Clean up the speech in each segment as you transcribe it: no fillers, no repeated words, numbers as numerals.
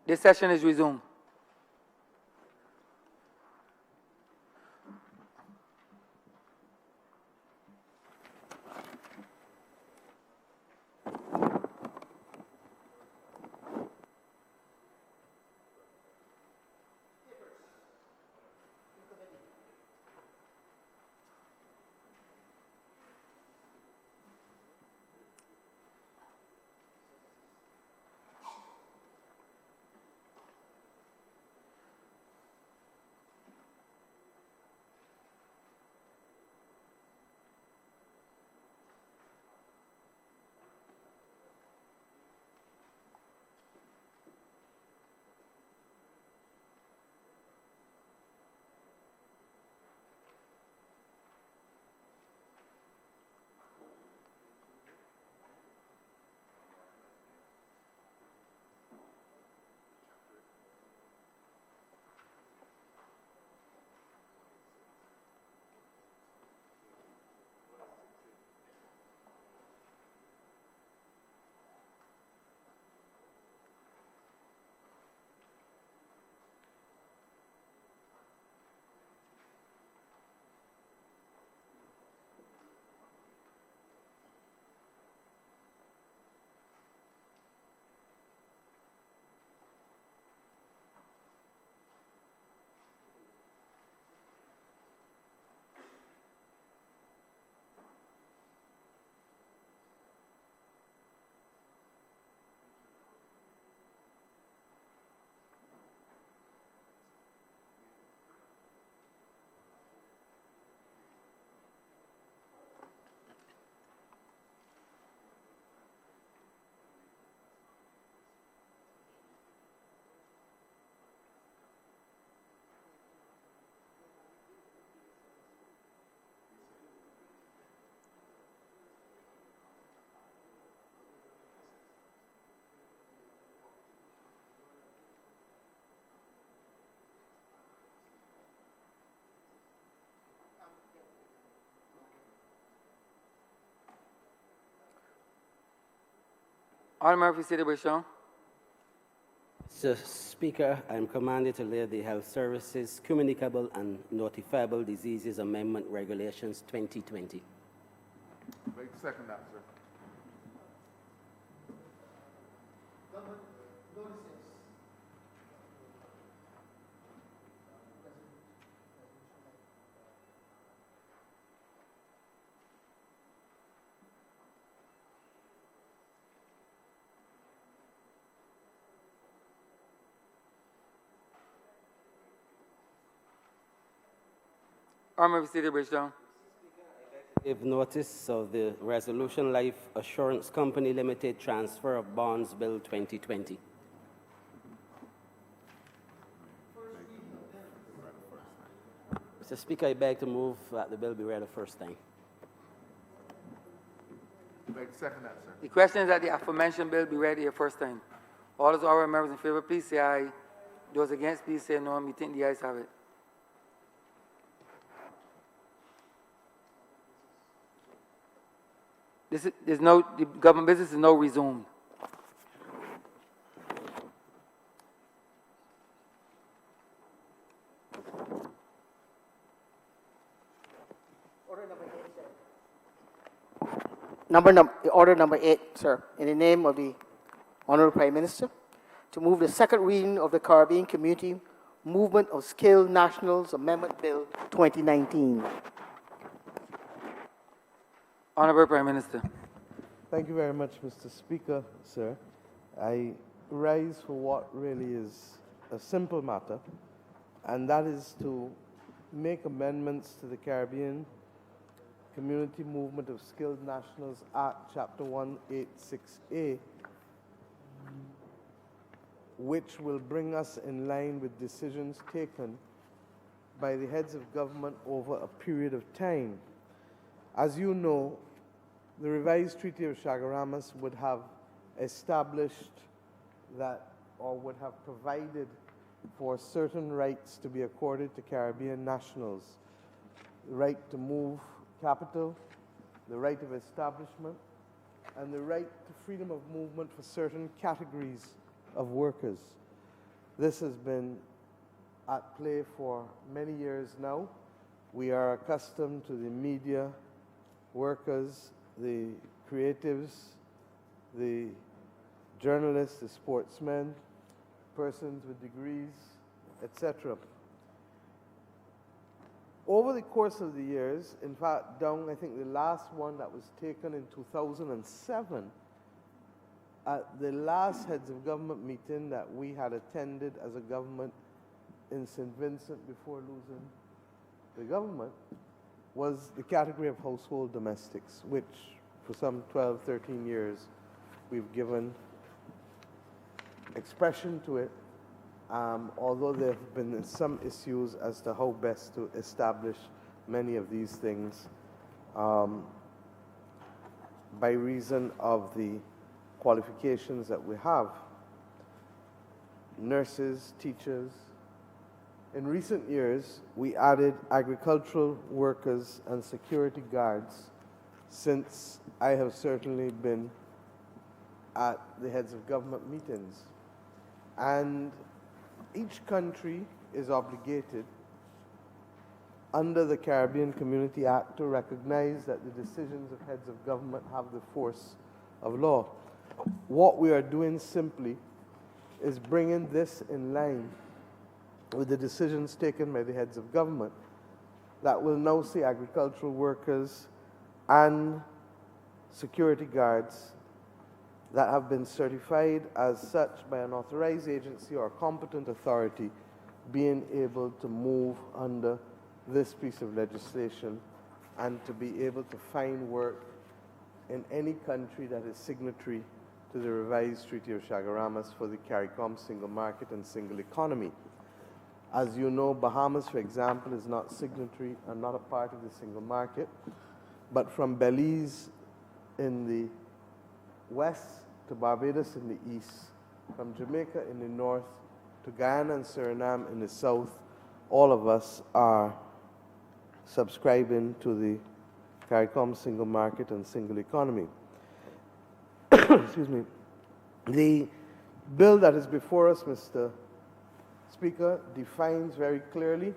This session is resumed. Honorable Murphy, Deliberation. Mr. Speaker, I am commanded to lay the Health Services Communicable and Notifiable Diseases Amendment Regulations 2020. Wait, second that, sir. Honorable Deliberation. Give notice of the Resolution Life Assurance Company Limited Transfer of Bonds Bill 2020. Mr. Speaker, I beg to move that the bill be read the first time. Wait, second that, sir. The question is that the aforementioned bill be read here first time. All those honorable members in favor, please say aye. Those against, please say no. We think the ayes have it. The government business is now resumed. Order number 8, sir. In the name of the Honorable Prime Minister, to move the second reading of the Caribbean Community Movement of Skilled Nationals Amendment Bill 2019. Honorable Prime Minister. Thank you very much, Mr. Speaker, sir. I rise for what really is a simple matter, and that is to make amendments to the Caribbean Community Movement of Skilled Nationals Act, Chapter 186A, which will bring us in line with decisions taken by the heads of government over a period of time. As you know, the revised Treaty of Chaguaramas would have established that, or would have provided for certain rights to be accorded to Caribbean nationals. The right to move capital, the right of establishment, and the right to freedom of movement for certain categories of workers. This has been at play for many years now. We are accustomed to the media workers, the creatives, the journalists, the sportsmen, persons with degrees, etc. Over the course of the years, in fact, down, I think the last one that was taken in 2007, at the last heads of government meeting that we had attended as a government in St. Vincent before losing the government, was the category of household domestics, which for some 12, 13 years we've given expression to it, although there have been some issues as to how best to establish many of these things by reason of the qualifications that we have. Nurses, teachers. In recent years, we added agricultural workers and security guards since I have certainly been at the heads of government meetings. And each country is obligated under the Caribbean Community Act to recognize that the decisions of heads of government have the force of law. What we are doing simply is bringing this in line with the decisions taken by the heads of government that will now see agricultural workers and security guards that have been certified as such by an authorized agency or competent authority being able to move under this piece of legislation and to be able to find work in any country that is signatory to the revised Treaty of Shag for the Caricom single market and single economy. As you know, Bahamas, for example, is not signatory and not a part of the single market, but from Belize in the west to Barbados in the east, from Jamaica in the north to Guyana and Suriname in the south, all of us are subscribing to the CARICOM single market and single economy. Excuse me. The bill that is before us, Mr. Speaker, defines very clearly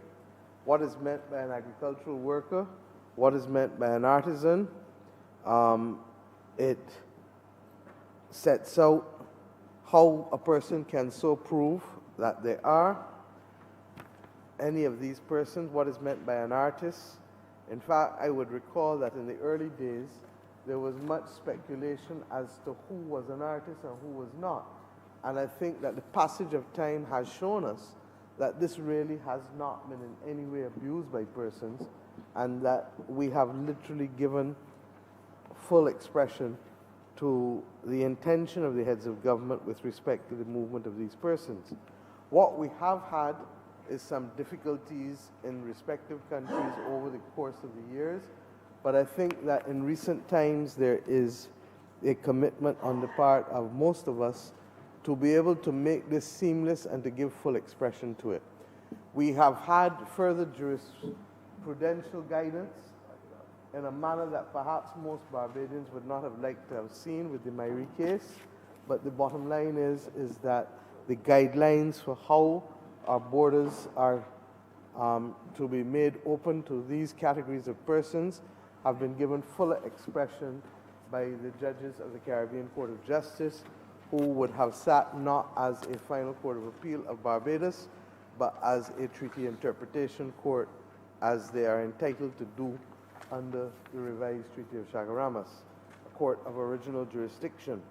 what is meant by an agricultural worker, what is meant by an artisan. It sets out how a person can so prove that they are any of these persons, what is meant by an artist. In fact, I would recall that in the early days, there was much speculation as to who was an artist and who was not. And I think that the passage of time has shown us that this really has not been in any way abused by persons, and that we have literally given full expression to the intention of the heads of government with respect to the movement of these persons. What we have had is some difficulties in respective countries over the course of the years, but I think that in recent times there is a commitment on the part of most of us to be able to make this seamless and to give full expression to it. We have had further jurisprudential guidance in a manner that perhaps most Barbadians would not have liked to have seen with the Myrie case, but the bottom line is that the guidelines for how our borders are to be made open to these categories of persons have been given full expression by the judges of the Caribbean Court of Justice, who would have sat not as a final court of appeal of Barbados, but as a treaty interpretation court, as they are entitled to do under the revised Treaty of Chaguaramas, a court of original jurisdiction.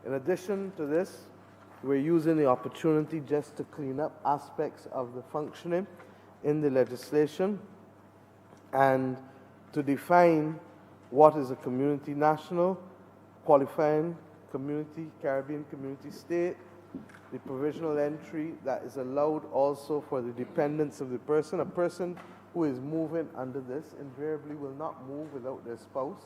In addition to this, we're using the opportunity just to clean up aspects of the functioning in the legislation and to define what is a community national, qualifying community, Caribbean community state, the provisional entry that is allowed also for the dependents of the person. A person who is moving under this invariably will not move without their spouse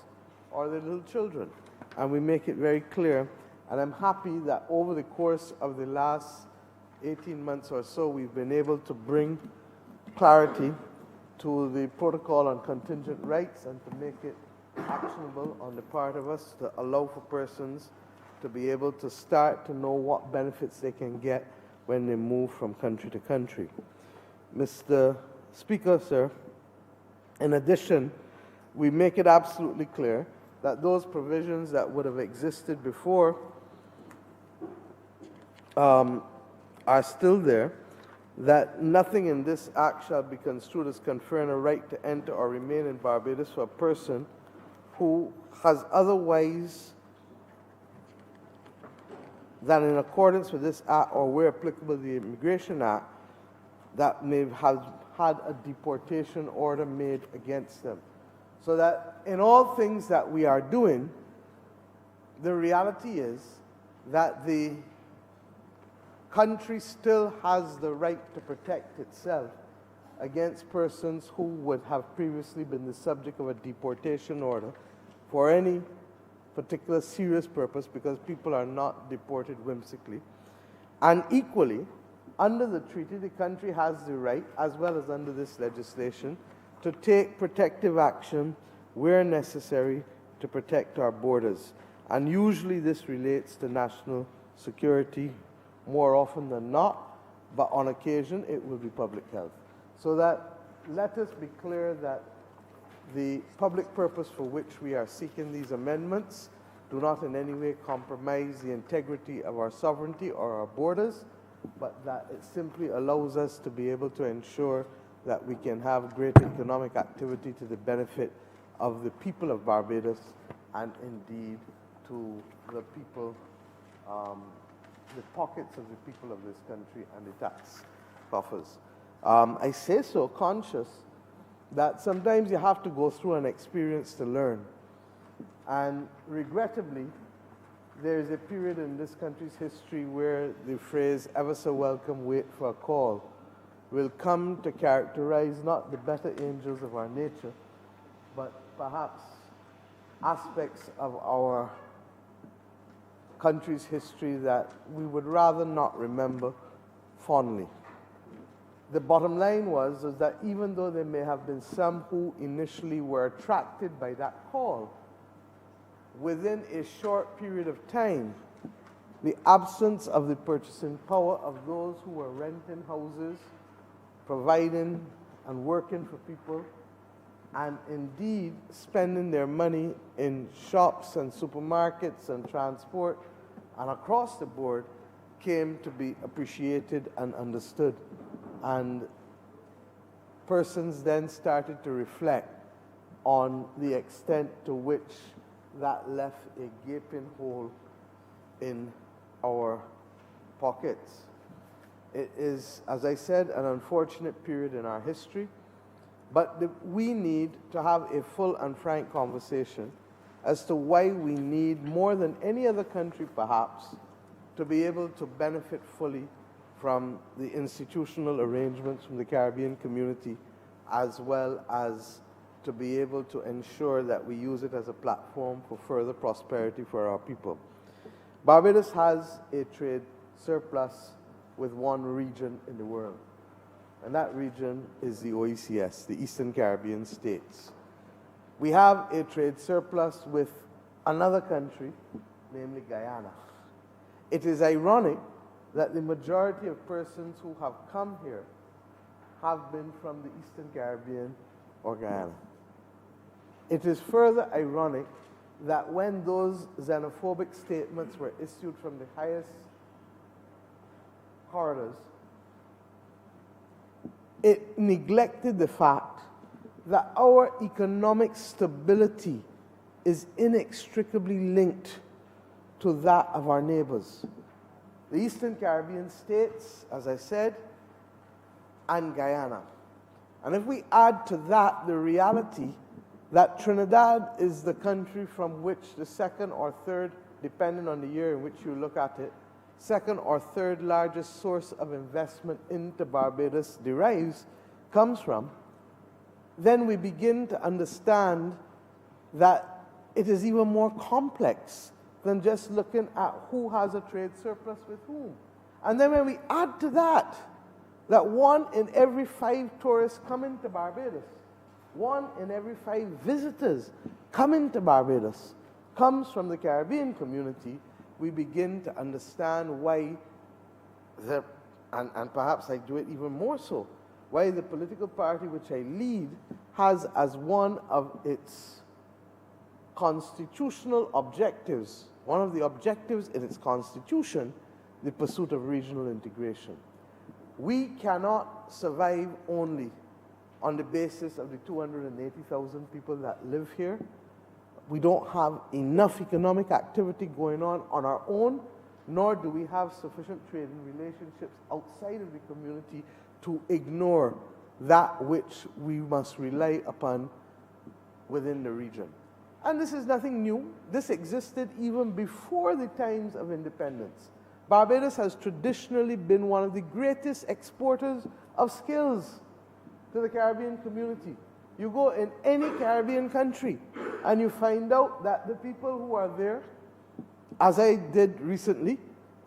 or their little children. And we make it very clear. And I'm happy that over the course of the last 18 months or so, we've been able to bring clarity to the protocol on contingent rights and to make it actionable on the part of us to allow for persons to be able to start to know what benefits they can get when they move from country to country. Mr. Speaker, sir, in addition, we make it absolutely clear that those provisions that would have existed before are still there, that nothing in this act shall be construed as conferring a right to enter or remain in Barbados for a person who has otherwise than in accordance with this act or where applicable the Immigration Act that may have had a deportation order made against them. So that in all things that we are doing, the reality is that the country still has the right to protect itself against persons who would have previously been the subject of a deportation order for any particular serious purpose, because people are not deported whimsically. And equally, under the treaty, the country has the right, as well as under this legislation, to take protective action where necessary to protect our borders. And usually this relates to national security more often than not, but on occasion it will be public health. So that let us be clear that the public purpose for which we are seeking these amendments do not in any way compromise the integrity of our sovereignty or our borders, but that it simply allows us to be able to ensure that we can have great economic activity to the benefit of the people of Barbados and indeed to the people, the pockets of the people of this country and the tax coffers. I say so conscious that sometimes you have to go through an experience to learn. And regrettably, there is a period in this country's history where the phrase, ever so welcome, wait for a call, will come to characterize not the better angels of our nature, but perhaps aspects of our country's history that we would rather not remember fondly. The bottom line was that even though there may have been some who initially were attracted by that call, within a short period of time, the absence of the purchasing power of those who were renting houses, providing and working for people, and indeed spending their money in shops and supermarkets and transport and across the board came to be appreciated and understood. And persons then started to reflect on the extent to which that left a gaping hole in our pockets. It is, as I said, an unfortunate period in our history, but we need to have a full and frank conversation as to why we need, more than any other country perhaps, to be able to benefit fully from the institutional arrangements from the Caribbean community, as well as to be able to ensure that we use it as a platform for further prosperity for our people. Barbados has a trade surplus with one region in the world, and that region is the Oecs, the Eastern Caribbean states. We have a trade surplus with another country, namely Guyana. It is ironic that the majority of persons who have come here have been from the Eastern Caribbean or Guyana. It is further ironic that when those xenophobic statements were issued from the highest corridors, it neglected the fact that our economic stability is inextricably linked to that of our neighbors. The Eastern Caribbean states, as I said, and Guyana. And if we add to that the reality that Trinidad is the country from which the second or third, depending on the year in which you look at it, second or third largest source of investment into Barbados comes from, then we begin to understand that it is even more complex than just looking at who has a trade surplus with whom. And then when we add to that, that 1 in every 5 tourists coming to Barbados, 1 in every 5 visitors coming to Barbados comes from the Caribbean community, we begin to understand why the and perhaps I do it even more so, why the political party which I lead has as one of its constitutional objectives, one of the objectives in its constitution, the pursuit of regional integration. We cannot survive only on the basis of the 280,000 people that live here. We don't have enough economic activity going on our own, nor do we have sufficient trading relationships outside of the community to ignore that which we must rely upon within the region. And this is nothing new. This existed even before the times of independence. Barbados has traditionally been one of the greatest exporters of skills to the Caribbean community. You go in any Caribbean country and you find out that the people who are there, as I did recently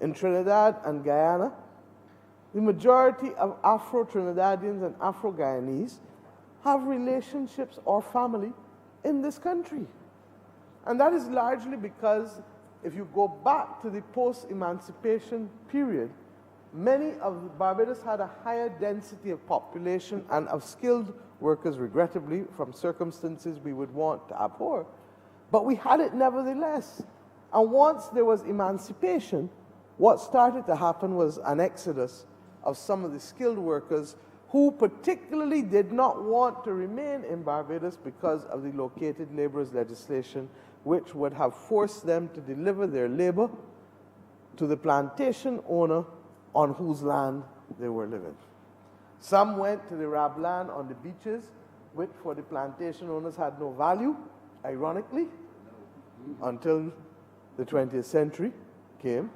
in Trinidad and Guyana, the majority of Afro-Trinidadians and Afro-Guyanese have relationships or family in this country. And that is largely because if you go back to the post-emancipation period, many of Barbados had a higher density of population and of skilled workers, regrettably, from circumstances we would want to abhor. But we had it nevertheless. And once there was emancipation, what started to happen was an exodus of some of the skilled workers who particularly did not want to remain in Barbados because of the located laborers legislation, which would have forced them to deliver their labor to the plantation owner on whose land they were living. Some went to the rabland on the beaches, which for the plantation owners had no value, ironically, until the 20th century came,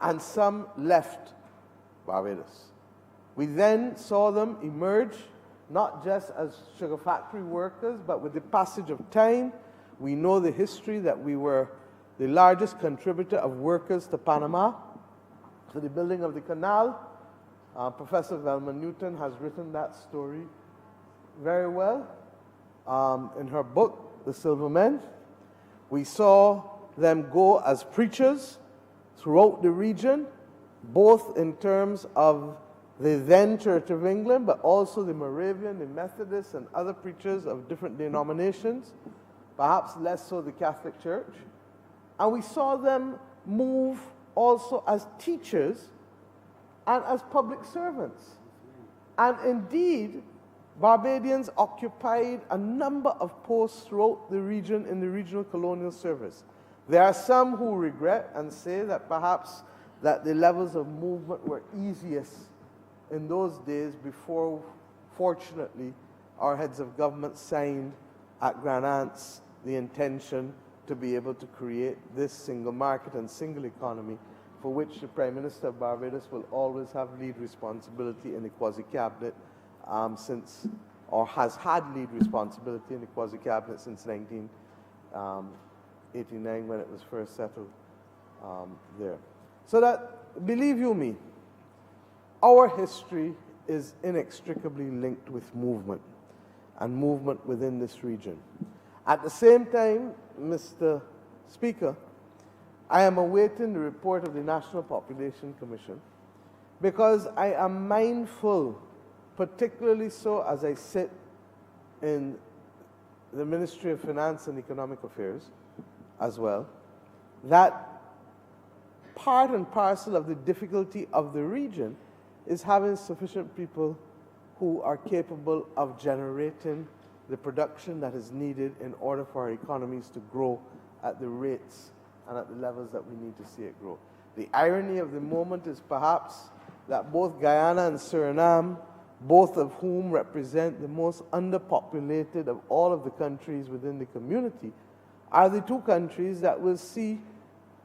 and some left Barbados. We then saw them emerge, not just as sugar factory workers, but with the passage of time, we know the history that we were the largest contributor of workers to Panama, to the building of the canal. Professor Velma Newton has written that story very well in her book, The Silver Men. We saw them go as preachers throughout the region, both in terms of the then Church of England, but also the Moravian, the Methodists, and other preachers of different denominations, perhaps less so the Catholic Church. And we saw them move also as teachers and as public servants. And indeed, Barbadians occupied a number of posts throughout the region in the regional colonial service. There are some who regret and say that perhaps that the levels of movement were easiest in those days before, fortunately, our heads of government signed at Grand Anse the intention to be able to create this single market and single economy for which the Prime Minister of Barbados will always have lead responsibility in the quasi-cabinet or has had lead responsibility in the quasi-cabinet since 1989 when it was first settled there. So that, believe you me, our history is inextricably linked with movement and movement within this region. At the same time, Mr. Speaker, I am awaiting the report of the National Population Commission because I am mindful, particularly so as I sit in the Ministry of Finance and Economic Affairs as well, that part and parcel of the difficulty of the region is having sufficient people who are capable of generating the production that is needed in order for our economies to grow at the rates and at the levels that we need to see it grow. The irony of the moment is perhaps that both Guyana and Suriname, both of whom represent the most underpopulated of all of the countries within the community, are the two countries that will see,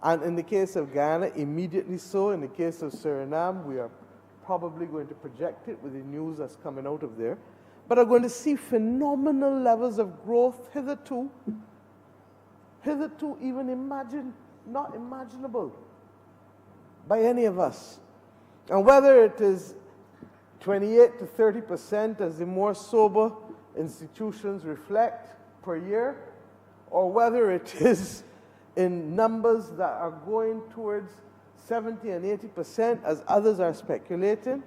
and in the case of Guyana, immediately so. In the case of Suriname, we are probably going to project it with the news that's coming out of there, but are going to see phenomenal levels of growth hitherto even not imaginable by any of us. And whether it is 28 to 30% as the more sober institutions reflect per year, or whether it is in numbers that are going towards 70 and 80%, as others are speculating.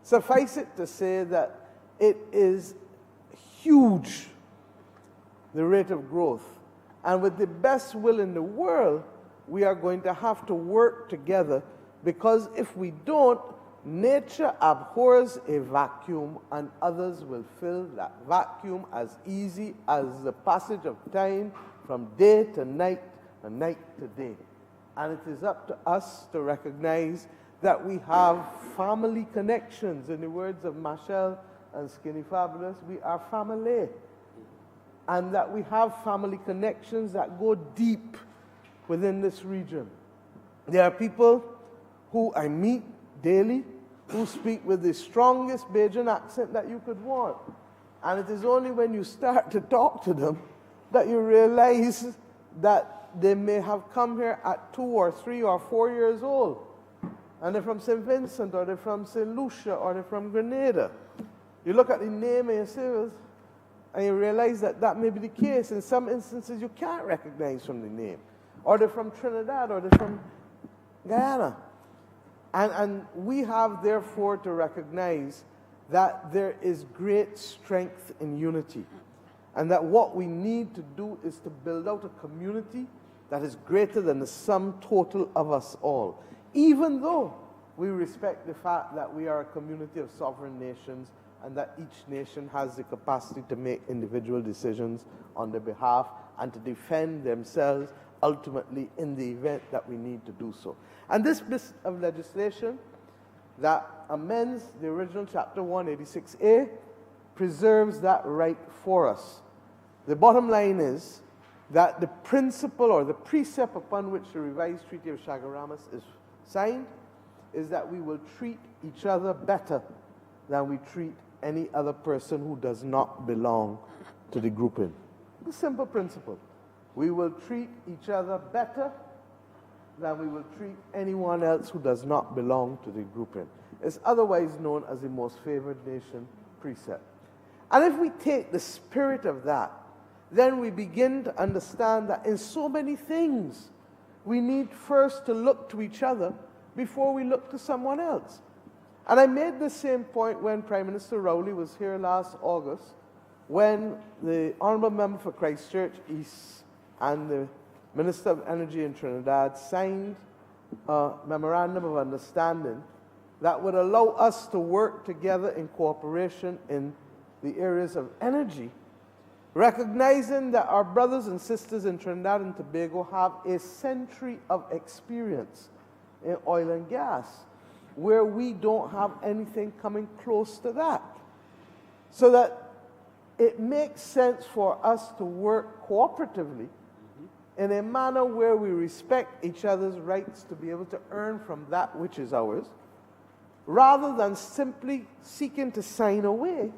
Suffice it to say that it is huge, the rate of growth. And with the best will in the world, we are going to have to work together, because if we don't, nature abhors a vacuum, and others will fill that vacuum as easy as the passage of time from day to night and night to day. And it is up to us to recognize that we have family connections. In the words of Machel and Skinny Fabulous, we are family. And that we have family connections that go deep within this region. There are people who I meet daily who speak with the strongest Bajan accent that you could want. And it is only when you start to talk to them that you realize that they may have come here at 2 or 3 or 4 years old. And they're from St. Vincent, or they're from St. Lucia, or they're from Grenada. You look at the name and you say, well, and you realize that that may be the case. In some instances, you can't recognize from the name. Or they're from Trinidad, or they're from Guyana. And we have, therefore, to recognize that there is great strength in unity. And that what we need to do is to build out a community that is greater than the sum total of us all. Even though we respect the fact that we are a community of sovereign nations, and that each nation has the capacity to make individual decisions on their behalf and to defend themselves ultimately in the event that we need to do so. And this piece of legislation that amends the original Chapter 186A preserves that right for us. The bottom line is that the principle or the precept upon which the revised Treaty of Chaguaramas is signed is that we will treat each other better than we treat any other person who does not belong to the grouping. A simple principle. We will treat each other better than we will treat anyone else who does not belong to the grouping. It's otherwise known as the most favored nation precept. And if we take the spirit of that, then we begin to understand that in so many things, we need first to look to each other before we look to someone else. And I made the same point when Prime Minister Rowley was here last August, when the Honourable Member for Christchurch East and the Minister of Energy in Trinidad signed a memorandum of understanding that would allow us to work together in cooperation in the areas of energy, recognizing that our brothers and sisters in Trinidad and Tobago have a century of experience in oil and gas, where we don't have anything coming close to that. So that it makes sense for us to work cooperatively in a manner where we respect each other's rights to be able to earn from that which is ours, rather than simply seeking to sign away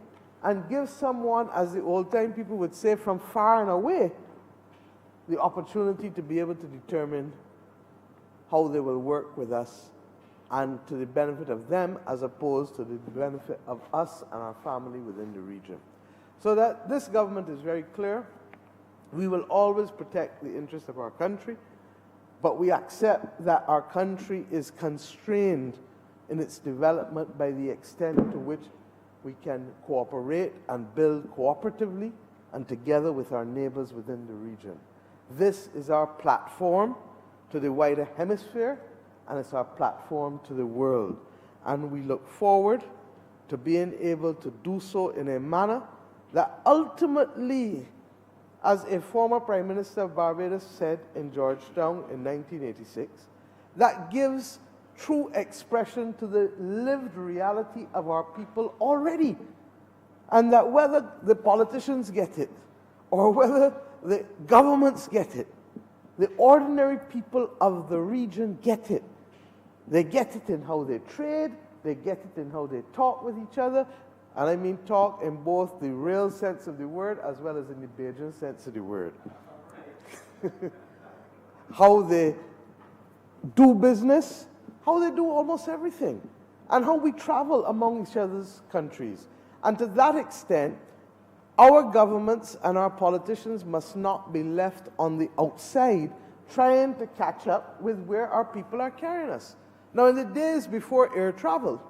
and give someone, as the old-time people would say, from far and away, the opportunity to be able to determine how they will work with us and to the benefit of them as opposed to the benefit of us and our family within the region. So that this government is very clear. We will always protect the interests of our country, but we accept that our country is constrained in its development by the extent to which we can cooperate and build cooperatively and together with our neighbors within the region. This is our platform to the wider hemisphere, and it's our platform to the world. And we look forward to being able to do so in a manner that ultimately, as a former Prime Minister of Barbados said in Georgetown in 1986, that gives true expression to the lived reality of our people already. And that whether the politicians get it or whether the governments get it, the ordinary people of the region get it. They get it in how they trade, they get it in how they talk with each other, and I mean talk in both the real sense of the word as well as in the Bajan sense of the word. How they do business, how they do almost everything, and how we travel among each other's countries. And to that extent, our governments and our politicians must not be left on the outside trying to catch up with where our people are carrying us. Now, in the days before air travel,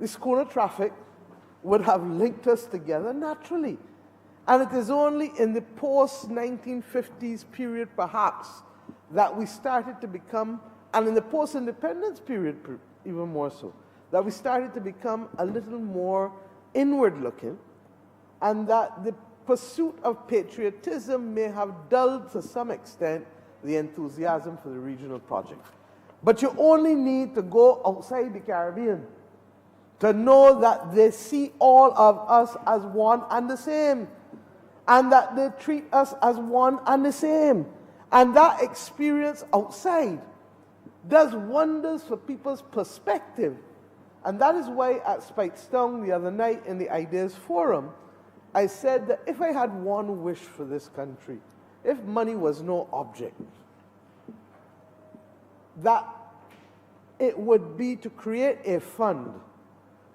the schooner traffic would have linked us together naturally. And it is only in the post-1950s period, perhaps, that we started to become, and in the post-independence period even more so, that we started to become a little more inward-looking, and that the pursuit of patriotism may have dulled to some extent the enthusiasm for the regional project. But you only need to go outside the Caribbean to know that they see all of us as one and the same, and that they treat us as one and the same. And that experience outside does wonders for people's perspective. And that is why at Speightstown the other night in the Ideas Forum, I said that if I had one wish for this country, if money was no object, that it would be to create a fund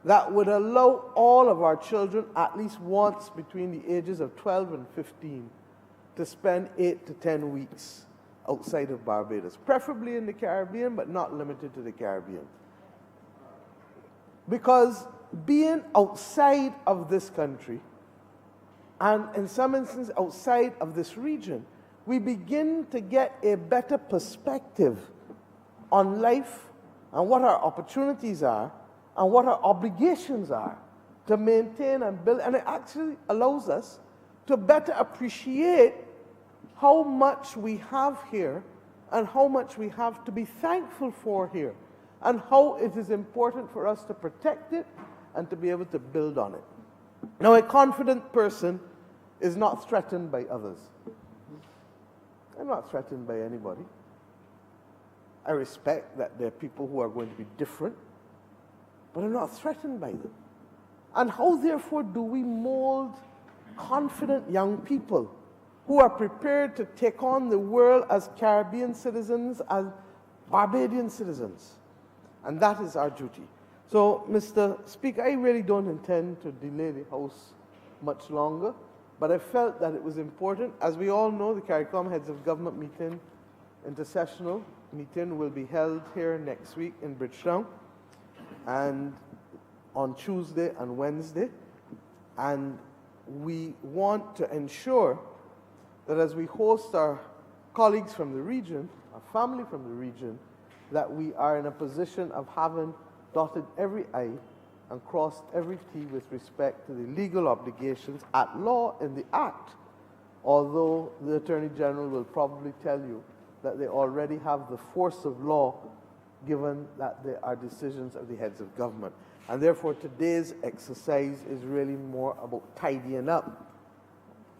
that would allow all of our children at least once between the ages of 12 and 15 to spend 8 to 10 weeks outside of Barbados, preferably in the Caribbean, but not limited to the Caribbean. Because being outside of this country, and in some instances outside of this region, we begin to get a better perspective on life and what our opportunities are and what our obligations are to maintain and build. And it actually allows us to better appreciate how much we have here and how much we have to be thankful for here, and how it is important for us to protect it and to be able to build on it. Now, a confident person is not threatened by others. I'm not threatened by anybody. I respect that there are people who are going to be different, but I'm not threatened by them. And how, therefore, do we mold confident young people who are prepared to take on the world as Caribbean citizens, as Barbadian citizens? And that is our duty. So, Mr. Speaker, I really don't intend to delay the House much longer, but I felt that it was important. As we all know, the Caricom Heads of Government meeting, intersessional meeting, will be held here next week in Bridgetown, and on Tuesday and Wednesday. And we want to ensure that as we host our colleagues from the region, our family from the region, that we are in a position of having dotted every I and crossed every T with respect to the legal obligations at law in the Act, although the Attorney General will probably tell you that they already have the force of law, given that they are decisions of the heads of government. And therefore, today's exercise is really more about tidying up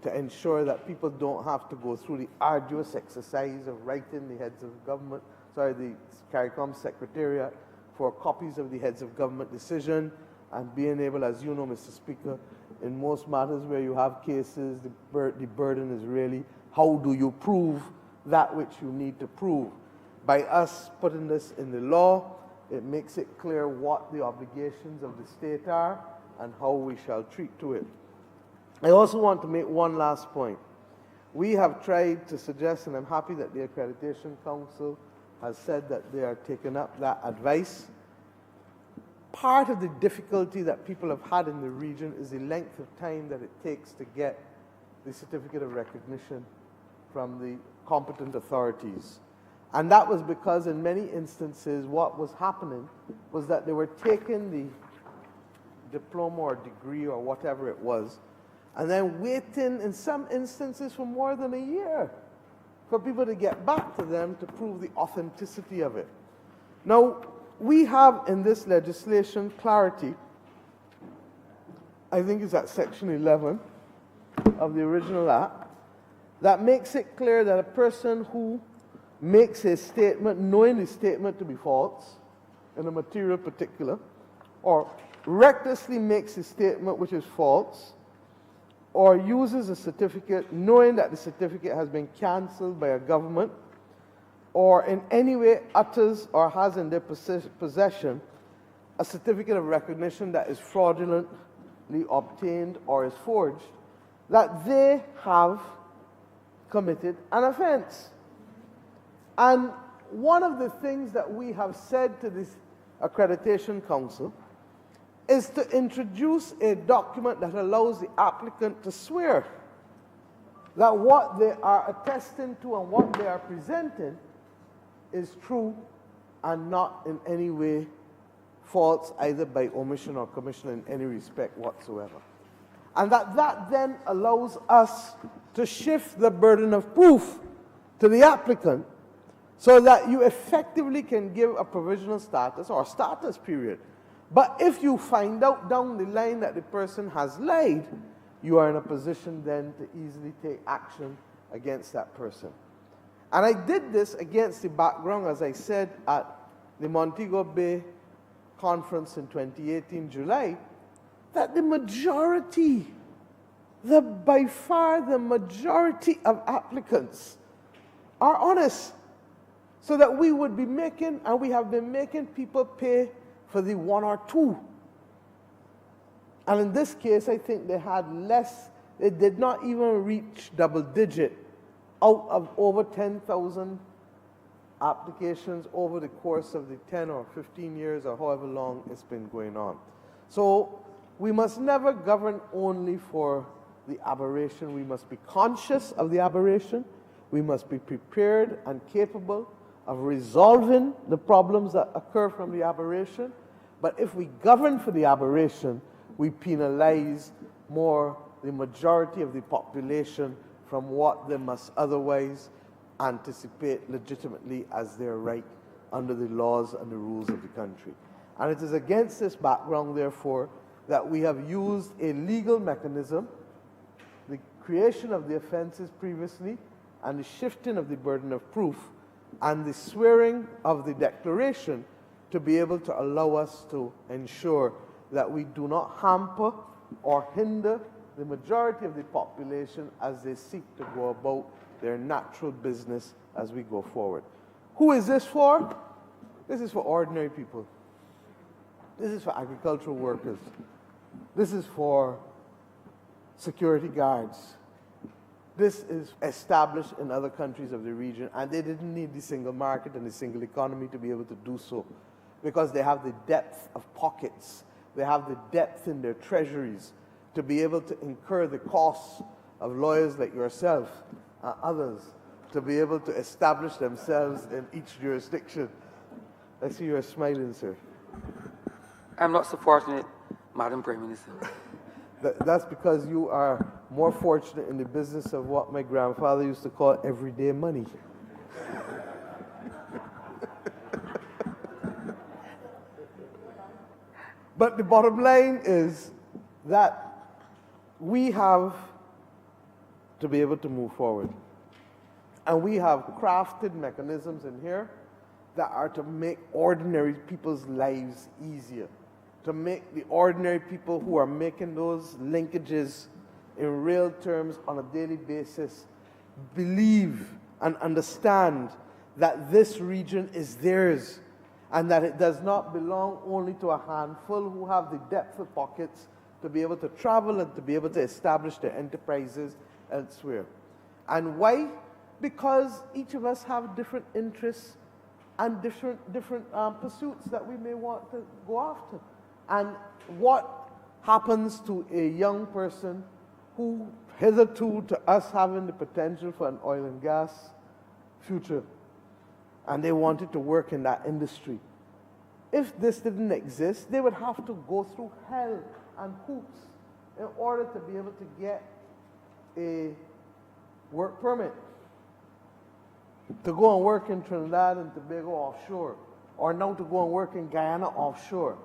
to ensure that people don't have to go through the arduous exercise of writing the heads of government, the CARICOM Secretariat, for copies of the heads of government decision, and being able, as you know, Mr. Speaker, in most matters where you have cases, the burden is really how do you prove that which you need to prove. By us putting this in the law, it makes it clear what the obligations of the state are and how we shall treat to it. I also want to make one last point. We have tried to suggest, and I'm happy that the Accreditation Council has said that they are taking up that advice. Part of the difficulty that people have had in the region is the length of time that it takes to get the certificate of recognition from the competent authorities. And that was because in many instances what was happening was that they were taking the diploma or degree or whatever it was, and then waiting in some instances for more than a year for people to get back to them to prove the authenticity of it. Now, we have in this legislation clarity, I think it's at section 11 of the original act, that makes it clear that a person who makes a statement knowing the statement to be false in a material particular, or recklessly makes a statement which is false, or uses a certificate knowing that the certificate has been cancelled by a government, or in any way utters or has in their possession a certificate of recognition that is fraudulently obtained or is forged, that they have committed an offense. And one of the things that we have said to this accreditation council is to introduce a document that allows the applicant to swear that what they are attesting to and what they are presenting is true and not in any way false, either by omission or commission in any respect whatsoever. And that then allows us to shift the burden of proof to the applicant so that you effectively can give a provisional status or status period. But if you find out down the line that the person has lied, you are in a position then to easily take action against that person. And I did this against the background, as I said, at the Montego Bay conference in 2018, July, that the majority, by far the majority of applicants are honest. So that we would be making, and we have been making people pay for the one or two. And in this case, I think they had less, they did not even reach double digit out of over 10,000 applications over the course of the 10 or 15 years or however long it's been going on. So we must never govern only for the aberration. We must be conscious of the aberration. We must be prepared and capable of resolving the problems that occur from the aberration. But if we govern for the aberration, we penalize more the majority of the population from what they must otherwise anticipate legitimately as their right under the laws and the rules of the country. And it is against this background, therefore, that we have used a legal mechanism, the creation of the offenses previously, and the shifting of the burden of proof, and the swearing of the declaration to be able to allow us to ensure that we do not hamper or hinder the majority of the population as they seek to go about their natural business as we go forward. Who is this for? This is for ordinary people. This is for agricultural workers. This is for security guards. This is established in other countries of the region, and they didn't need the single market and the single economy to be able to do so, because they have the depth of pockets, they have the depth in their treasuries to be able to incur the costs of lawyers like yourself and others to be able to establish themselves in each jurisdiction. I see you're smiling, sir. I'm not so fortunate, Madam Prime Minister. That's because you are more fortunate in the business of what my grandfather used to call everyday money. But the bottom line is that we have to be able to move forward. And we have crafted mechanisms in here that are to make ordinary people's lives easier, to make the ordinary people who are making those linkages in real terms on a daily basis believe and understand that this region is theirs and that it does not belong only to a handful who have the depth of pockets to be able to travel and to be able to establish their enterprises elsewhere. And why? Because each of us have different interests and different pursuits that we may want to go after. And what happens to a young person who hitherto to us having the potential for an oil and gas future, and they wanted to work in that industry? If this didn't exist, they would have to go through hell and hoops in order to be able to get a work permit to go and work in Trinidad and Tobago offshore, or now to go and work in Guyana offshore.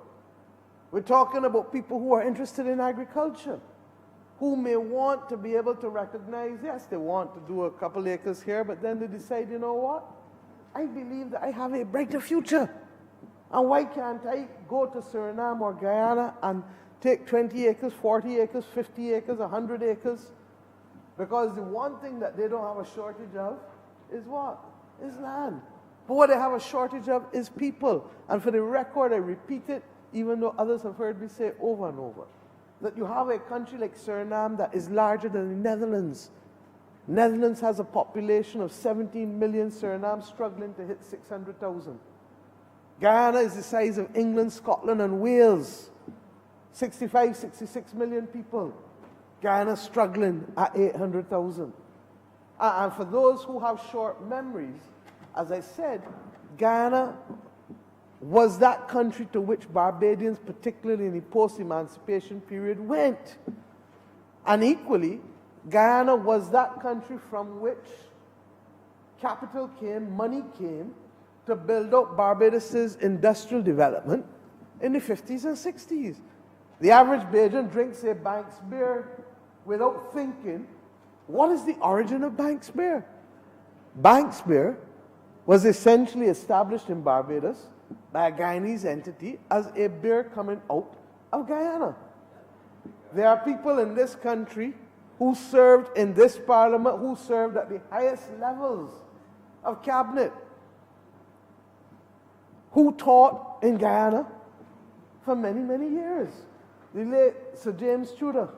We're talking about people who are interested in agriculture, who may want to be able to recognize, yes, they want to do a couple acres here, but then they decide, you know what? I believe that I have a brighter future. And why can't I go to Suriname or Guyana and take 20 acres, 40 acres, 50 acres, 100 acres? Because the one thing that they don't have a shortage of is what? Is land. But what they have a shortage of is people. And for the record, I repeat it, even though others have heard me say it over and over, that you have a country like Suriname that is larger than the Netherlands. Netherlands has a population of 17 million, Suriname struggling to hit 600,000. Guyana is the size of England, Scotland, and Wales. 65, 66 million people. Guyana struggling at 800,000. And for those who have short memories, as I said, Guyana was that country to which Barbadians, particularly in the post-emancipation period, went. And equally, Guyana was that country from which capital came, money came, to build up Barbados' industrial development in the 50s and 60s. The average Bajan drinks a Banks beer without thinking, what is the origin of Banks beer? Banks beer was essentially established in Barbados by a Guyanese entity as a beer coming out of Guyana. There are people in this country who served in this parliament, who served at the highest levels of cabinet, who taught in Guyana for many, many years. The late Sir James Tudor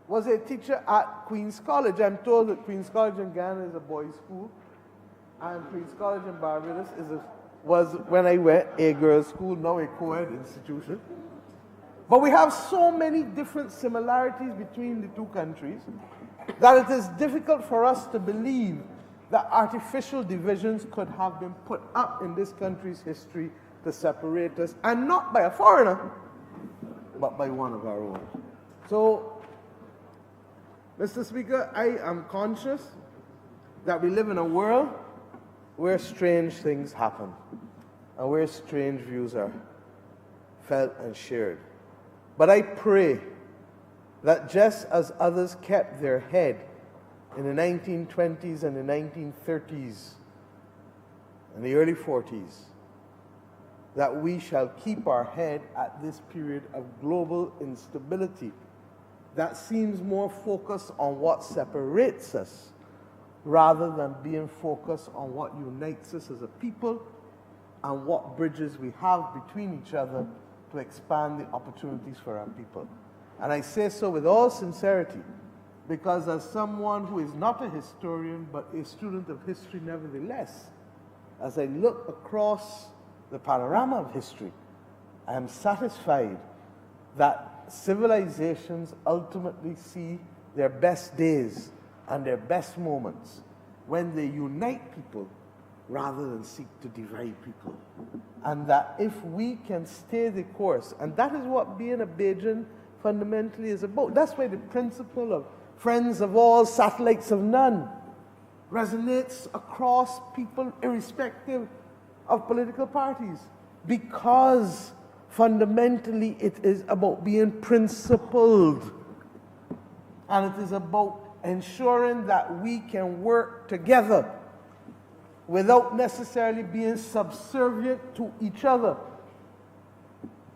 was a teacher at Queen's College. I'm told that Queen's College in Guyana is a boys' school, and Queen's College in Barbados was, when I went, a girls' school, now a co-ed institution. But we have so many different similarities between the two countries that it is difficult for us to believe that artificial divisions could have been put up in this country's history to separate us, and not by a foreigner, but by one of our own. So, Mr. Speaker, I am conscious that we live in a world where strange things happen and where strange views are felt and shared. But I pray that just as others kept their head in the 1920s and the 1930s and the early 40s, that we shall keep our head at this period of global instability that seems more focused on what separates us rather than being focused on what unites us as a people and what bridges we have between each other to expand the opportunities for our people. And I say so with all sincerity, because as someone who is not a historian but a student of history nevertheless, as I look across the panorama of history, I am satisfied that civilizations ultimately see their best days and their best moments when they unite people rather than seek to divide people. And that if we can stay the course, and that is what being a Bajan fundamentally is about. That's why the principle of friends of all, satellites of none resonates across people irrespective of political parties, because fundamentally it is about being principled, and it is about ensuring that we can work together without necessarily being subservient to each other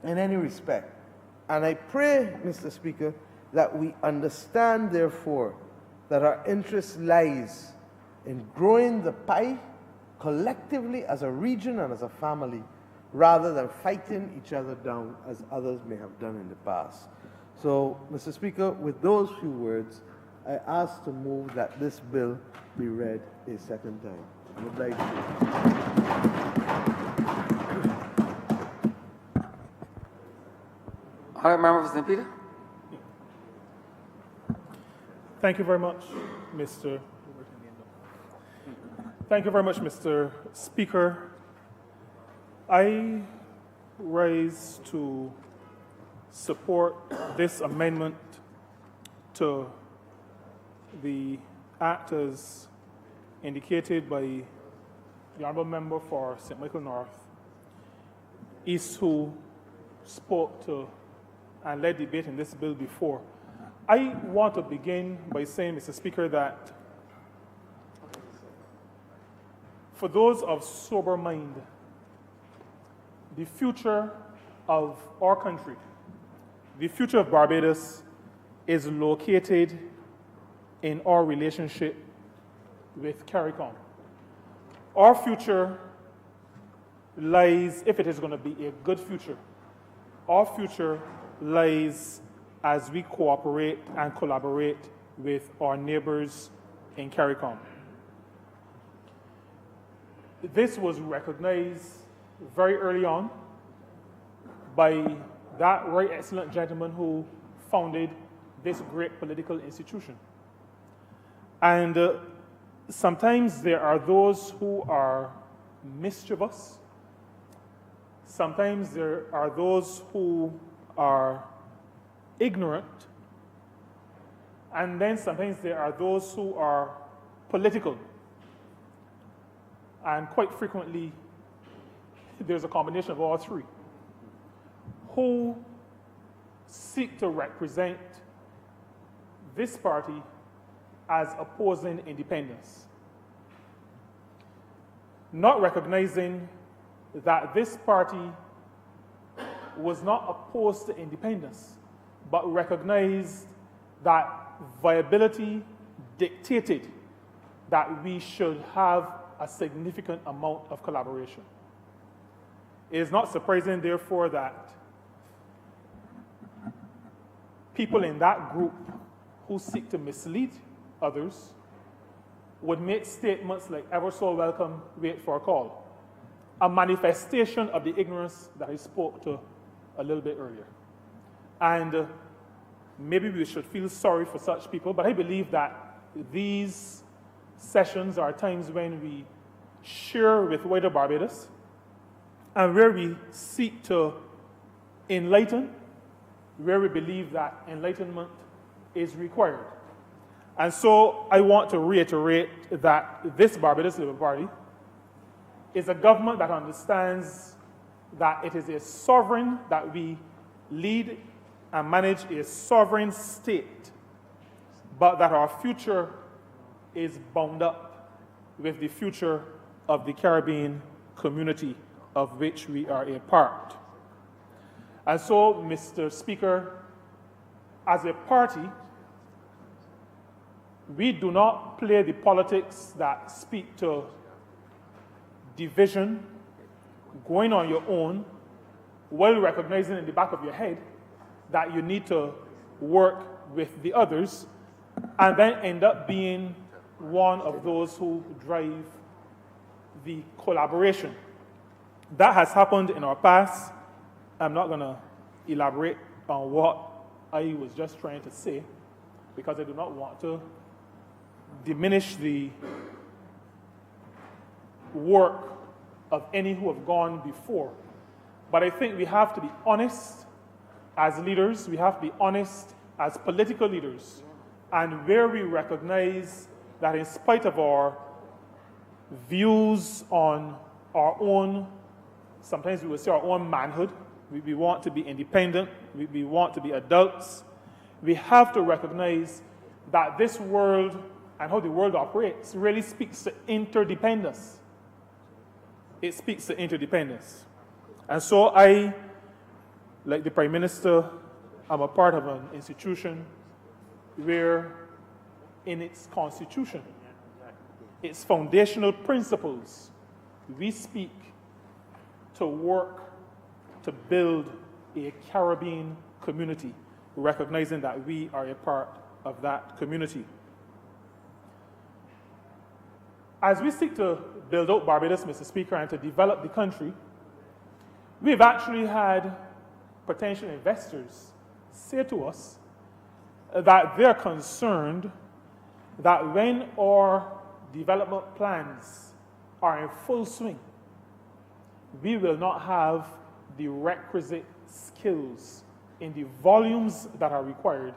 in any respect. And I pray, Mr. Speaker, that we understand, therefore, that our interest lies in growing the pie collectively as a region and as a family, rather than fighting each other down as others may have done in the past. So, Mr. Speaker, with those few words, I ask to move that this bill be read a second time. I would like to. Honourable Member for St. Peter. Thank you very much, Mr. Speaker. I rise to support this amendment to the Act as indicated by the Honourable Member for St. Michael North East, who spoke to and led debate in this bill before. I want to begin by saying, Mr. Speaker, that for those of sober mind, the future of our country, the future of Barbados, is located in our relationship with Caricom. Our future lies, if it is going to be a good future, our future lies as we cooperate and collaborate with our neighbors in Caricom. This was recognized very early on by that very excellent gentleman who founded this great political institution. And sometimes there are those who are mischievous. Sometimes there are those who are ignorant. And then sometimes there are those who are political. And quite frequently, there's a combination of all three, who seek to represent this party as opposing independence, not recognizing that this party was not opposed to independence, but recognized that viability dictated that we should have a significant amount of collaboration. It is not surprising, therefore, that people in that group who seek to mislead others would make statements like, ever so welcome, wait for a call, a manifestation of the ignorance that I spoke to a little bit earlier. And maybe we should feel sorry for such people, but I believe that these sessions are times when we share with wider Barbados and where we seek to enlighten, where we believe that enlightenment is required. And so I want to reiterate that this Barbados Labour Party is a government that understands that it is a sovereign, that we lead and manage a sovereign state, but that our future is bound up with the future of the Caribbean community of which we are a part. And so, Mr. Speaker, as a party, we do not play the politics that speak to division, going on your own, while recognizing in the back of your head that you need to work with the others, and then end up being one of those who drive the collaboration. That has happened in our past. I'm not going to elaborate on what I was just trying to say, because I do not want to diminish the work of any who have gone before. But I think we have to be honest as leaders, we have to be honest as political leaders, and where we recognize that in spite of our views on our own, sometimes we will say our own manhood, we want to be independent, we want to be adults, we have to recognize that this world and how the world operates really speaks to interdependence. It speaks to interdependence. And so I, like the Prime Minister, I'm a part of an institution where in its constitution, its foundational principles, we speak to work to build a Caribbean community, recognizing that we are a part of that community. As we seek to build out Barbados, Mr. Speaker, and to develop the country, we've actually had potential investors say to us that they're concerned that when our development plans are in full swing, we will not have the requisite skills in the volumes that are required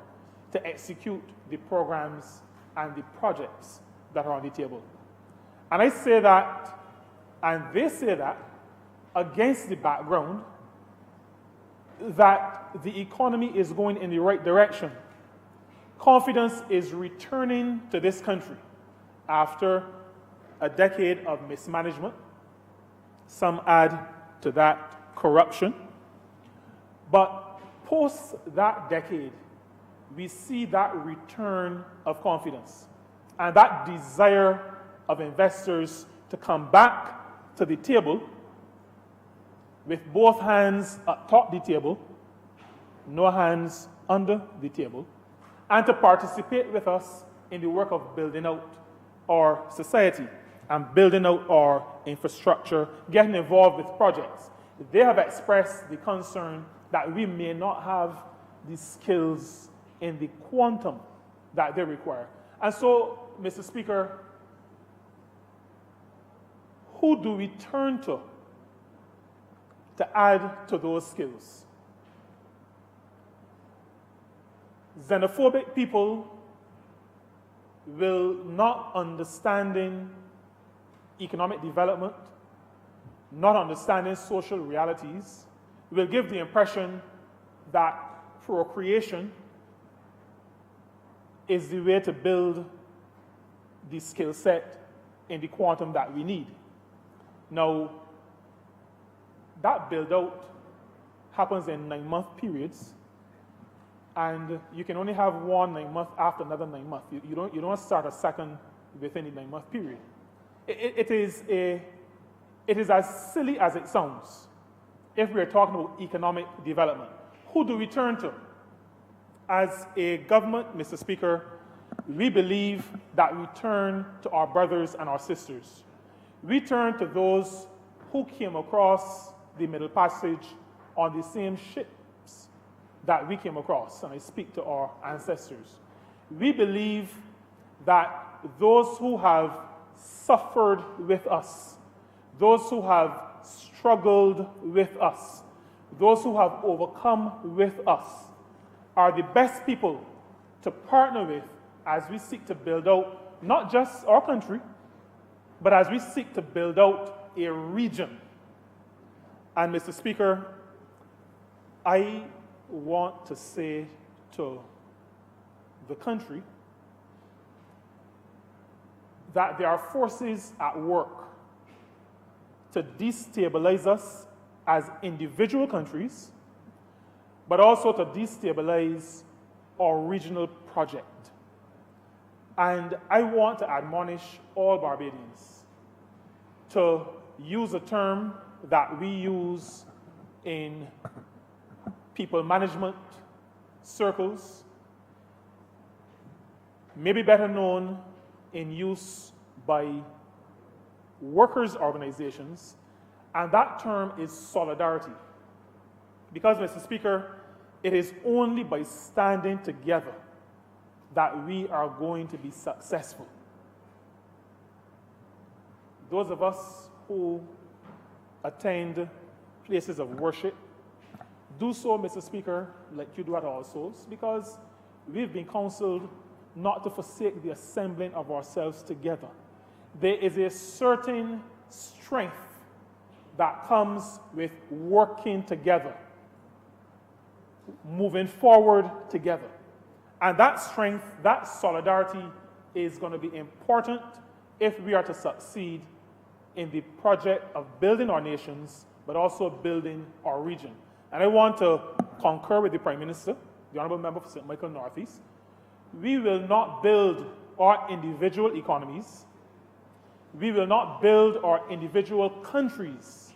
to execute the programs and the projects that are on the table. And I say that, and they say that, against the background that the economy is going in the right direction. Confidence is returning to this country after a decade of mismanagement. Some add to that corruption. But post that decade, we see that return of confidence and that desire of investors to come back to the table with both hands atop the table, no hands under the table, and to participate with us in the work of building out our society and building out our infrastructure, getting involved with projects. They have expressed the concern that we may not have the skills in the quantum that they require. And so, Mr. Speaker, who do we turn to add to those skills? Xenophobic people will not understanding economic development, not understanding social realities, will give the impression that procreation is the way to build the skill set in the quantum that we need. Now, that build-out happens in 9-month periods, and you can only have one 9-month after another 9 months. You don't start a second within the 9-month period. It is as silly as it sounds if we're talking about economic development. Who do we turn to? As a government, Mr. Speaker, we believe that we turn to our brothers and our sisters. We turn to those who came across the Middle Passage on the same ships that we came across, and I speak to our ancestors. We believe that those who have suffered with us, those who have struggled with us, those who have overcome with us, are the best people to partner with as we seek to build out not just our country, but as we seek to build out a region. And Mr. Speaker, I want to say to the country that there are forces at work to destabilize us as individual countries, but also to destabilize our regional project. And I want to admonish all Barbadians to use a term that we use in people management circles, maybe better known in use by workers' organizations, and that term is solidarity. Because, Mr. Speaker, it is only by standing together that we are going to be successful. Those of us who attend places of worship do so, Mr. Speaker, like you do at All Souls, because we've been counseled not to forsake the assembling of ourselves together. There is a certain strength that comes with working together, moving forward together. And that strength, that solidarity is going to be important if we are to succeed in the project of building our nations, but also building our region. And I want to concur with the Prime Minister, the Honourable Member for St. Michael Northeast. We will not build our individual economies. We will not build our individual countries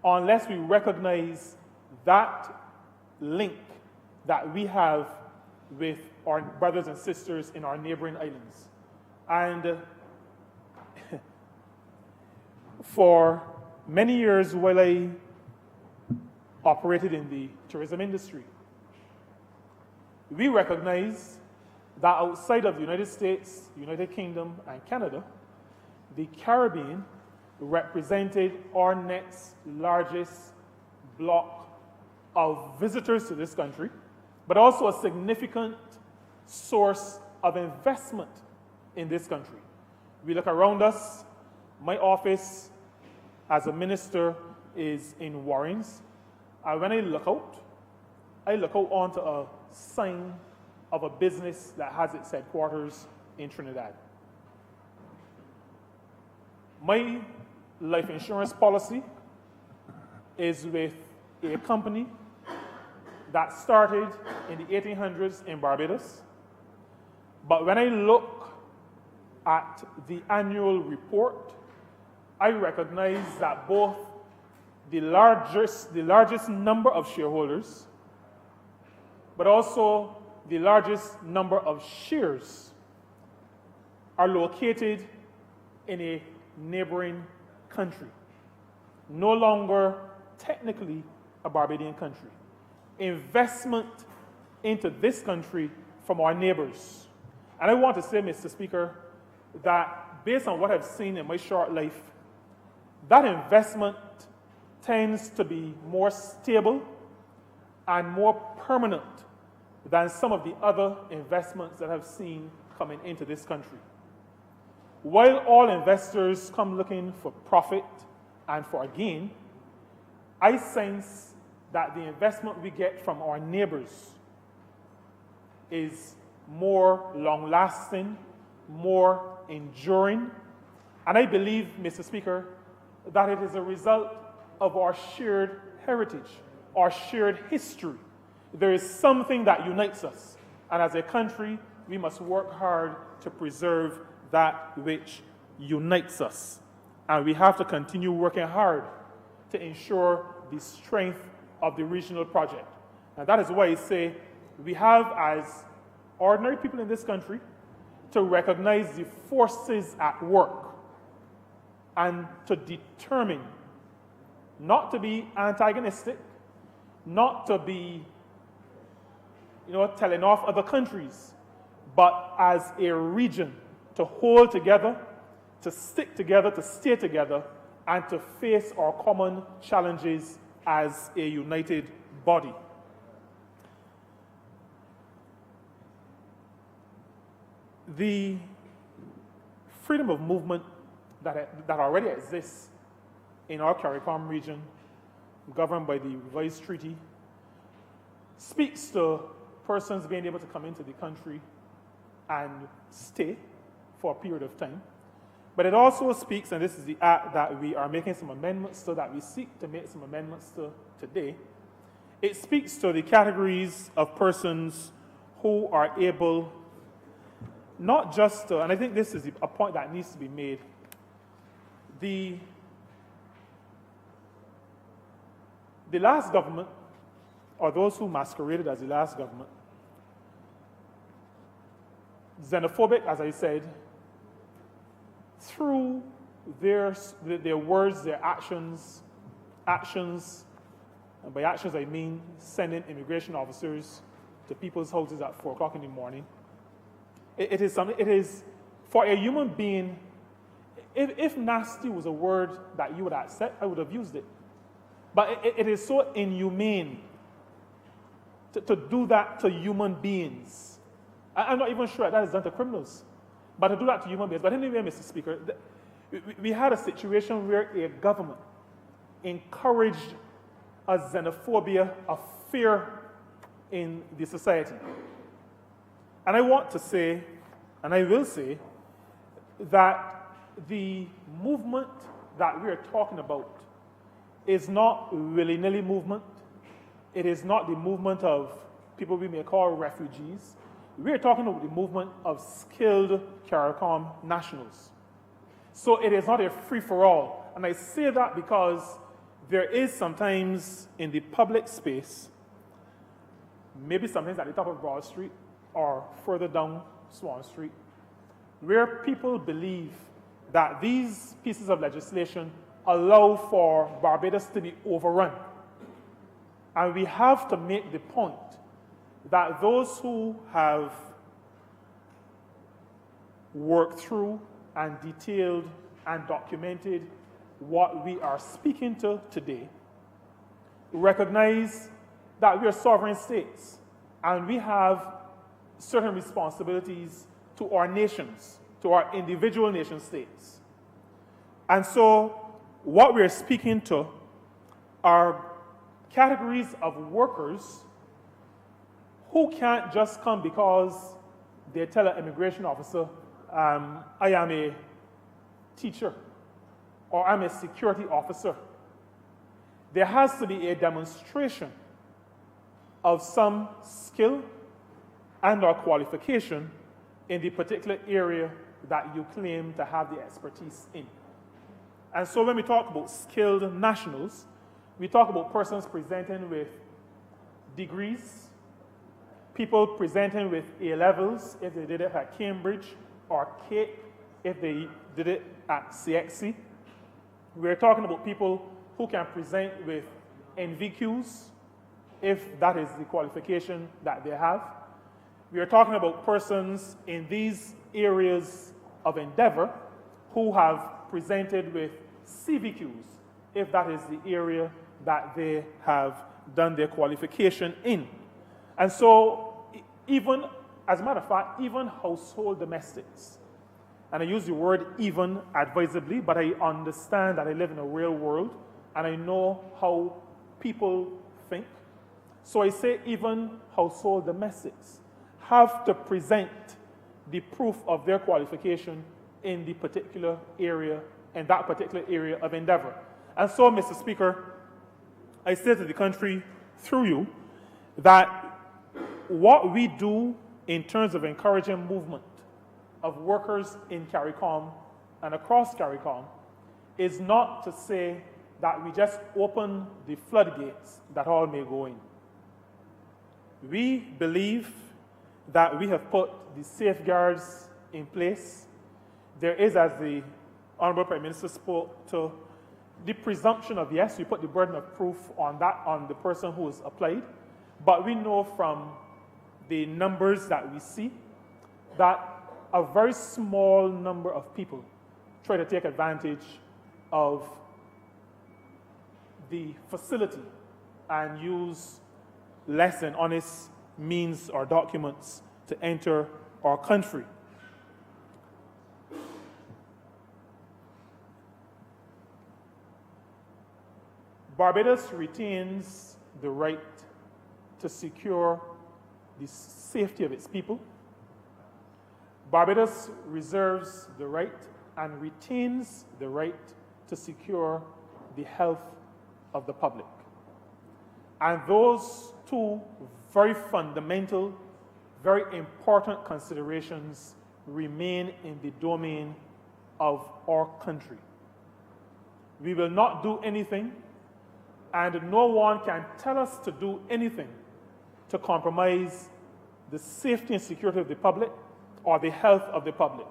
unless we recognize that link that we have with our brothers and sisters in our neighboring islands. And for many years while I operated in the tourism industry, we recognize that outside of the United States, United Kingdom, and Canada, the Caribbean represented our next largest block of visitors to this country, but also a significant source of investment in this country. We look around us. My office as a minister is in Warrens. And when I look out onto a sign of a business that has its headquarters in Trinidad. My life insurance policy is with a company that started in the 1800s in Barbados. But when I look at the annual report, I recognize that both the largest number of shareholders, but also the largest number of shares are located in a neighboring country, no longer technically a Barbadian country. Investment into this country from our neighbors. And I want to say, Mr. Speaker, that based on what I've seen in my short life, that investment tends to be more stable and more permanent than some of the other investments that I've seen coming into this country. While all investors come looking for profit and for gain, I sense that the investment we get from our neighbors is more long-lasting, more enduring, and I believe, Mr. Speaker, that it is a result of our shared heritage, our shared history. There is something that unites us, and as a country, we must work hard to preserve that which unites us. And we have to continue working hard to ensure the strength of the regional project. And that is why I say we have, as ordinary people in this country, to recognize the forces at work and to determine not to be antagonistic, not to be telling off other countries, but as a region to hold together, to stick together, to stay together, and to face our common challenges as a united body. The freedom of movement that already exists in our Caricom region, governed by the revised treaty, speaks to persons being able to come into the country and stay for a period of time. But it also speaks, and this is the act that we are making some amendments to, that we seek to make some amendments to today, it speaks to the categories of persons who are able not just to, and I think this is a point that needs to be made, the last government, or those who masqueraded as the last government, xenophobic, as I said, through their words, their actions, and by actions I mean sending immigration officers to people's houses at 4 o'clock in the morning. It is for a human being, if nasty was a word that you would accept, I would have used it. But it is so inhumane to do that to human beings. I'm not even sure that is done to criminals, but to do that to human beings. But anyway, Mr. Speaker, we had a situation where a government encouraged a xenophobia, a fear in the society. And I want to say, and I will say, that the movement that we are talking about is not willy-nilly movement. It is not the movement of people we may call refugees. We are talking about the movement of skilled Caricom nationals. So it is not a free-for-all. And I say that because there is sometimes in the public space, maybe sometimes at the top of Broad Street or further down Swan Street, where people believe that these pieces of legislation allow for Barbados to be overrun. And we have to make the point that those who have worked through and detailed and documented what we are speaking to today recognize that we are sovereign states and we have certain responsibilities to our nations, to our individual nation states. And so what we're speaking to are categories of workers who can't just come because they tell an immigration officer, I am a teacher or I'm a security officer. There has to be a demonstration of some skill and or qualification in the particular area that you claim to have the expertise in. And so when we talk about skilled nationals, we talk about persons presenting with degrees, people presenting with A-levels, if they did it at Cambridge or Cape if they did it at CXC. We're talking about people who can present with NVQs, if that is the qualification that they have. We are talking about persons in these areas of endeavor who have presented with CVQs, if that is the area that they have done their qualification in. And so even, as a matter of fact, even household domestics, and I use the word even advisedly, but I understand that I live in a real world, and I know how people think. So I say even household domestics have to present the proof of their qualification in the particular area, in that particular area of endeavor. And so, Mr. Speaker, I say to the country through you that what we do in terms of encouraging movement of workers in Caricom and across Caricom is not to say that we just open the floodgates that all may go in. We believe that we have put the safeguards in place. There is, as the Honorable Prime Minister spoke to, the presumption of yes, we put the burden of proof on that, on the person who is applied, but we know from the numbers that we see that a very small number of people try to take advantage of the facility and use less than honest means or documents to enter our country. Barbados retains the right to secure the safety of its people. Barbados reserves the right and retains the right to secure the health of the public. And those two very fundamental, very important considerations remain in the domain of our country. We will not do anything, and no one can tell us to do anything to compromise the safety and security of the public or the health of the public.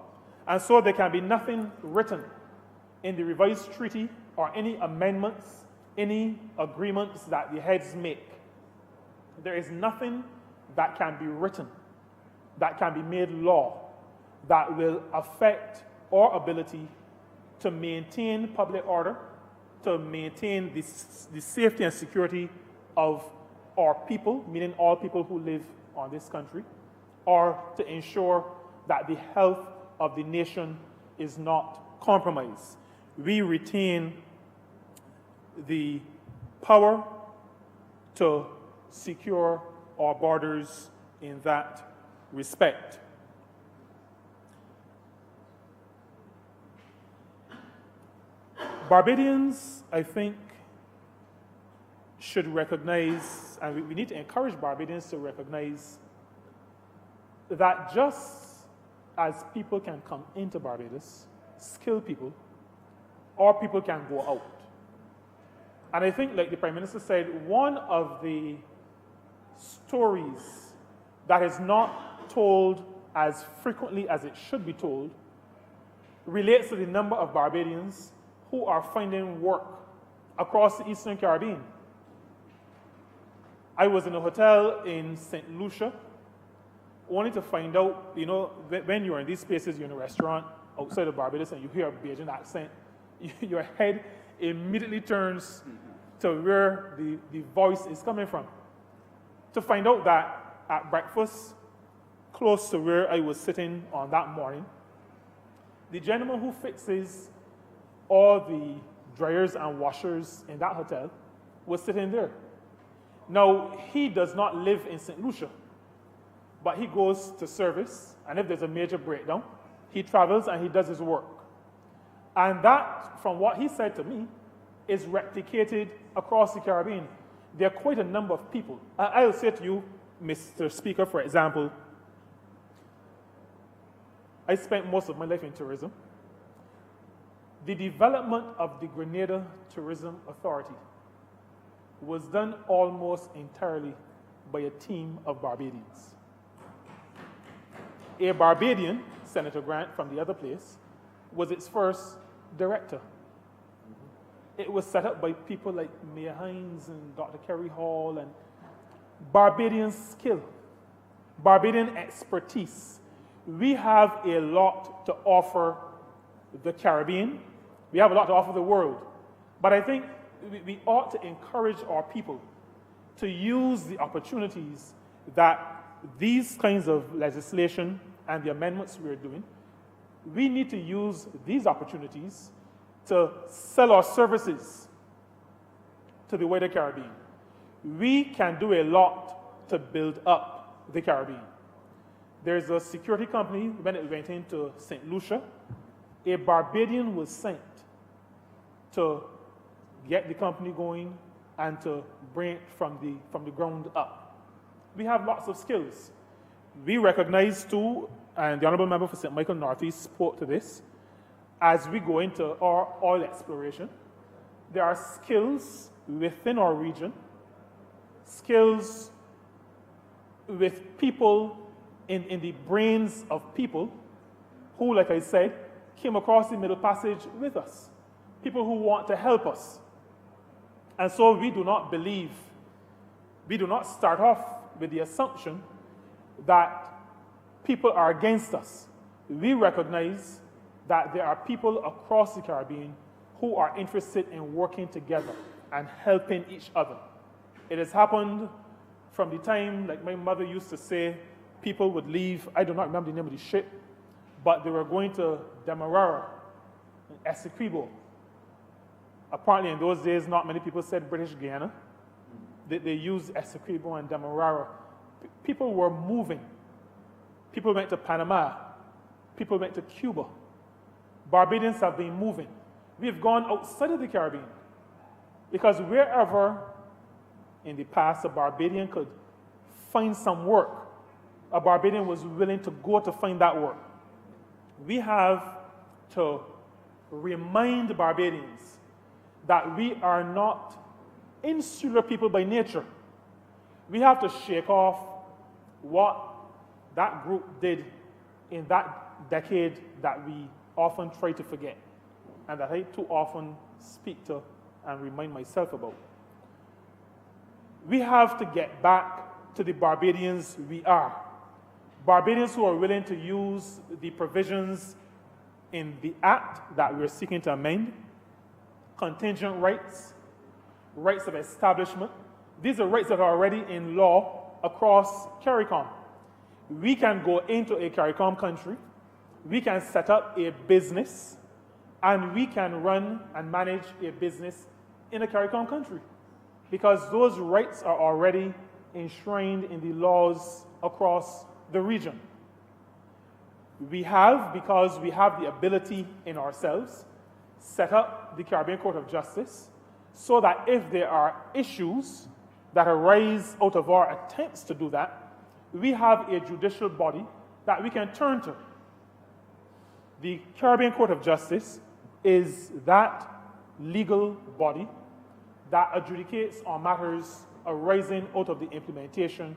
And so there can be nothing written in the revised treaty or any amendments, any agreements that the heads make. There is nothing that can be written, that can be made law, that will affect our ability to maintain public order, to maintain the safety and security of our people, meaning all people who live on this country, or to ensure that the health of the nation is not compromised. We retain the power to secure our borders in that respect. Barbadians, I think, should recognize, and we need to encourage Barbadians to recognize that just as people can come into Barbados, skilled people, or people can go out. And I think, like the Prime Minister said, one of the stories that is not told as frequently as it should be told relates to the number of Barbadians who are finding work across the Eastern Caribbean. I was in a hotel in St. Lucia, only to find out, you know, when you're in these spaces, you're in a restaurant outside of Barbados and you hear a Bajan accent, your head immediately turns to where the voice is coming from. To find out that at breakfast, close to where I was sitting on that morning, the gentleman who fixes all the dryers and washers in that hotel was sitting there. Now, he does not live in St. Lucia, but he goes to service, and if there's a major breakdown, he travels and he does his work. And that, from what he said to me, is replicated across the Caribbean. There are quite a number of people. I'll say to you, Mr. Speaker, for example, I spent most of my life in tourism. The development of the Grenada Tourism Authority was done almost entirely by a team of Barbadians. A Barbadian, Senator Grant from the other place, was its first director. It was set up by people like Mayor Hines and Dr. Kerry Hall, and Barbadian skill, Barbadian expertise. We have a lot to offer the Caribbean. We have a lot to offer the world. But I think we ought to encourage our people to use the opportunities that these kinds of legislation and the amendments we're doing. We need to use these opportunities to sell our services to the wider Caribbean. We can do a lot to build up the Caribbean. There's a security company, when it went into St. Lucia, a Barbadian was sent to get the company going and to bring it from the ground up. We have lots of skills. We recognize too, and the Honorable Member for St. Michael Northeast spoke to this, as we go into our oil exploration, there are skills within our region, skills with people in the brains of people who, like I said, came across the Middle Passage with us, people who want to help us. And so we do not start off with the assumption that people are against us. We recognize that there are people across the Caribbean who are interested in working together and helping each other. It has happened from the time, like my mother used to say, people would leave, I do not remember the name of the ship, but they were going to Demerara, in Essequibo. Apparently in those days, not many people said British Guyana. They used Essequibo and Demerara. People were moving. People went to Panama. People went to Cuba. Barbadians have been moving. We've gone outside of the Caribbean because wherever in the past a Barbadian could find some work, a Barbadian was willing to go to find that work. We have to remind Barbadians that we are not insular people by nature. We have to shake off what that group did in that decade that we often try to forget, and that I too often speak to and remind myself about. We have to get back to the Barbadians we are. Barbadians who are willing to use the provisions in the act that we're seeking to amend, contingent rights, rights of establishment. These are rights that are already in law across Caricom. We can go into a Caricom country, we can set up a business, and we can run and manage a business in a Caricom country because those rights are already enshrined in the laws across the region. We have, because we have the ability in ourselves, set up the Caribbean Court of Justice so that if there are issues that arise out of our attempts to do that, we have a judicial body that we can turn to. The Caribbean Court of Justice is that legal body that adjudicates on matters arising out of the implementation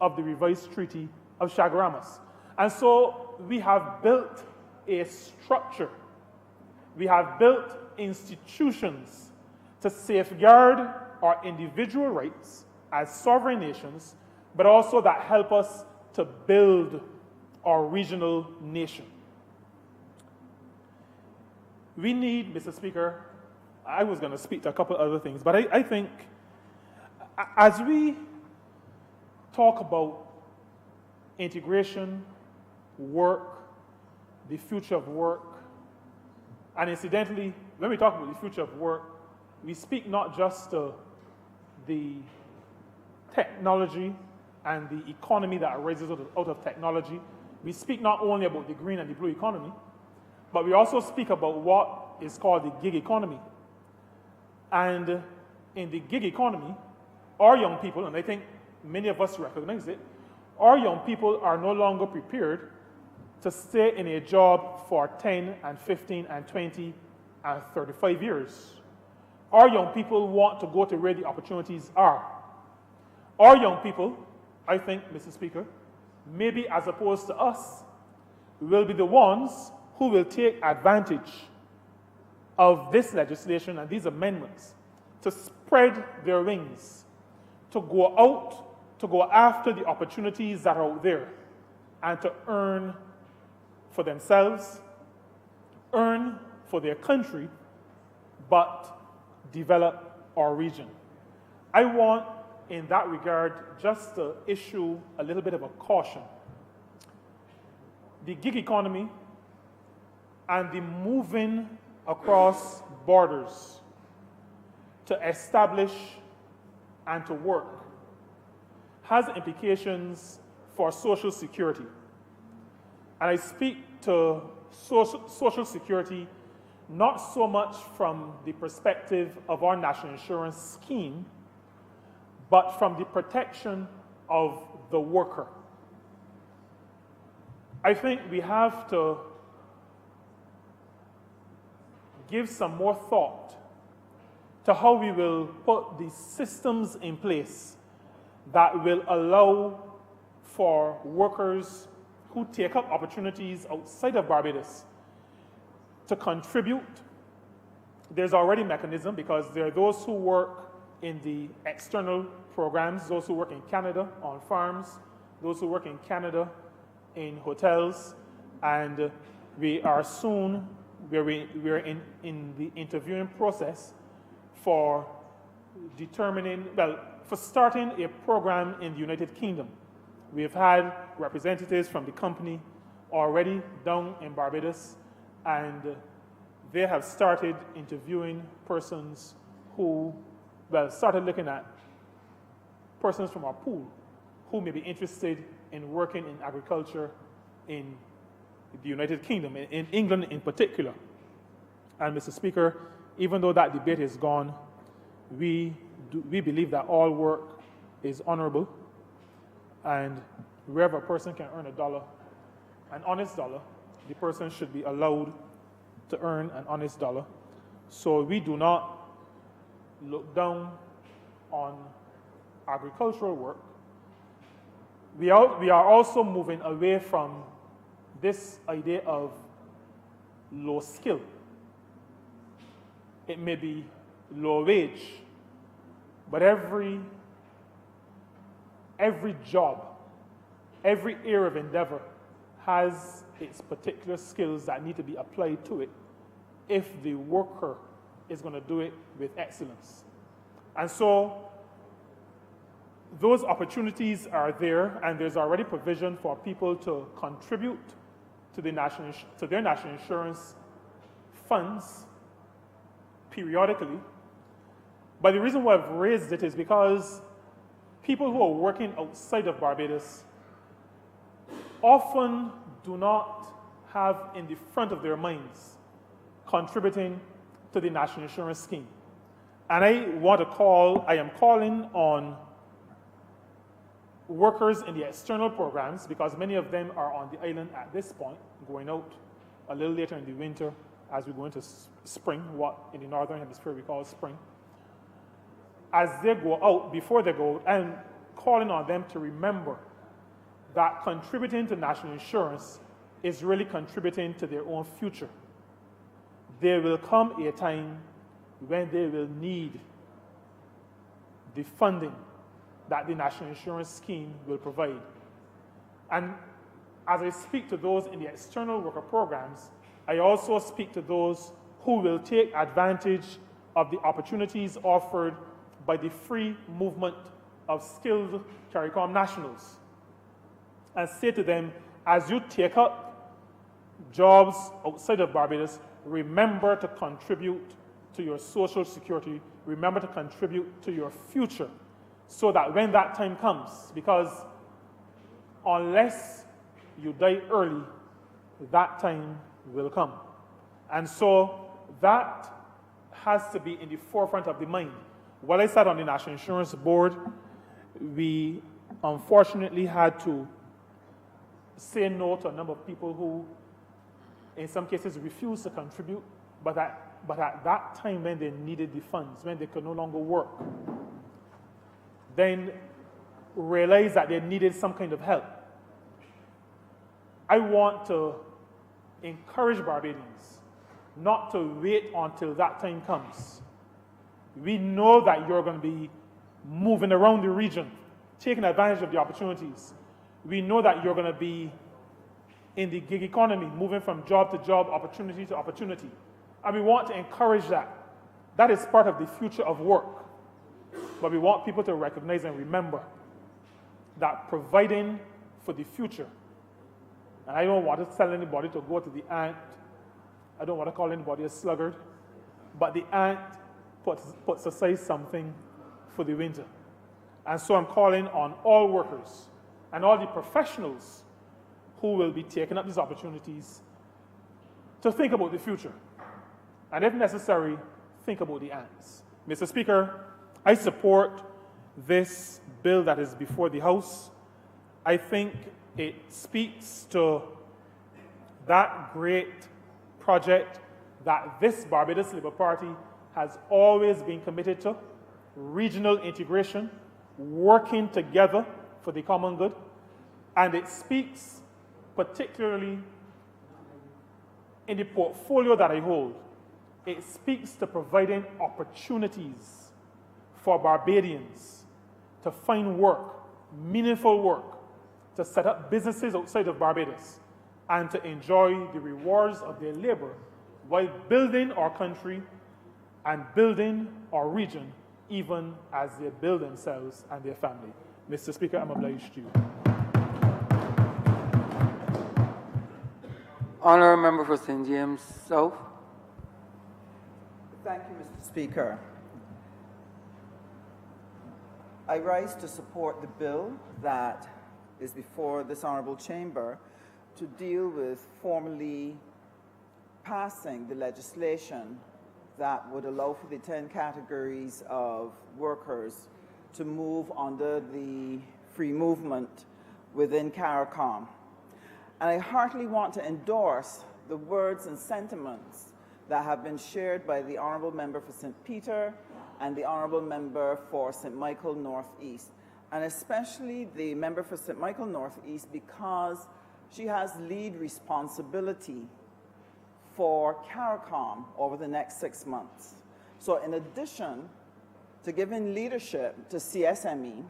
of the revised treaty of Shag. And so we have built a structure. We have built institutions to safeguard our individual rights as sovereign nations, but also that help us to build our regional nation. We need, Mr. Speaker, I was going to speak to a couple other things, but I think as we talk about integration, work, the future of work, and incidentally, when we talk about the future of work, we speak not just to the technology and the economy that arises out of technology. We speak not only about the green and the blue economy, but we also speak about what is called the gig economy. And in the gig economy, our young people, and I think many of us recognize it, our young people are no longer prepared to stay in a job for 10 and 15 and 20 and 35 years. Our young people want to go to where the opportunities are. Our young people, I think, Mr. Speaker, maybe as opposed to us, will be the ones who will take advantage of this legislation and these amendments to spread their wings, to go out, to go after the opportunities that are out there, and to earn for themselves, earn for their country, but develop our region. I want, in that regard, just to issue a little bit of a caution. The gig economy and the moving across borders to establish and to work has implications for social security. And I speak to social security not so much from the perspective of our national insurance scheme, but from the protection of the worker. I think we have to give some more thought to how we will put the systems in place that will allow for workers who take up opportunities outside of Barbados to contribute. There's already a mechanism because there are those who work in the external programs, those who work in Canada on farms, those who work in Canada in hotels, and we are soon, we're in the interviewing process for determining, well, for starting a program in the United Kingdom. We've had representatives from the company already down in Barbados, and they have started interviewing persons who, well, started looking at persons from our pool who may be interested in working in agriculture in the United Kingdom, in England in particular. And Mr. Speaker, even though that debate is gone, we believe that all work is honorable, and wherever a person can earn a dollar, an honest dollar, the person should be allowed to earn an honest dollar. So we do not look down on agricultural work. We are also moving away from this idea of low skill. It may be low wage, but every job, every area of endeavor has its particular skills that need to be applied to it if the worker is going to do it with excellence. And so those opportunities are there, and there's already provision for people to contribute to their national insurance funds periodically. But the reason why I've raised it is because people who are working outside of Barbados often do not have in the front of their minds contributing to the national insurance scheme. And I am calling on workers in the external programs, because many of them are on the island at this point, going out a little later in the winter as we go into spring, what in the northern hemisphere we call spring. As they go out, before they go out, I'm calling on them to remember that contributing to national insurance is really contributing to their own future. There will come a time when they will need the funding that the national insurance scheme will provide. And as I speak to those in the external worker programs, I also speak to those who will take advantage of the opportunities offered by the free movement of skilled Caricom nationals, and say to them, as you take up jobs outside of Barbados, remember to contribute to your social security, remember to contribute to your future, so that when that time comes, because unless you die early, that time will come. And so that has to be in the forefront of the mind. While I sat on the National Insurance Board, we unfortunately had to say no to a number of people who, in some cases, refused to contribute, but at that time when they needed the funds, when they could no longer work, then realized that they needed some kind of help. I want to encourage Barbadians not to wait until that time comes. We know that you're going to be moving around the region, taking advantage of the opportunities. We know that you're going to be in the gig economy, moving from job to job, opportunity to opportunity. And we want to encourage that. That is part of the future of work. But we want people to recognize and remember that providing for the future, and I don't want to tell anybody to go to the ant, I don't want to call anybody a sluggard, but the ant puts aside something for the winter. And so I'm calling on all workers and all the professionals who will be taking up these opportunities to think about the future. And if necessary, think about the ants. Mr. Speaker, I support this bill that is before the House. I think it speaks to that great project that this Barbados Labour Party has always been committed to, regional integration, working together for the common good. And it speaks particularly in the portfolio that I hold, it speaks to providing opportunities for Barbadians to find work, meaningful work, to set up businesses outside of Barbados, and to enjoy the rewards of their labor while building our country and building our region, even as they build themselves and their family. Mr. Speaker, I'm obliged to you. Honourable Member for St. James South. Thank you, Mr. Speaker. I rise to support the bill that is before this honourable chamber to deal with formally passing the legislation that would allow for the 10 categories of workers to move under the free movement within Caricom. And I heartily want to endorse the words and sentiments that have been shared by the Honourable Member for St. Peter and the Honourable Member for St. Michael North East, and especially the Member for St. Michael North East because she has lead responsibility for Caricom over the next 6 months. So in addition to giving leadership to CSME,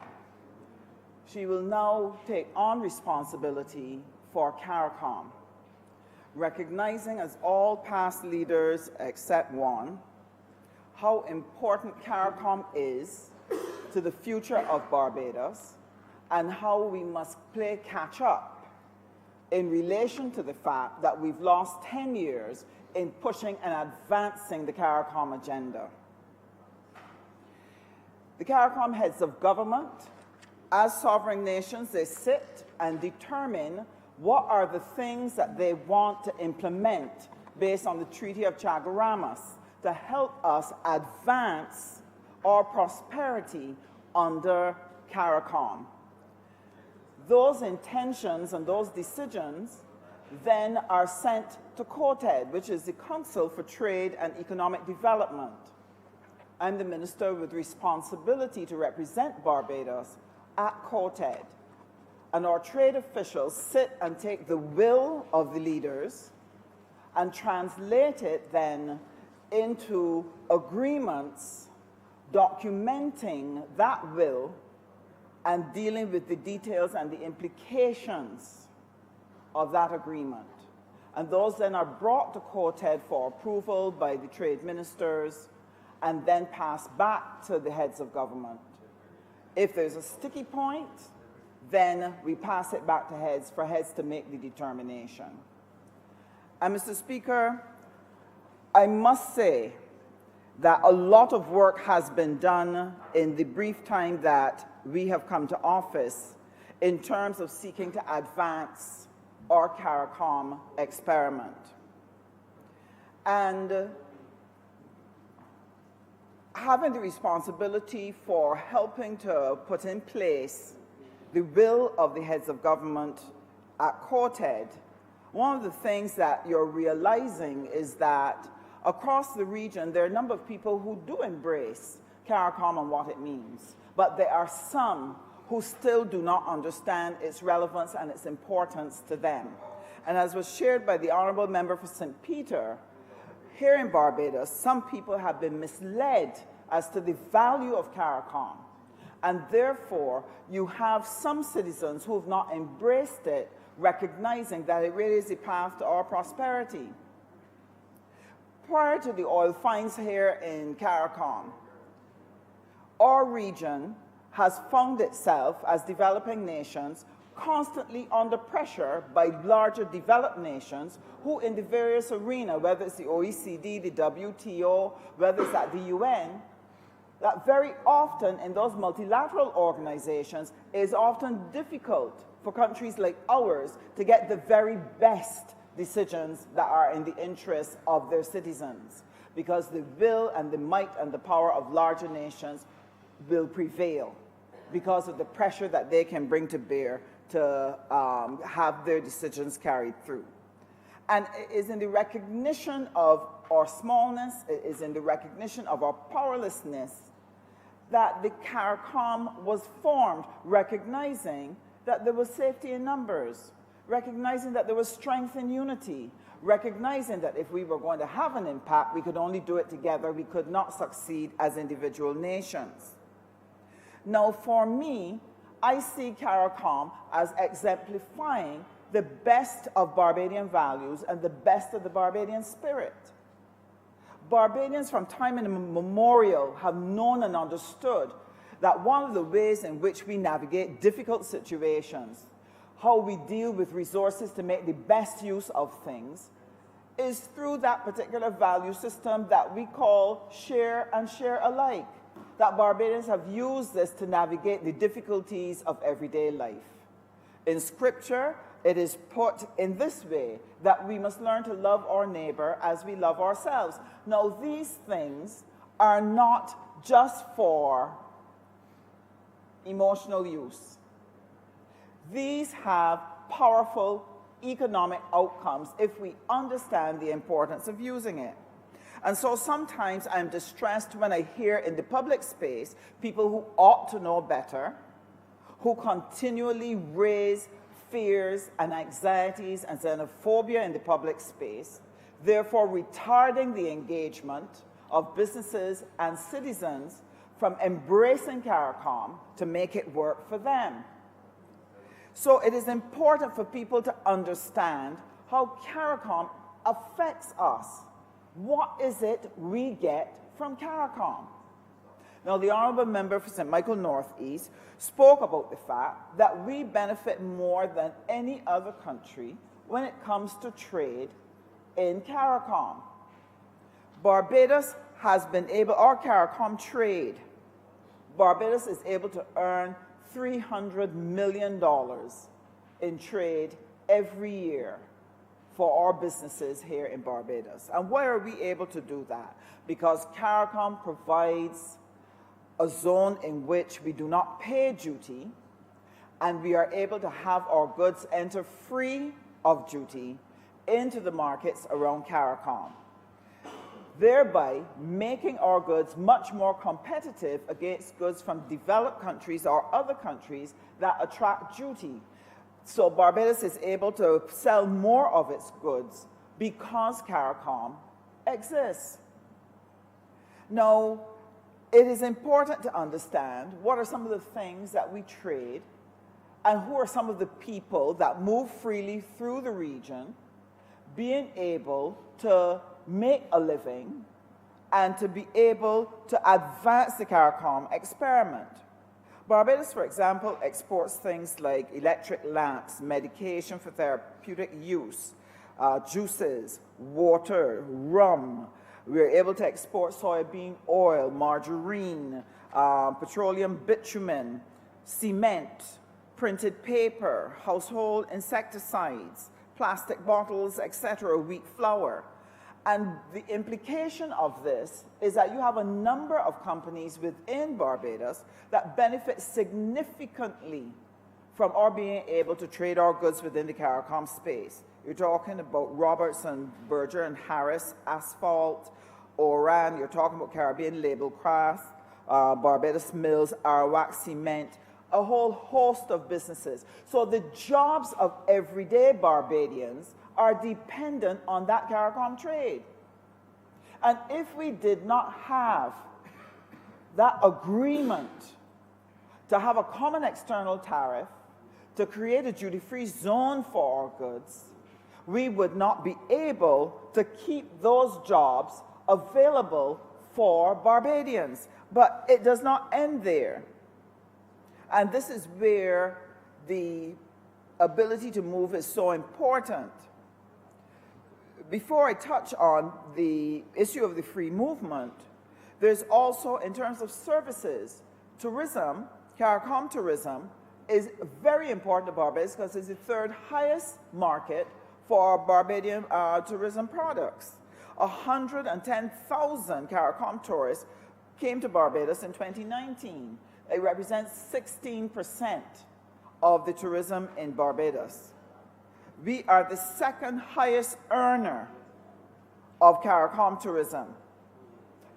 she will now take on responsibility for Caricom, recognizing, as all past leaders except one, how important Caricom is to the future of Barbados and how we must play catch-up in relation to the fact that we've lost 10 years in pushing and advancing the Caricom agenda. The Caricom heads of government, as sovereign nations, they sit and determine what are the things that they want to implement based on the Treaty of Chaguaramas to help us advance our prosperity under Caricom. Those intentions and those decisions then are sent to Quartet, which is the Council for Trade and Economic Development. I'm the minister with responsibility to represent Barbados at Quartet. And our trade officials sit and take the will of the leaders and translate it then into agreements documenting that will and dealing with the details and the implications of that agreement. And those then are brought to Quartet for approval by the trade ministers and then passed back to the heads of government. If there's a sticky point, then we pass it back to heads for heads to make the determination. And Mr. Speaker, I must say that a lot of work has been done in the brief time that we have come to office in terms of seeking to advance our Caricom experiment. And having the responsibility for helping to put in place the will of the heads of government at Quartet, one of the things that you're realizing is that across the region, there are a number of people who do embrace Caricom and what it means, but there are some who still do not understand its relevance and its importance to them. And as was shared by the Honourable Member for St. Peter, here in Barbados, some people have been misled as to the value of Caricom. And therefore, you have some citizens who have not embraced it, recognizing that it really is the path to our prosperity. Prior to the oil finds here in Caricom, our region has found itself as developing nations constantly under pressure by larger developed nations who in the various arena, whether it's the OECD, the WTO, whether it's at the UN, that very often in those multilateral organizations is often difficult for countries like ours to get the very best decisions that are in the interest of their citizens, because the will and the might and the power of larger nations will prevail because of the pressure that they can bring to bear to have their decisions carried through. And it is in the recognition of our smallness, it is in the recognition of our powerlessness that the Caricom was formed, recognizing that there was safety in numbers, recognizing that there was strength in unity, recognizing that if we were going to have an impact, we could only do it together. We could not succeed as individual nations. Now, for me, I see Caricom as exemplifying the best of Barbadian values and the best of the Barbadian spirit. Barbadians from time immemorial have known and understood that one of the ways in which we navigate difficult situations, how we deal with resources to make the best use of things, is through that particular value system that we call share and share alike. That Barbadians have used this to navigate the difficulties of everyday life. In Scripture, it is put in this way, that we must learn to love our neighbor as we love ourselves. Now, these things are not just for emotional use. These have powerful economic outcomes if we understand the importance of using it. And so sometimes I'm distressed when I hear in the public space people who ought to know better, who continually raise fears and anxieties and xenophobia in the public space, therefore retarding the engagement of businesses and citizens from embracing Caricom to make it work for them. So it is important for people to understand how Caricom affects us. What is it we get from Caricom? Now, the Honourable Member for St. Michael Northeast spoke about the fact that we benefit more than any other country when it comes to trade in Caricom. Barbados has been able, our Caricom trade, Barbados is able to earn $300 million in trade every year for our businesses here in Barbados. And why are we able to do that? Because Caricom provides a zone in which we do not pay duty, and we are able to have our goods enter free of duty into the markets around Caricom, thereby making our goods much more competitive against goods from developed countries or other countries that attract duty. So Barbados is able to sell more of its goods because Caricom exists. Now, it is important to understand what are some of the things that we trade and who are some of the people that move freely through the region, being able to make a living and to be able to advance the Caricom experiment. Barbados, for example, exports things like electric lamps, medication for therapeutic use, juices, water, rum. We're able to export soybean oil, margarine, petroleum bitumen, cement, printed paper, household insecticides, plastic bottles, etc., wheat flour. And the implication of this is that you have a number of companies within Barbados that benefit significantly from our being able to trade our goods within the Caricom space. You're talking about Robertson, Berger and Harris, Asphalt, Oran. You're talking about Caribbean Label Craft, Barbados Mills, Arawak Cement, a whole host of businesses. So the jobs of everyday Barbadians are dependent on that Caricom trade. And if we did not have that agreement to have a common external tariff, to create a duty-free zone for our goods, we would not be able to keep those jobs available for Barbadians. But it does not end there. And this is where the ability to move is so important. Before I touch on the issue of the free movement, there's also, in terms of services, tourism, Caricom tourism, is very important to Barbados because it's the third highest market for Barbadian tourism products. 110,000 Caricom tourists came to Barbados in 2019. It represents 16% of the tourism in Barbados. We are the second highest earner of Caricom tourism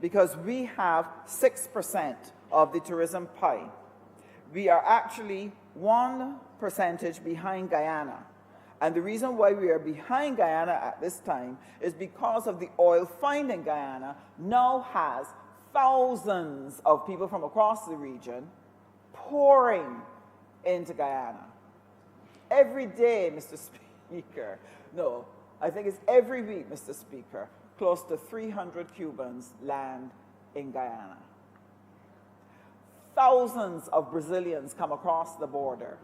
because we have 6% of the tourism pie. We are actually 1% behind Guyana. And the reason why we are behind Guyana at this time is because of the oil find in Guyana now has thousands of people from across the region pouring into Guyana. Every day, Mr. Speaker, no, I think it's every week, Mr. Speaker, close to 300 Cubans land in Guyana. Thousands of Brazilians come across the border.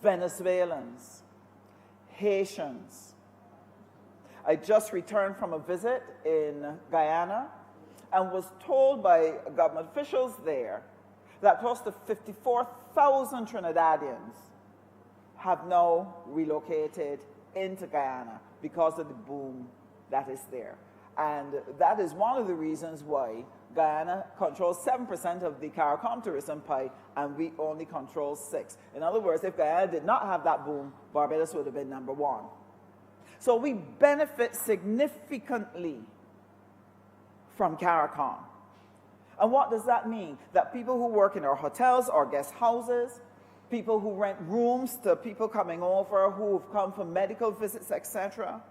Venezuelans, Haitians. I just returned from a visit in Guyana and was told by government officials there that close to 54,000 Trinidadians have now relocated into Guyana because of the boom that is there. And that is one of the reasons why Guyana controls 7% of the Caricom tourism pie, and we only control 6%. In other words, if Guyana did not have that boom, Barbados would have been number 1. So we benefit significantly from Caricom. And what does that mean? That people who work in our hotels or guest houses, people who rent rooms to people coming over who have come for medical visits, etc.,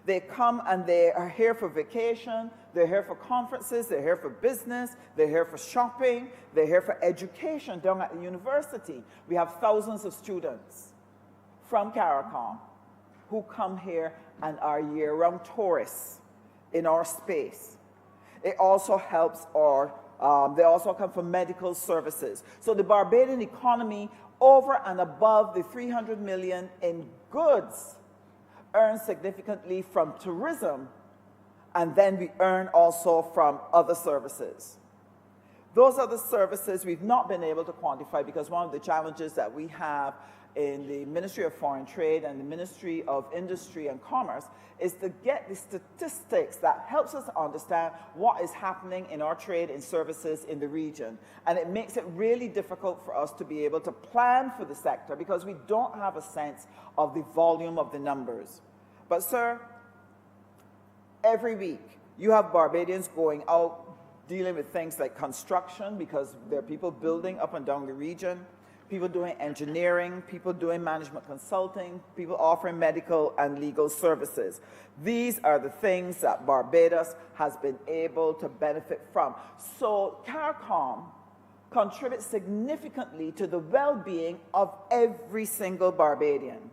they come and they are here for vacation, they're here for conferences, they're here for business, they're here for shopping, they're here for education down at the university. We have thousands of students from Caricom who come here and are year-round tourists in our space. It also helps our, they also come for medical services. So the Barbadian economy, over and above the 300 million in goods, earn significantly from tourism, and then we earn also from other services. Those other services we've not been able to quantify because one of the challenges that we have in the Ministry of Foreign Trade and the Ministry of Industry and Commerce is to get the statistics that helps us to understand what is happening in our trade and services in the region. And it makes it really difficult for us to be able to plan for the sector because we don't have a sense of the volume of the numbers. But sir, every week you have Barbadians going out dealing with things like construction because there are people building up and down the region, people doing engineering, people doing management consulting, people offering medical and legal services. These are the things that Barbados has been able to benefit from. So Caricom contributes significantly to the well-being of every single Barbadian.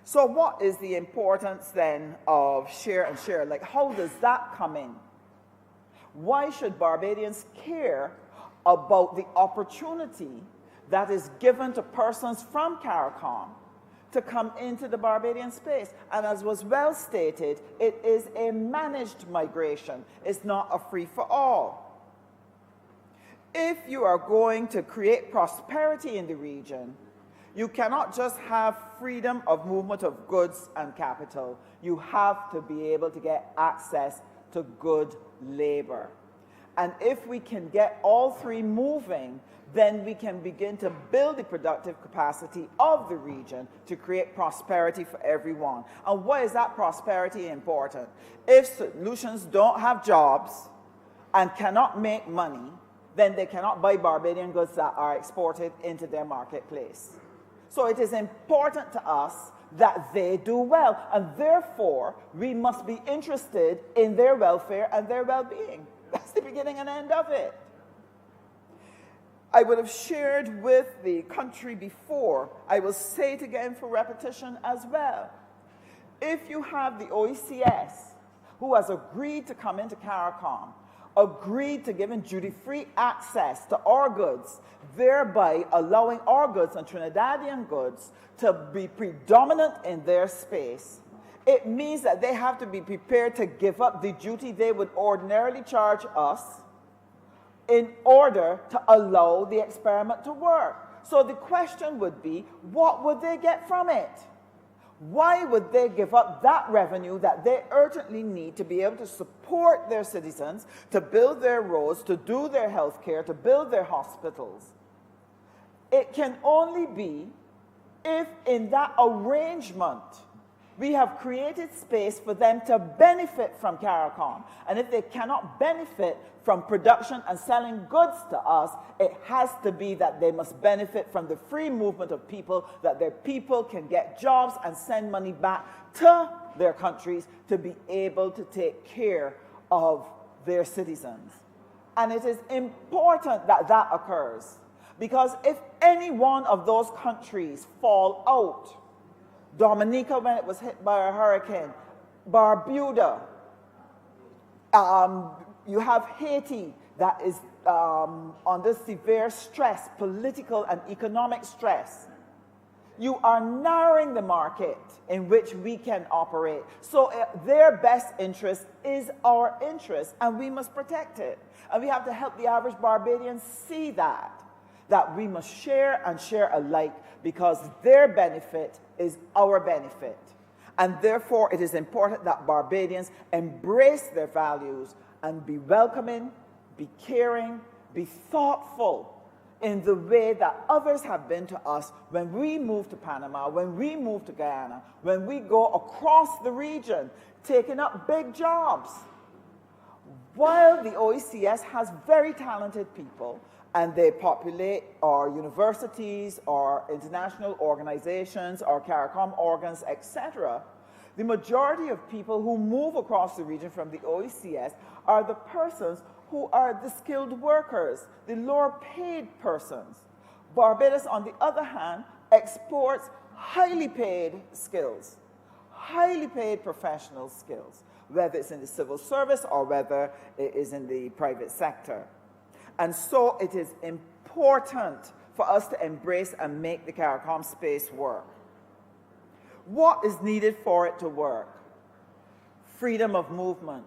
So what is the importance then of share and share? Like, how does that come in? Why should Barbadians care about the opportunity that is given to persons from Caricom to come into the Barbadian space? And as was well stated, it is a managed migration. It's not a free-for-all. If you are going to create prosperity in the region, you cannot just have freedom of movement of goods and capital. You have to be able to get access to good labor. And if we can get all three moving, then we can begin to build the productive capacity of the region to create prosperity for everyone. And why is that prosperity important? If solutions don't have jobs and cannot make money, then they cannot buy Barbadian goods that are exported into their marketplace. So it is important to us that they do well, and therefore we must be interested in their welfare and their well-being. That's the beginning and end of it. I would have shared with the country before. I will say it again for repetition as well. If you have the Oecs, who has agreed to come into Caricom, agreed to giving duty-free access to our goods, thereby allowing our goods and Trinidadian goods to be predominant in their space, it means that they have to be prepared to give up the duty they would ordinarily charge us in order to allow the experiment to work. So the question would be, what would they get from it? Why would they give up that revenue that they urgently need to be able to support their citizens, to build their roads, to do their health care, to build their hospitals? It can only be if in that arrangement we have created space for them to benefit from Caricom. And if they cannot benefit from production and selling goods to us, it has to be that they must benefit from the free movement of people, that their people can get jobs and send money back to their countries to be able to take care of their citizens. And it is important that that occurs, because if any one of those countries fall out, Dominica when it was hit by a hurricane, Barbuda, you have Haiti that is under severe stress, political and economic stress. You are narrowing the market in which we can operate. So their best interest is our interest, and we must protect it. And we have to help the average Barbadian see that we must share and share alike, because their benefit is our benefit. And therefore, it is important that Barbadians embrace their values and be welcoming, be caring, be thoughtful in the way that others have been to us when we move to Panama, when we move to Guyana, when we go across the region, taking up big jobs. While the Oecs has very talented people, and they populate our universities, our international organizations, our Caricom organs, etc., the majority of people who move across the region from the Oecs are the persons who are the skilled workers, the lower paid persons. Barbados, on the other hand, exports highly paid skills, highly paid professional skills, whether it's in the civil service or whether it is in the private sector. And so it is important for us to embrace and make the Caricom space work. What is needed for it to work? Freedom of movement.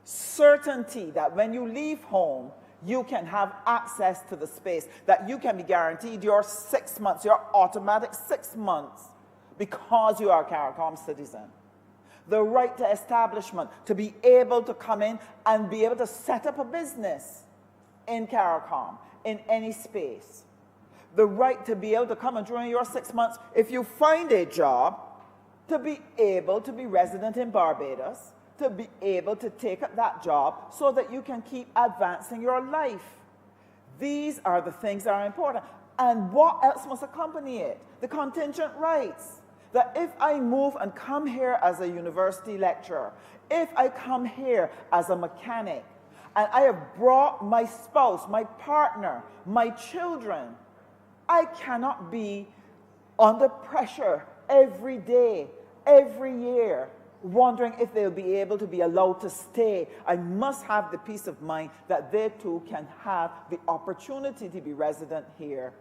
Certainty that when you leave home, you can have access to the space, that you can be guaranteed your 6 months, your automatic 6 months, because you are a Caricom citizen. The right to establishment, to be able to come in and be able to set up a business in Caricom, in any space. The right to be able to come and during your 6 months, if you find a job, to be able to be resident in Barbados, to be able to take up that job so that you can keep advancing your life. These are the things that are important. And what else must accompany it? The contingent rights. That if I move and come here as a university lecturer, if I come here as a mechanic, and I have brought my spouse, my partner, my children, I cannot be under pressure every day, every year, wondering if they'll be able to be allowed to stay. I must have the peace of mind that they too can have the opportunity to be resident here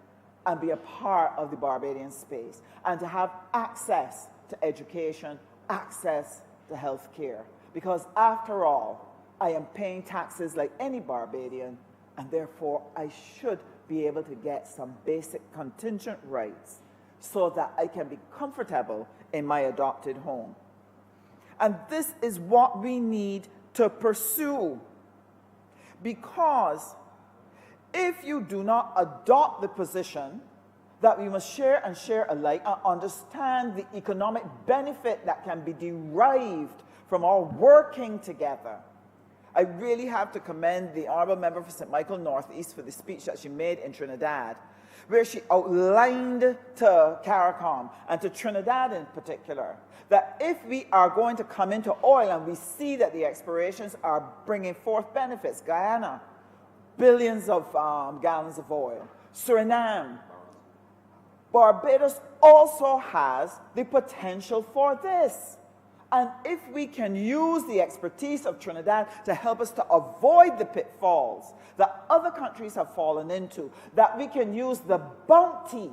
and be a part of the Barbadian space, and to have access to education, access to health care. Because after all, I am paying taxes like any Barbadian, and therefore I should be able to get some basic contingent rights so that I can be comfortable in my adopted home. And this is what we need to pursue, because if you do not adopt the position that we must share and share alike and understand the economic benefit that can be derived from our working together, I really have to commend the Honourable Member for St. Michael Northeast for the speech that she made in Trinidad, where she outlined to Caricom and to Trinidad in particular, that if we are going to come into oil and we see that the explorations are bringing forth benefits, Guyana, billions of gallons of oil, Suriname, Barbados also has the potential for this. And if we can use the expertise of Trinidad to help us to avoid the pitfalls that other countries have fallen into, that we can use the bounty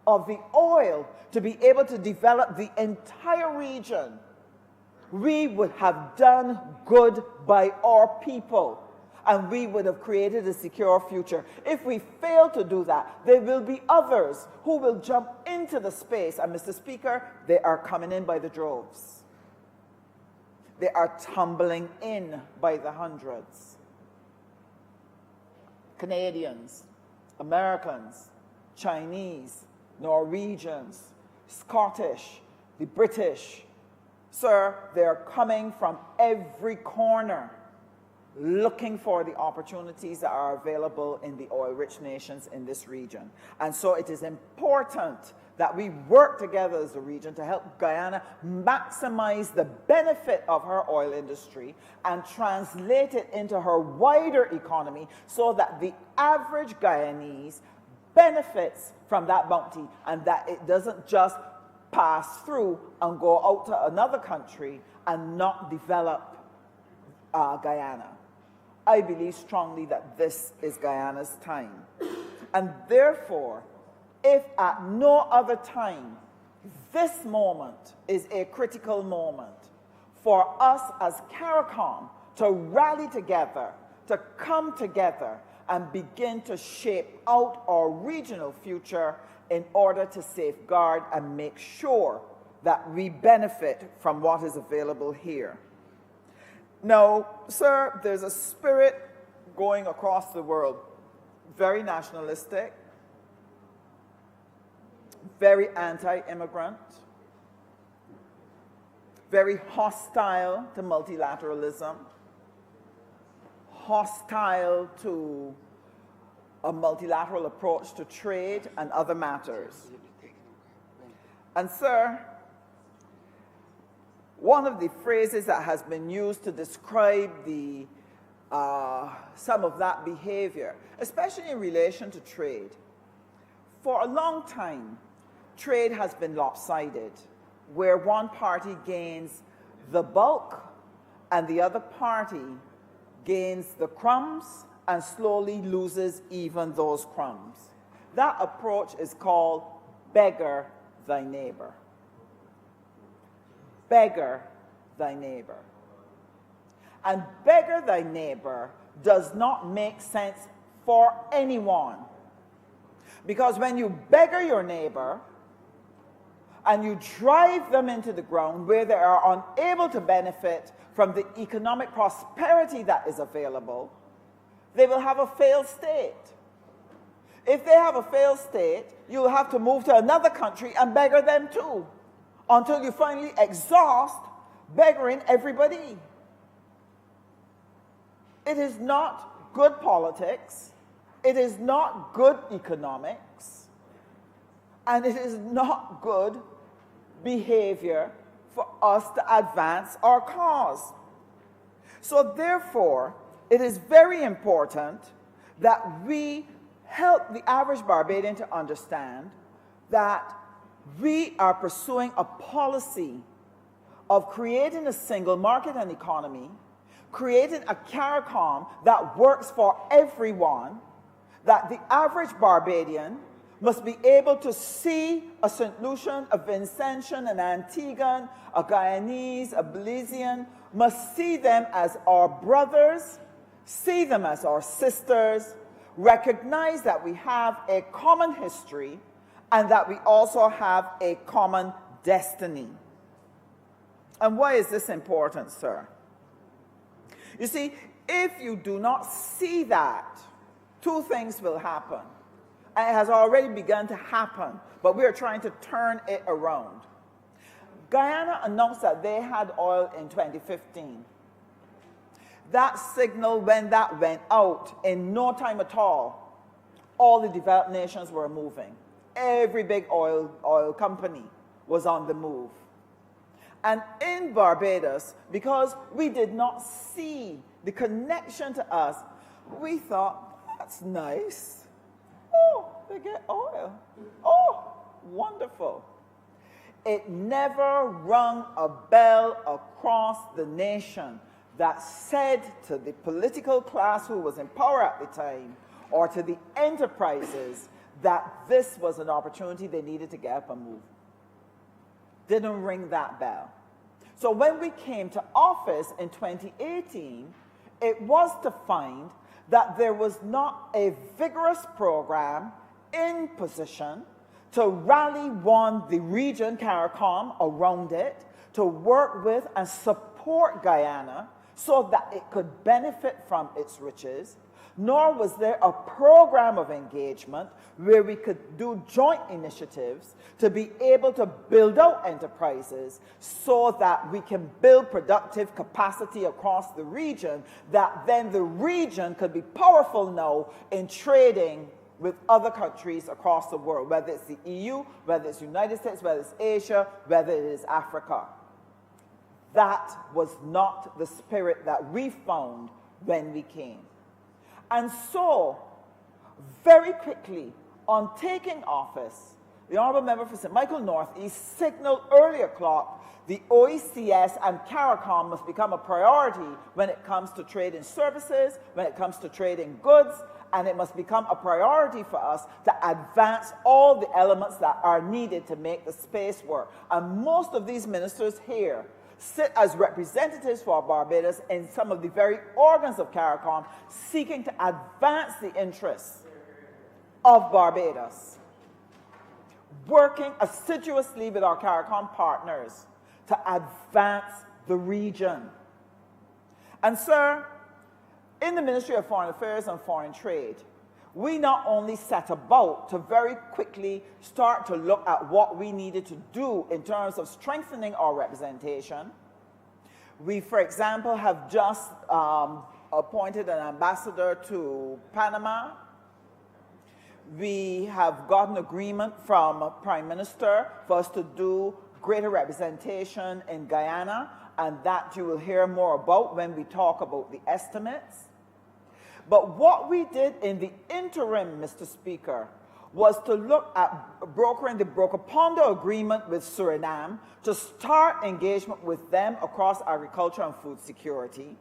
of the oil to be able to develop the entire region, we would have done good by our people, and we would have created a secure future. If we fail to do that, there will be others who will jump into the space, and Mr. Speaker, they are coming in by the droves. They are tumbling in by the hundreds. Canadians, Americans, Chinese, Norwegians, Scottish, the British. Sir, they're coming from every corner looking for the opportunities that are available in the oil-rich nations in this region. And so it is important that we work together as a region to help Guyana maximize the benefit of her oil industry and translate it into her wider economy so that the average Guyanese benefits from that bounty and that it doesn't just pass through and go out to another country and not develop Guyana. I believe strongly that this is Guyana's time. And therefore, if at no other time, this moment is a critical moment for us as Caricom to rally together, to come together and begin to shape out our regional future in order to safeguard and make sure that we benefit from what is available here. Now, sir, there's a spirit going across the world, very nationalistic, very anti-immigrant, very hostile to multilateralism, hostile to a multilateral approach to trade and other matters. And sir, one of the phrases that has been used to describe the, some of that behavior, especially in relation to trade, for a long time, trade has been lopsided, where one party gains the bulk and the other party gains the crumbs and slowly loses even those crumbs. That approach is called beggar thy neighbor. Beggar thy neighbor. And beggar thy neighbor does not make sense for anyone. Because when you beggar your neighbor and you drive them into the ground where they are unable to benefit from the economic prosperity that is available, they will have a failed state. If they have a failed state, you'll have to move to another country and beggar them too, until you finally exhaust beggaring everybody. It is not good politics. It is not good economics. And it is not good behavior for us to advance our cause. So therefore, it is very important that we help the average Barbadian to understand that we are pursuing a policy of creating a single market and economy, creating a Caricom that works for everyone, that the average Barbadian must be able to see a St. Lucian, a Vincentian, an Antiguan, a Guyanese, a Belizean, must see them as our brothers, see them as our sisters, recognize that we have a common history and that we also have a common destiny. And why is this important, sir? You see, if you do not see that, two things will happen. And it has already begun to happen, but we are trying to turn it around. Guyana announced that they had oil in 2015. That signal, when that went out, in no time at all the developed nations were moving. Every big oil company was on the move. And in Barbados, because we did not see the connection to us, we thought, that's nice. Oh, they get oil. Oh, wonderful. It never rung a bell across the nation that said to the political class who was in power at the time, or to the enterprises, that this was an opportunity they needed to get up and move. Didn't ring that bell. So when we came to office in 2018, it was to find that there was not a vigorous program in position to rally the region, Caricom, around it, to work with and support Guyana so that it could benefit from its riches, nor was there a program of engagement where we could do joint initiatives to be able to build out enterprises so that we can build productive capacity across the region, that then the region could be powerful now in trading with other countries across the world, whether it's the EU, whether it's the United States, whether it's Asia, whether it is Africa. That was not the spirit that we found when we came. And so, very quickly, on taking office, the Honourable Member for St. Michael North East signaled earlier clock the Oecs and Caricom must become a priority when it comes to trade in services, when it comes to trade in goods, and it must become a priority for us to advance all the elements that are needed to make the space work. And most of these ministers here sit as representatives for Barbados in some of the very organs of Caricom, seeking to advance the interests of Barbados, working assiduously with our Caricom partners to advance the region. And sir, in the Ministry of Foreign Affairs and Foreign Trade, we not only set about to very quickly start to look at what we needed to do in terms of strengthening our representation. We, for example, have just appointed an ambassador to Panama. We have gotten agreement from Prime Minister for us to do greater representation in Guyana, and that you will hear more about when we talk about the estimates. But what we did in the interim, Mr. Speaker, was to look at brokering the Broker-Pondo agreement with Suriname to start engagement with them across agriculture and food security.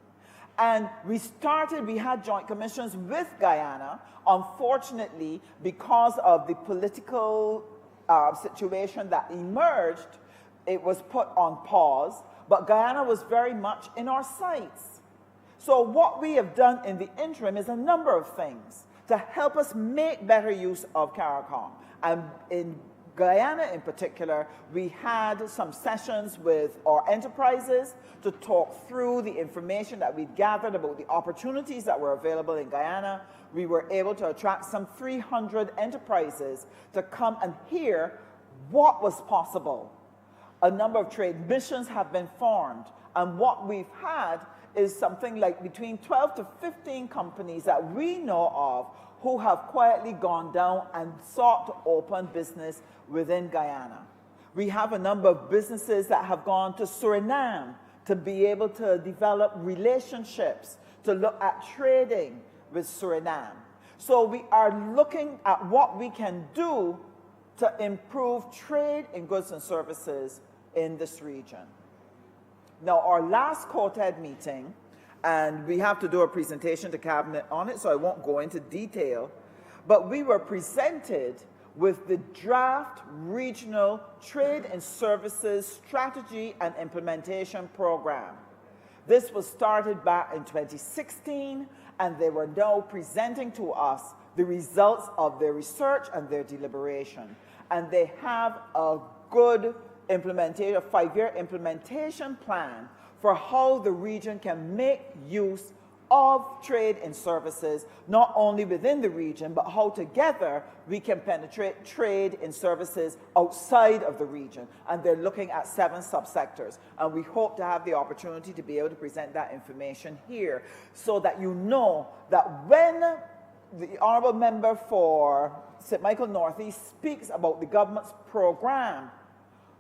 And we had joint commissions with Guyana. Unfortunately, because of the political situation that emerged, it was put on pause, but Guyana was very much in our sights. So what we have done in the interim is a number of things to help us make better use of Caricom. And in Guyana in particular, we had some sessions with our enterprises to talk through the information that we'd gathered about the opportunities that were available in Guyana. We were able to attract some 300 enterprises to come and hear what was possible. A number of trade missions have been formed, and what we've had is something like between 12 to 15 companies that we know of who have quietly gone down and sought to open business within Guyana. We have a number of businesses that have gone to Suriname to be able to develop relationships, to look at trading with Suriname. So we are looking at what we can do to improve trade in goods and services in this region. Now, our last Quartet meeting, and we have to do a presentation to Cabinet on it, so I won't go into detail, but we were presented with the draft Regional Trade and Services Strategy and Implementation Program. This was started back in 2016, and they were now presenting to us the results of their research and their deliberation. And they have a good implementation, a 5-year implementation plan for how the region can make use of trade in services, not only within the region, but how together we can penetrate trade in services outside of the region. And they're looking at 7 subsectors. And we hope to have the opportunity to be able to present that information here so that you know that when the Honourable Member for St. Michael Northeast speaks about the government's program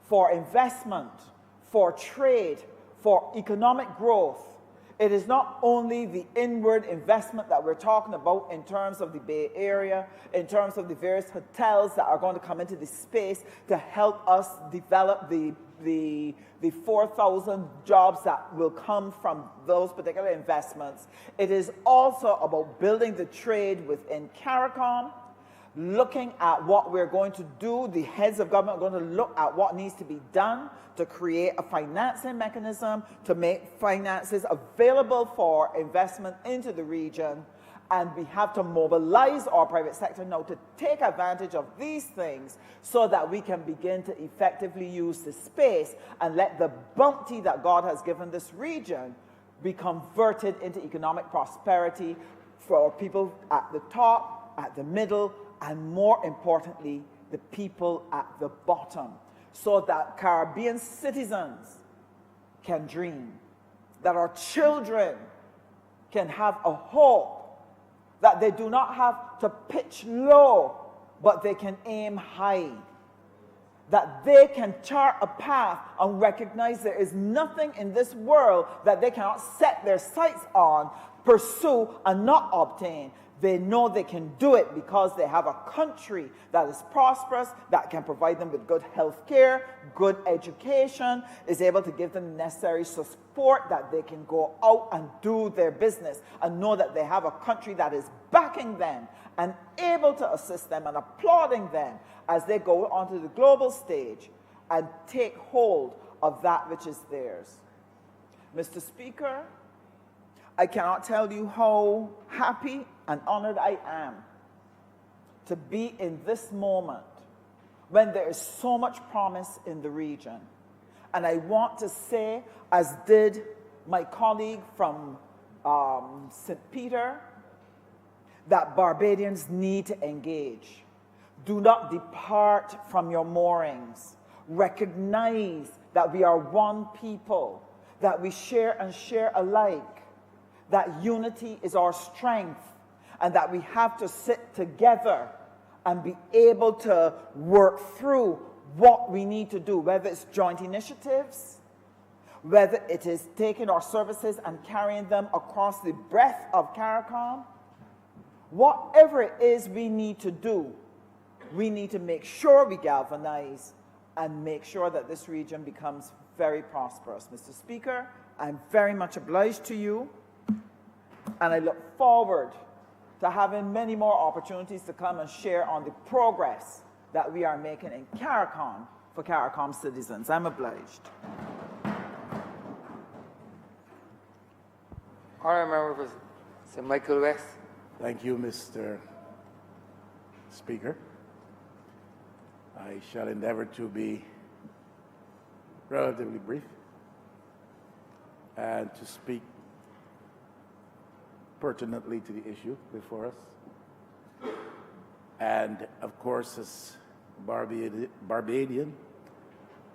for investment, for trade, for economic growth, it is not only the inward investment that we're talking about in terms of the Bay Area, in terms of the various hotels that are going to come into the space to help us develop the 4,000 jobs that will come from those particular investments. It is also about building the trade within Caricom, looking at what we're going to do. The heads of government are going to look at what needs to be done to create a financing mechanism to make finances available for investment into the region. And we have to mobilize our private sector now to take advantage of these things so that we can begin to effectively use the space and let the bounty that God has given this region be converted into economic prosperity for people at the top, at the middle, and more importantly, the people at the bottom, so that Caribbean citizens can dream, that our children can have a hope, that they do not have to pitch low, but they can aim high, that they can chart a path and recognize there is nothing in this world that they cannot set their sights on, pursue, and not obtain. They know they can do it because they have a country that is prosperous, that can provide them with good health care, good education, is able to give them the necessary support that they can go out and do their business and know that they have a country that is backing them and able to assist them and applauding them as they go onto the global stage and take hold of that which is theirs. Mr. Speaker, I cannot tell you how happy and honored I am to be in this moment when there is so much promise in the region. And I want to say, as did my colleague from St. Peter, that Barbadians need to engage. Do not depart from your moorings. Recognize that we are one people, that we share and share alike, that unity is our strength, and that we have to sit together and be able to work through what we need to do, whether it's joint initiatives, whether it is taking our services and carrying them across the breadth of Caricom. Whatever it is we need to do, we need to make sure we galvanize and make sure that this region becomes very prosperous. Mr. Speaker, I'm very much obliged to you, and I look forward to having many more opportunities to come and share on the progress that we are making in Caricom for Caricom citizens. I'm obliged. Honourable Member for St. Michael West. Thank you, Mr. Speaker. I shall endeavor to be relatively brief and to speak pertinently to the issue before us. And of course, as Barbadian,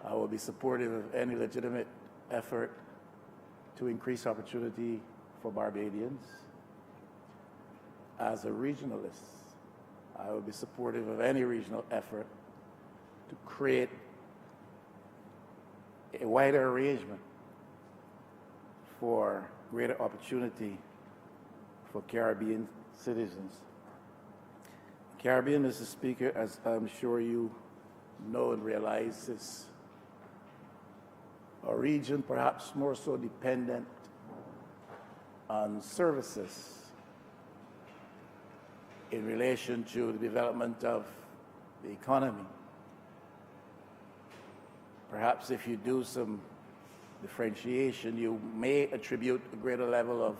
I will be supportive of any legitimate effort to increase opportunity for Barbadians. As a regionalist, I will be supportive of any regional effort to create a wider arrangement for greater opportunity for Caribbean citizens. Caribbean, Mr. Speaker, as I'm sure you know and realize, is a region perhaps more so dependent on services in relation to the development of the economy. Perhaps if you do some differentiation, you may attribute a greater level of,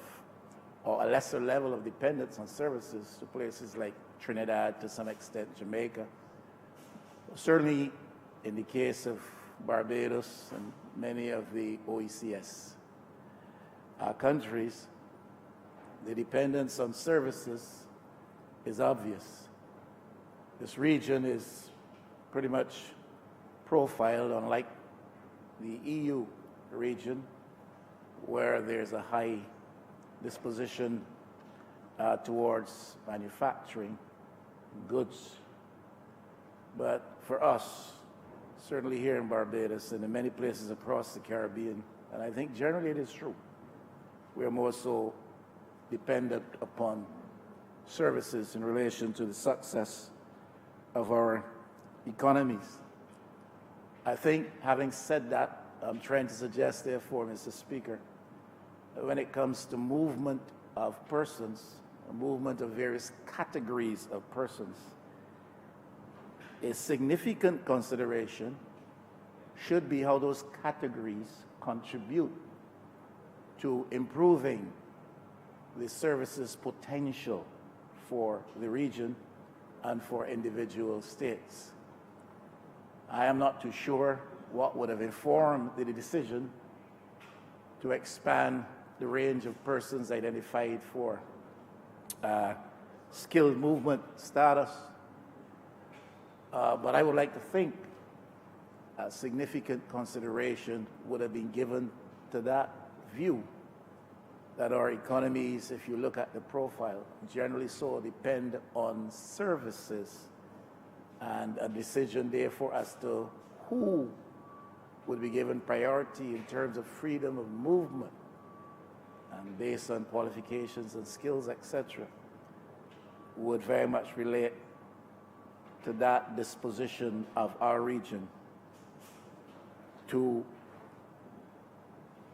or a lesser level of dependence on services to places like Trinidad, to some extent Jamaica. Certainly in the case of Barbados and many of the Oecs countries, the dependence on services is obvious. This region is pretty much profiled, unlike the EU region, where there's a high disposition towards manufacturing goods. But for us, certainly here in Barbados and in many places across the Caribbean, and I think generally it is true, we are more so dependent upon services in relation to the success of our economies. I think, having said that, I'm trying to suggest, therefore, Mr. Speaker, that when it comes to movement of persons, movement of various categories of persons, a significant consideration should be how those categories contribute to improving the services potential for the region and for individual states. I am not too sure what would have informed the decision to expand the range of persons identified for skilled movement status, but I would like to think a significant consideration would have been given to that view, that our economies, if you look at the profile, generally so depend on services, and a decision therefore as to who would be given priority in terms of freedom of movement and based on qualifications and skills, etc., would very much relate to that disposition of our region to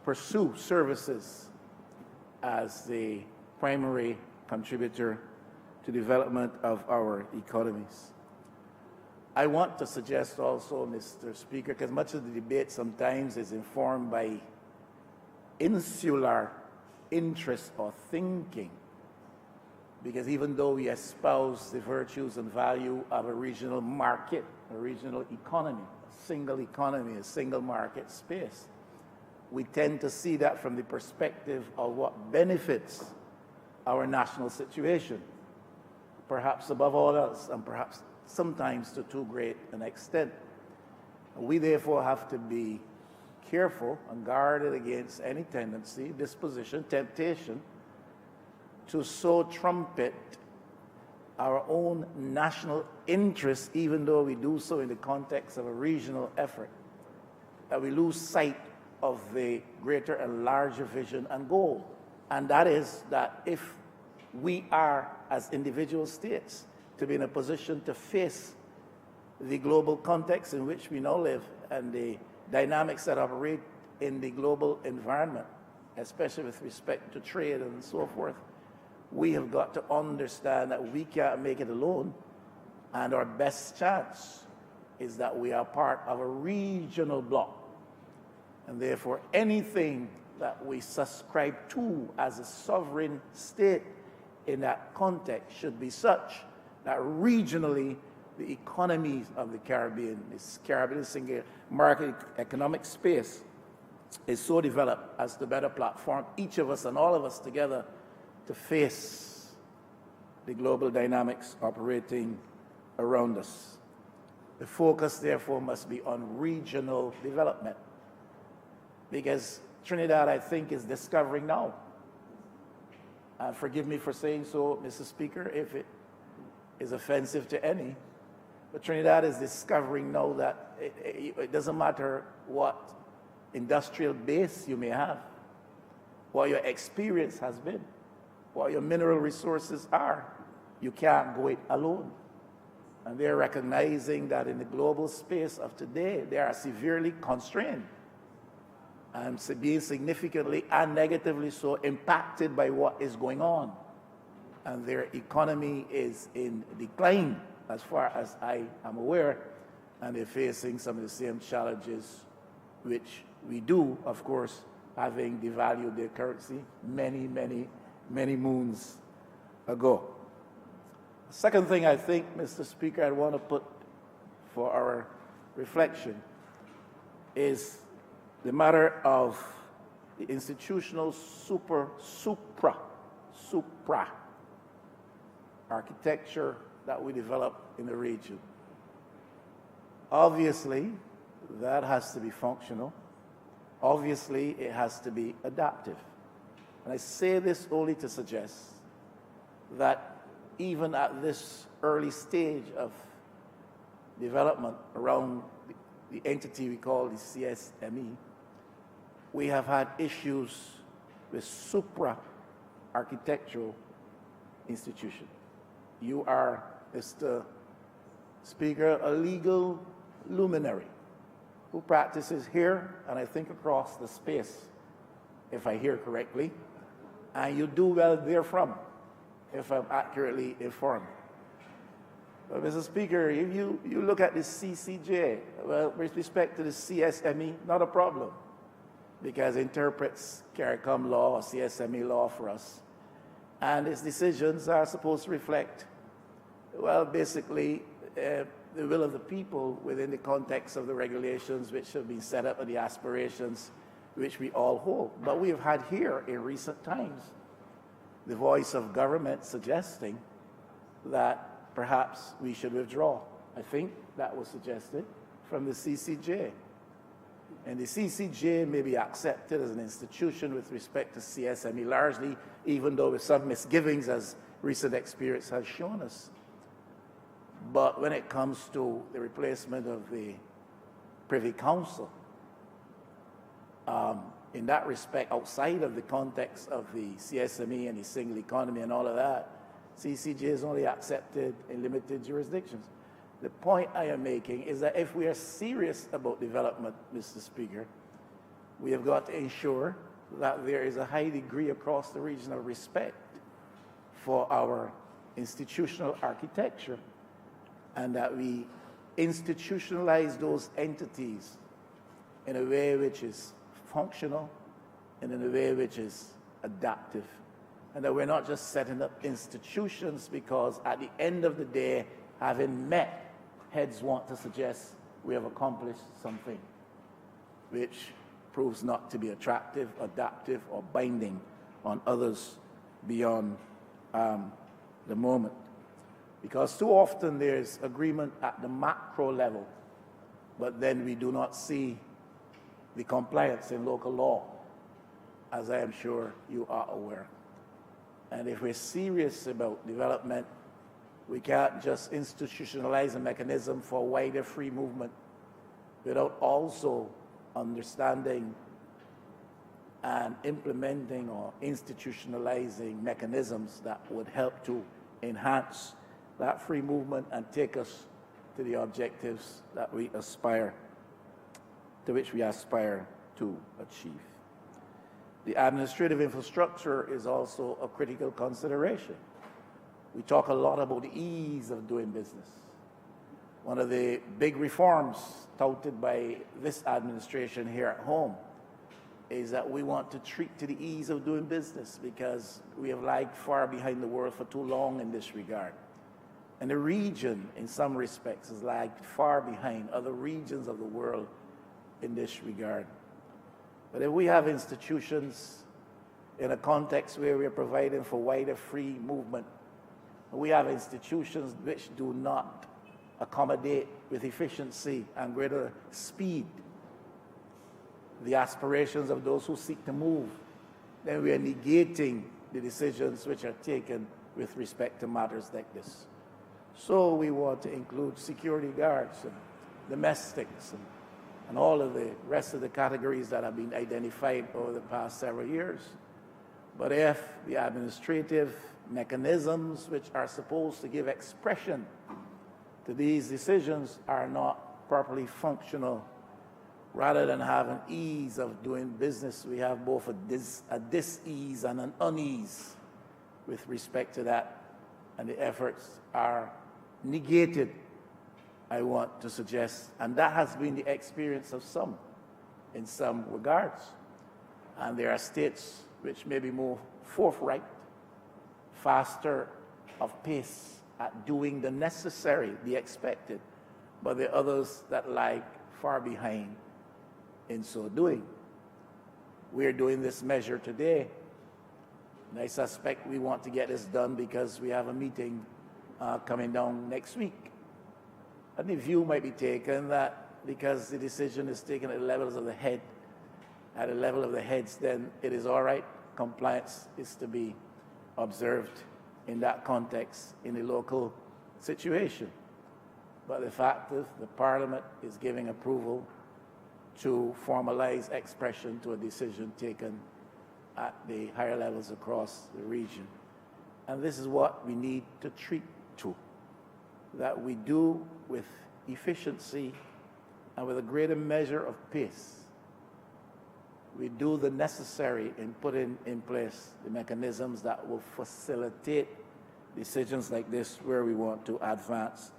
pursue services as the primary contributor to development of our economies. I want to suggest also, Mr. Speaker, because much of the debate sometimes is informed by insular interest or thinking, because even though we espouse the virtues and value of a regional market, a regional economy, a single market space, we tend to see that from the perspective of what benefits our national situation, perhaps above all else, and perhaps sometimes to too great an extent. We therefore have to be careful and guarded against any tendency, disposition, temptation to so trumpet our own national interest, even though we do so in the context of a regional effort, that we lose sight of the greater and larger vision and goal. And that is that if we are, as individual states, to be in a position to face the global context in which we now live and the dynamics that operate in the global environment, especially with respect to trade and so forth, we have got to understand that we can't make it alone, and our best chance is that we are part of a regional bloc. And therefore, anything that we subscribe to as a sovereign state in that context should be such that regionally the economies of the Caribbean, this Caribbean single market economic space, is so developed as to better platform each of us and all of us together to face the global dynamics operating around us. The focus, therefore, must be on regional development, because Trinidad, I think, is discovering now, and forgive me for saying so, Mr. Speaker, if it is offensive to any, but Trinidad is discovering now that it doesn't matter what industrial base you may have, what your experience has been, what your mineral resources are, you can't go it alone. And they're recognizing that in the global space of today, they are severely constrained and being significantly and negatively so impacted by what is going on. And their economy is in decline, as far as I am aware, and they're facing some of the same challenges which we do, of course, having devalued their currency many moons ago. The second thing I think, Mr. Speaker, I want to put for our reflection is the matter of the institutional supra supra architecture that we develop in the region. Obviously, that has to be functional. Obviously, it has to be adaptive. And I say this only to suggest that even at this early stage of development around the entity we call the CSME, we have had issues with supra-architectural institution. You are, Mr. Speaker, a legal luminary who practices here and I think across the space, if I hear correctly, and you do well therefrom, if I'm accurately informed. But Mr. Speaker, if you look at the CCJ, well, with respect to the CSME, not a problem, because it interprets Caricom law or CSME law for us. And its decisions are supposed to reflect, well, basically, the will of the people within the context of the regulations which have been set up and the aspirations which we all hold. But we have had here in recent times the voice of government suggesting that perhaps we should withdraw. I think that was suggested from the CCJ. And the CCJ may be accepted as an institution with respect to CSME largely, even though with some misgivings, as recent experience has shown us. But when it comes to the replacement of the Privy Council, in that respect, outside of the context of the CSME and the single economy and all of that, CCJ is only accepted in limited jurisdictions. The point I am making is that if we are serious about development, Mr. Speaker, we have got to ensure that there is a high degree across the region of respect for our institutional architecture, and that we institutionalize those entities in a way which is functional and in a way which is adaptive. And that we're not just setting up institutions because at the end of the day, having met, heads want to suggest we have accomplished something which proves not to be attractive, adaptive, or binding on others beyond the moment. Because too often there's agreement at the macro level, but then we do not see the compliance in local law, as I am sure you are aware. And if we're serious about development, we can't just institutionalize a mechanism for wider free movement without also understanding and implementing or institutionalizing mechanisms that would help to enhance that free movement and take us to the objectives that we aspire, to which we aspire to achieve. The administrative infrastructure is also a critical consideration. We talk a lot about the ease of doing business. One of the big reforms touted by this administration here at home is that we want to treat to the ease of doing business because we have lagged far behind the world for too long in this regard. And the region, in some respects, has lagged far behind other regions of the world in this regard. But if we have institutions in a context where we are providing for wider free movement, we have institutions which do not accommodate with efficiency and greater speed the aspirations of those who seek to move, then we are negating the decisions which are taken with respect to matters like this. So we want to include security guards and domestics and all of the rest of the categories that have been identified over the past several years. But if the administrative mechanisms which are supposed to give expression to these decisions are not properly functional, rather than having ease of doing business, we have both a dis-ease and an unease with respect to that, and the efforts are negated, I want to suggest, and that has been the experience of some in some regards. And there are states which may be more forthright, faster of pace at doing the necessary, the expected, but there are others that lag far behind in so doing. We're doing this measure today And I suspect we want to get this done because we have a meeting coming down next week. And the view might be taken that because the decision is taken at the levels of the head, at the level of the heads, then it is all right. Compliance is to be observed in that context, in the local situation. But the fact is, the Parliament is giving approval to formalize expression to a decision taken at the higher levels across the region. And this is what we need to treat to, that we do with efficiency and with a greater measure of pace. We do the necessary in putting in place the mechanisms that will facilitate decisions like this where we want to advance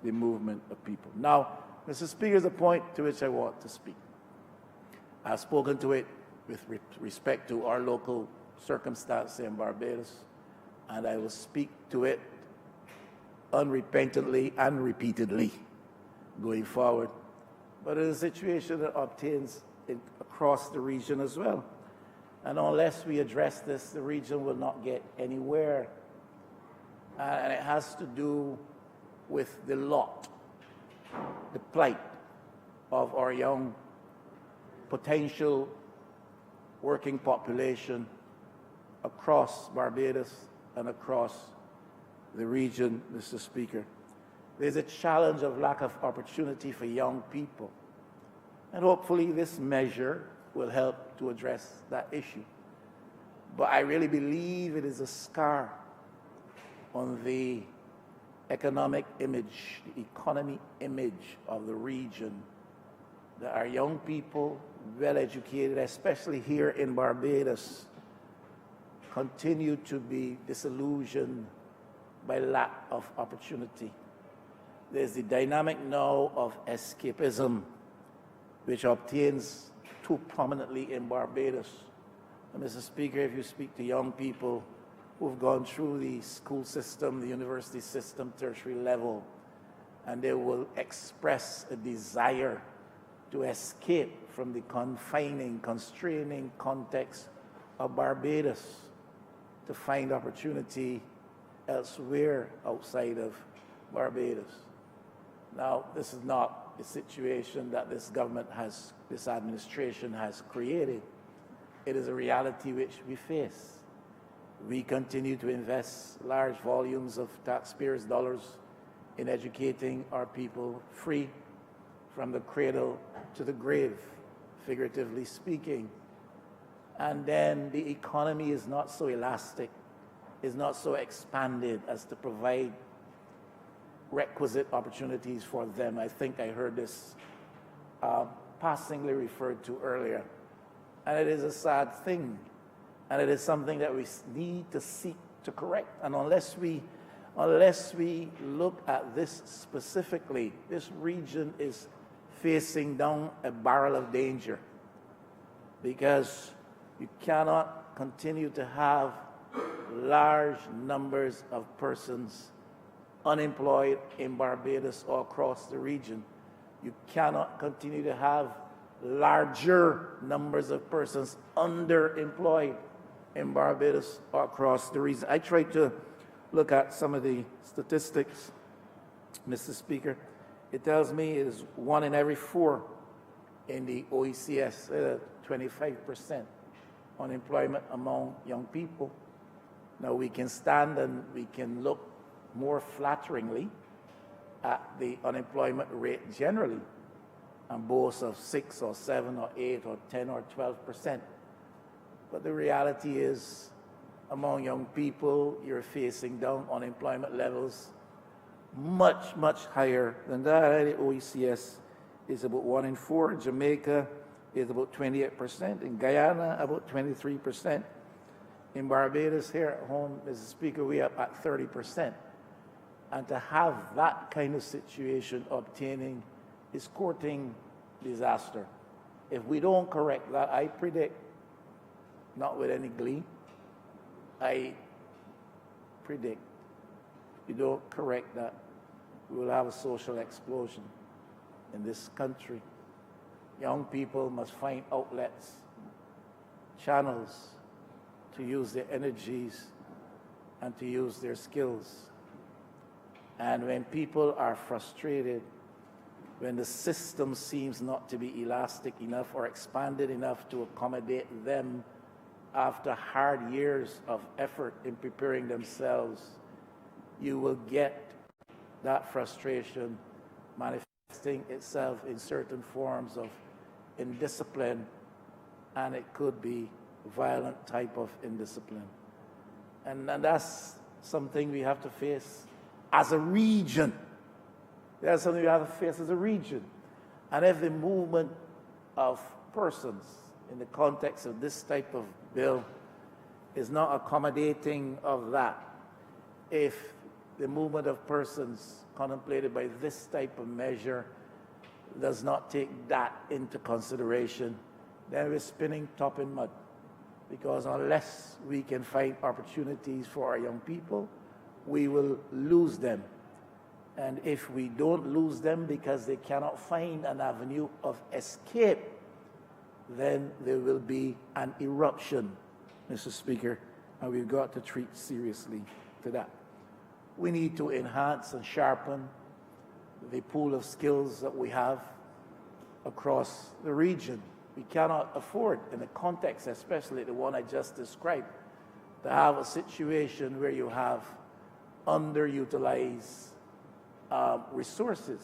the movement of people. Now, Mr. Speaker, is a point to which I want to speak. I've spoken to it with respect to our local circumstance in Barbados, and I will speak to it unrepentantly and repeatedly going forward. But it is a situation that obtains across the region as well. And unless we address this, the region will not get anywhere. And it has to do with the lot, the plight of our young potential working population across Barbados and across the region, Mr. Speaker. There's a challenge of lack of opportunity for young people. And hopefully this measure will help to address that issue. But I really believe it is a scar on the economic image, the economy image of the region, that our young people, well-educated, especially here in Barbados, continue to be disillusioned by lack of opportunity. There's the dynamic now of escapism, which obtains too prominently in Barbados. And Mr. Speaker, if you speak to young people who've gone through the school system, the university system, tertiary level, and they will express a desire to escape from the confining, constraining context of Barbados, to find opportunity elsewhere outside of Barbados. Now, this is not a situation that this government has, this administration has created. It is a reality which we face. We continue to invest large volumes of taxpayers' dollars in educating our people free from the cradle to the grave, figuratively speaking. And then the economy is not so elastic, is not so expanded as to provide requisite opportunities for them. I think I heard this passingly referred to earlier. And it is a sad thing. And it is something that we need to seek to correct. And unless we look at this specifically, this region is facing down a barrel of danger, because you cannot continue to have large numbers of persons unemployed in Barbados or across the region. You cannot continue to have larger numbers of persons underemployed in Barbados or across the region. I tried to look at some of the statistics, Mr. Speaker. It tells me it is 1 in every 4 in the Oecs, 25% unemployment among young people. Now we can stand and we can look more flatteringly at the unemployment rate generally and boast of 6 or 7 or 8 or 10 or 12%. But the reality is, among young people, you're facing down unemployment levels much, much higher than that. The Oecs is about 1 in 4. In Jamaica is about 28%. In Guyana, about 23%. In Barbados, here at home, Mr. Speaker, we are at 30%. And to have that kind of situation obtaining is courting disaster. If we don't correct that, I predict, not with any glee, I predict, if we don't correct that, we will have a social explosion in this country. Young people must find outlets, channels to use their energies, and to use their skills. And when people are frustrated, when the system seems not to be elastic enough or expanded enough to accommodate them after hard years of effort in preparing themselves, you will get that frustration manifesting itself in certain forms of indiscipline, and it could be violent type of indiscipline. And that's something we have to face as a region. That's something we have to face as a region. And if the movement of persons in the context of this type of bill is not accommodating of that, if the movement of persons contemplated by this type of measure does not take that into consideration, then we're spinning top in mud. Because unless we can find opportunities for our young people, we will lose them. And if we don't lose them because they cannot find an avenue of escape, then there will be an eruption, Mr. Speaker, and we've got to treat seriously to that. We need to enhance and sharpen the pool of skills that we have across the region. We cannot afford, in the context, especially the one I just described, to have a situation where you have underutilized resources,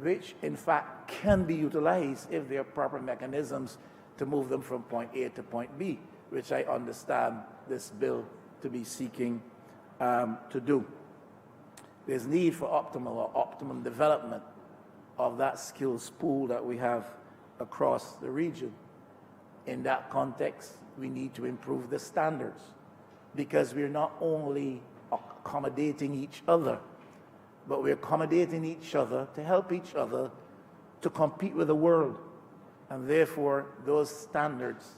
which in fact can be utilized if there are proper mechanisms to move them from point A to point B, which I understand this bill to be seeking to do. There's need for optimum development of that skills pool that we have across the region. In that context, we need to improve the standards, because we're not only accommodating each other, but we're accommodating each other to help each other to compete with the world. And therefore, those standards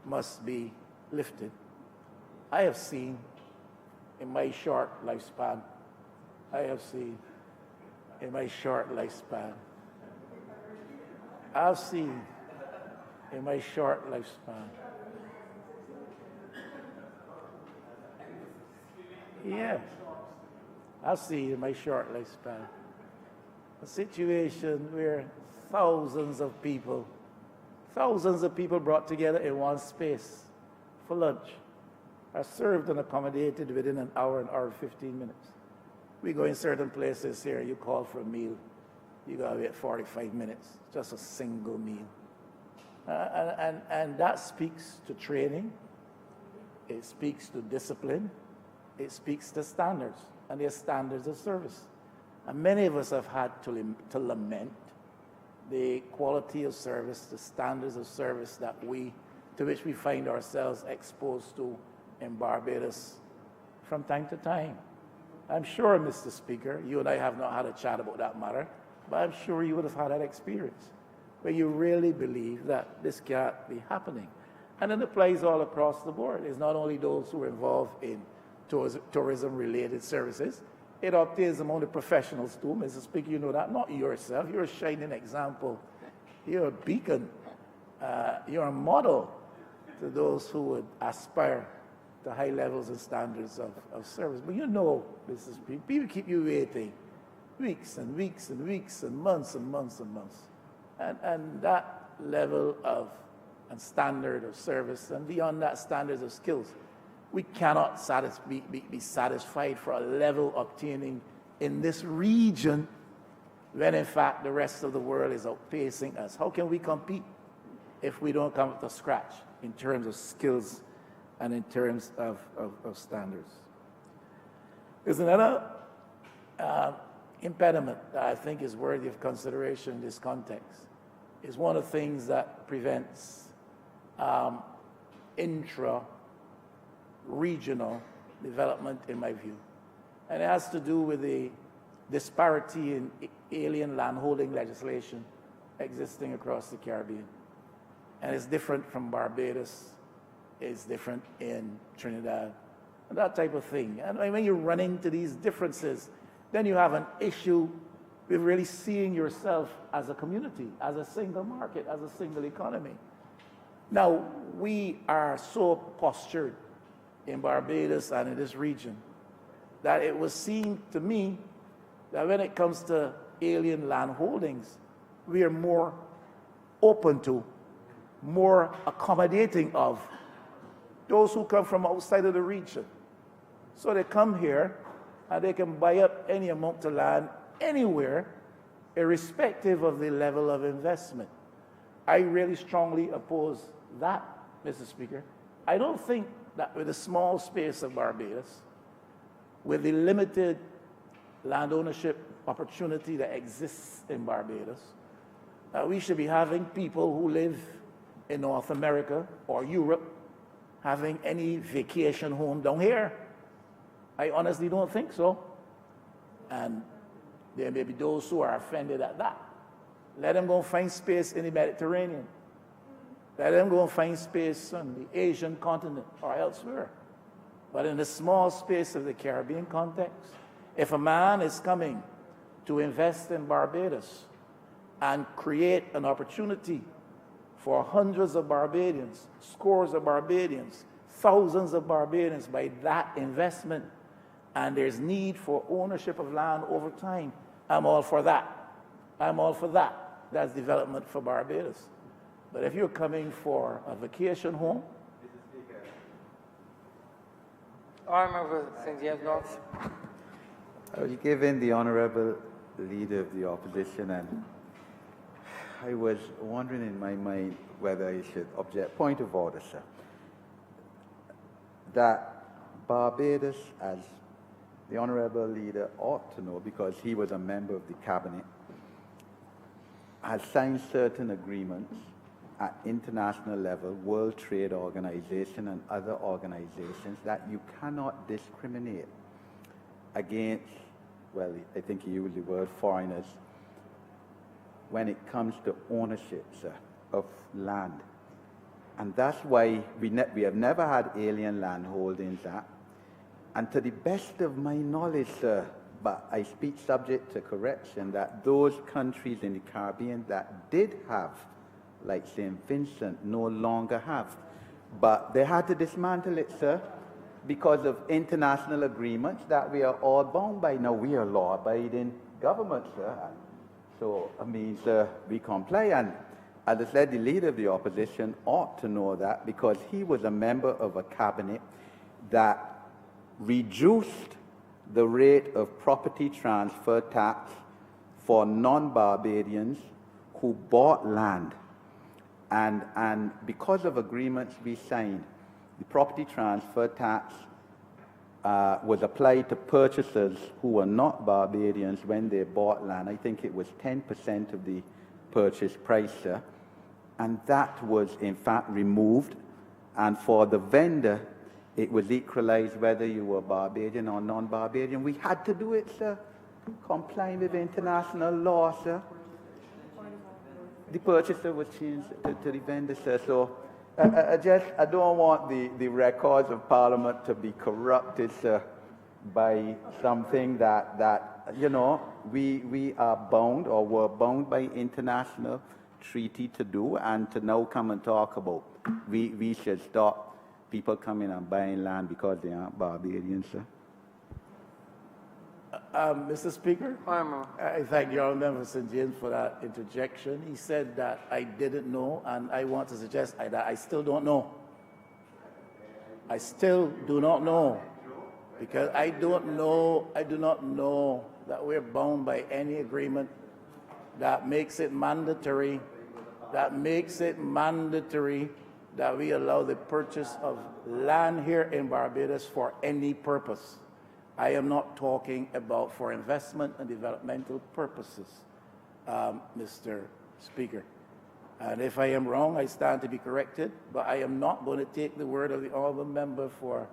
must be lifted. I have seen in my short lifespan, I've seen in my short lifespan, yes, I've seen in my short lifespan a situation where thousands of people brought together in one space for lunch are served and accommodated within an hour and 15 minutes. We go in certain places here, you call for a meal, you gotta wait 45 minutes, just a single meal. And that speaks to training, it speaks to discipline, it speaks to standards, and there's standards of service. And many of us have had to lament the quality of service, the standards of service to which we find ourselves exposed to in Barbados from time to time. I'm sure, Mr. Speaker, you and I have not had a chat about that matter, but I'm sure you would have had that experience where you really believe that this can't be happening. And it applies all across the board. It's not only those who are involved in tourism-related services, it obtains among the professionals too, Mr. Speaker, you know that, not yourself. You're a shining example. You're a beacon. You're a model to those who would aspire to high levels and standards of service. But you know, Mr. Speaker, people keep you waiting weeks and weeks and weeks and months and months and months. And that level of and standard of service, and beyond that, standards of skills, we cannot be satisfied for a level obtaining in this region when in fact the rest of the world is outpacing us. How can we compete if we don't come up to scratch in terms of skills and in terms of standards? There's another impediment that I think is worthy of consideration in this context. Is one of the things that prevents intra-regional development, in my view. And it has to do with the disparity in alien landholding legislation existing across the Caribbean. And it's different from Barbados, it's different in Trinidad, and that type of thing. And when you run into these differences, then you have an issue with really seeing yourself as a community, as a single market, as a single economy. Now, we are so postured in Barbados and in this region that it would seem to me that when it comes to alien land holdings, we are more open to, more accommodating of those who come from outside of the region. So they come here and they can buy up any amount of land anywhere, irrespective of the level of investment. I really strongly oppose that, Mr. Speaker. I don't think that with the small space of Barbados, with the limited land ownership opportunity that exists in Barbados, we should be having people who live in North America or Europe having any vacation home down here. I honestly don't think so. And there may be those who are offended at that. Let them go find space in the Mediterranean. Let them go find space on the Asian continent or elsewhere. But in the small space of the Caribbean context, if a man is coming to invest in Barbados and create an opportunity for hundreds of Barbadians, scores of Barbadians, thousands of Barbadians by that investment, and there's need for ownership of land over time, I'm all for that. I'm all for that. That's development for Barbados. But if you're coming for a vacation home, All members of St. James North. I was given the honorable leader of the opposition, and I was wondering in my mind whether I should object. Point of order, sir. That Barbados, as the honorable leader ought to know because he was a member of the cabinet, has signed certain agreements at international level, World Trade Organization and other organizations, that you cannot discriminate against, well, I think he used the word foreigners, when it comes to ownership, sir, of land. And that's why we have never had Alien Land Holdings Act. And to the best of my knowledge, sir, but I speak subject to correction, that those countries in the Caribbean that did have, like St. Vincent, no longer have. But they had to dismantle it, sir, because of international agreements that we are all bound by. Now, we are law-abiding government, sir. So, I mean, sir, we comply. And as I said, the leader of the opposition ought to know that because he was a member of a cabinet that reduced the rate of property transfer tax for non-Barbadians who bought land. And because of agreements we signed, the property transfer tax was applied to purchasers who were not Barbadians when they bought land. I think it was 10% of the purchase price, sir. And that was, in fact, removed. And for the vendor, it was equalized whether you were Barbadian or non-Barbadian. We had to do it, sir, complying with international law, sir. The purchaser was changed to the vendor, sir. So I don't want the records of Parliament to be corrupted, sir, by something that you know, we are bound or were bound by international treaty to do, and to now come and talk about we should stop people coming and buying land because they aren't Barbadians, sir. Mr. Speaker, Honourable. I thank the Honourable Member St. James for that interjection. He said that I didn't know, and I want to suggest that I still don't know. I still do not know, because I do not know that we're bound by any agreement that makes it mandatory, that we allow the purchase of land here in Barbados for any purpose. I am not talking about for investment and developmental purposes, Mr. Speaker. And if I am wrong, I stand to be corrected, but I am not going to take the word of the honourable member for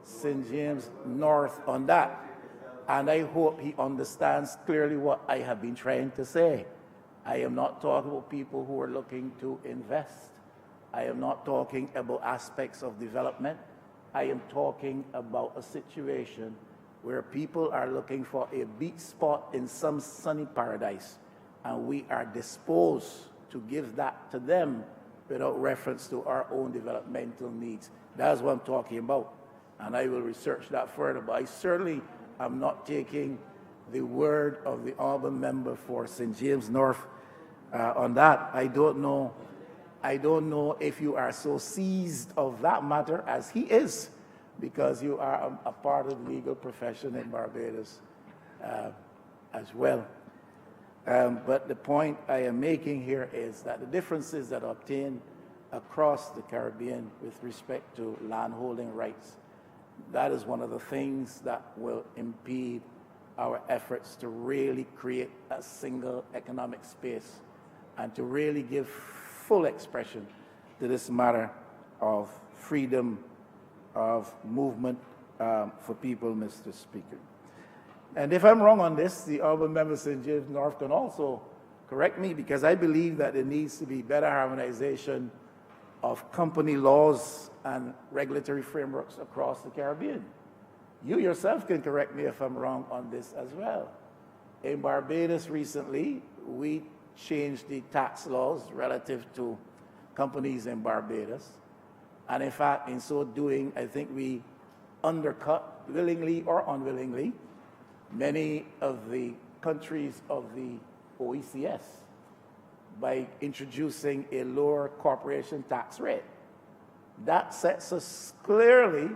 St. James North on that. And I hope he understands clearly what I have been trying to say. I am not talking about people who are looking to invest. I am not talking about aspects of development. I am talking about a situation where people are looking for a beach spot in some sunny paradise, and we are disposed to give that to them without reference to our own developmental needs. That's what I'm talking about. And I will research that further. But I certainly am not taking the word of the honourable member for St. James North on that. I don't know if you are so seized of that matter as he is, because you are a part of the legal profession in Barbados as well. But the point I am making here is that the differences that are obtained across the Caribbean with respect to landholding rights, that is one of the things that will impede our efforts to really create a single economic space and to really give full expression to this matter of freedom of movement for people, Mr. Speaker. And if I'm wrong on this, the honourable member St. James North can also correct me, because I believe that there needs to be better harmonization of company laws and regulatory frameworks across the Caribbean. You yourself can correct me if I'm wrong on this as well. In Barbados recently, we changed the tax laws relative to companies in Barbados. And in fact, in so doing, I think we undercut, willingly or unwillingly, many of the countries of the Oecs by introducing a lower corporation tax rate. That sets us clearly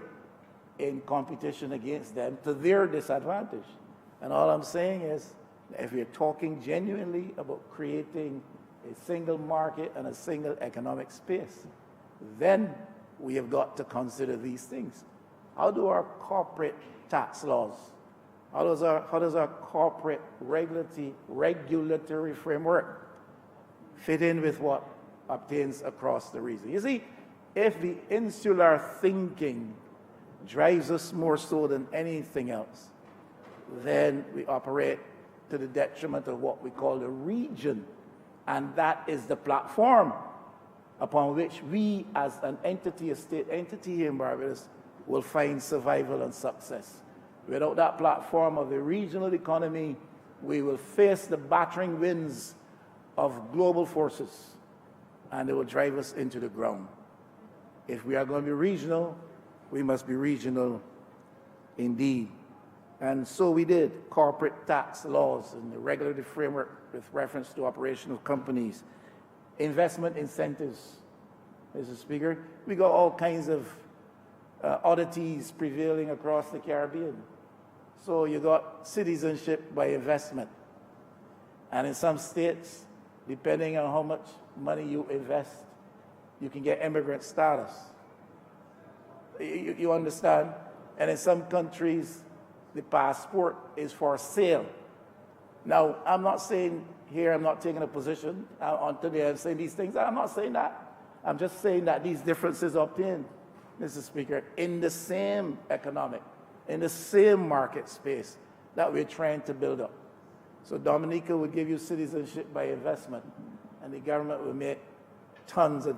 in competition against them to their disadvantage. And all I'm saying is, if you're talking genuinely about creating a single market and a single economic space, then we have got to consider these things. How do our corporate tax laws, how does our corporate regulatory framework fit in with what obtains across the region? You see, if the insular thinking drives us more so than anything else, then we operate to the detriment of what we call the region. And that is the platform upon which we as an entity, a state entity here in Barbados, will find survival and success. Without that platform of the regional economy, we will face the battering winds of global forces, and they will drive us into the ground. If we are going to be regional, we must be regional indeed. And so we did. Corporate tax laws and the regulatory framework with reference to operation of companies. Investment incentives, Mr. Speaker. We got all kinds of oddities prevailing across the Caribbean. So you got citizenship by investment. And in some states, depending on how much money you invest, you can get immigrant status. You understand? And in some countries, the passport is for sale. Now, I'm not saying here, I'm not taking a position on today, I'm saying these things. I'm not saying that. I'm just saying that these differences obtained, Mr. Speaker, in the same economic, in the same market space that we're trying to build up. So Dominica would give you citizenship by investment, and the government would make tons of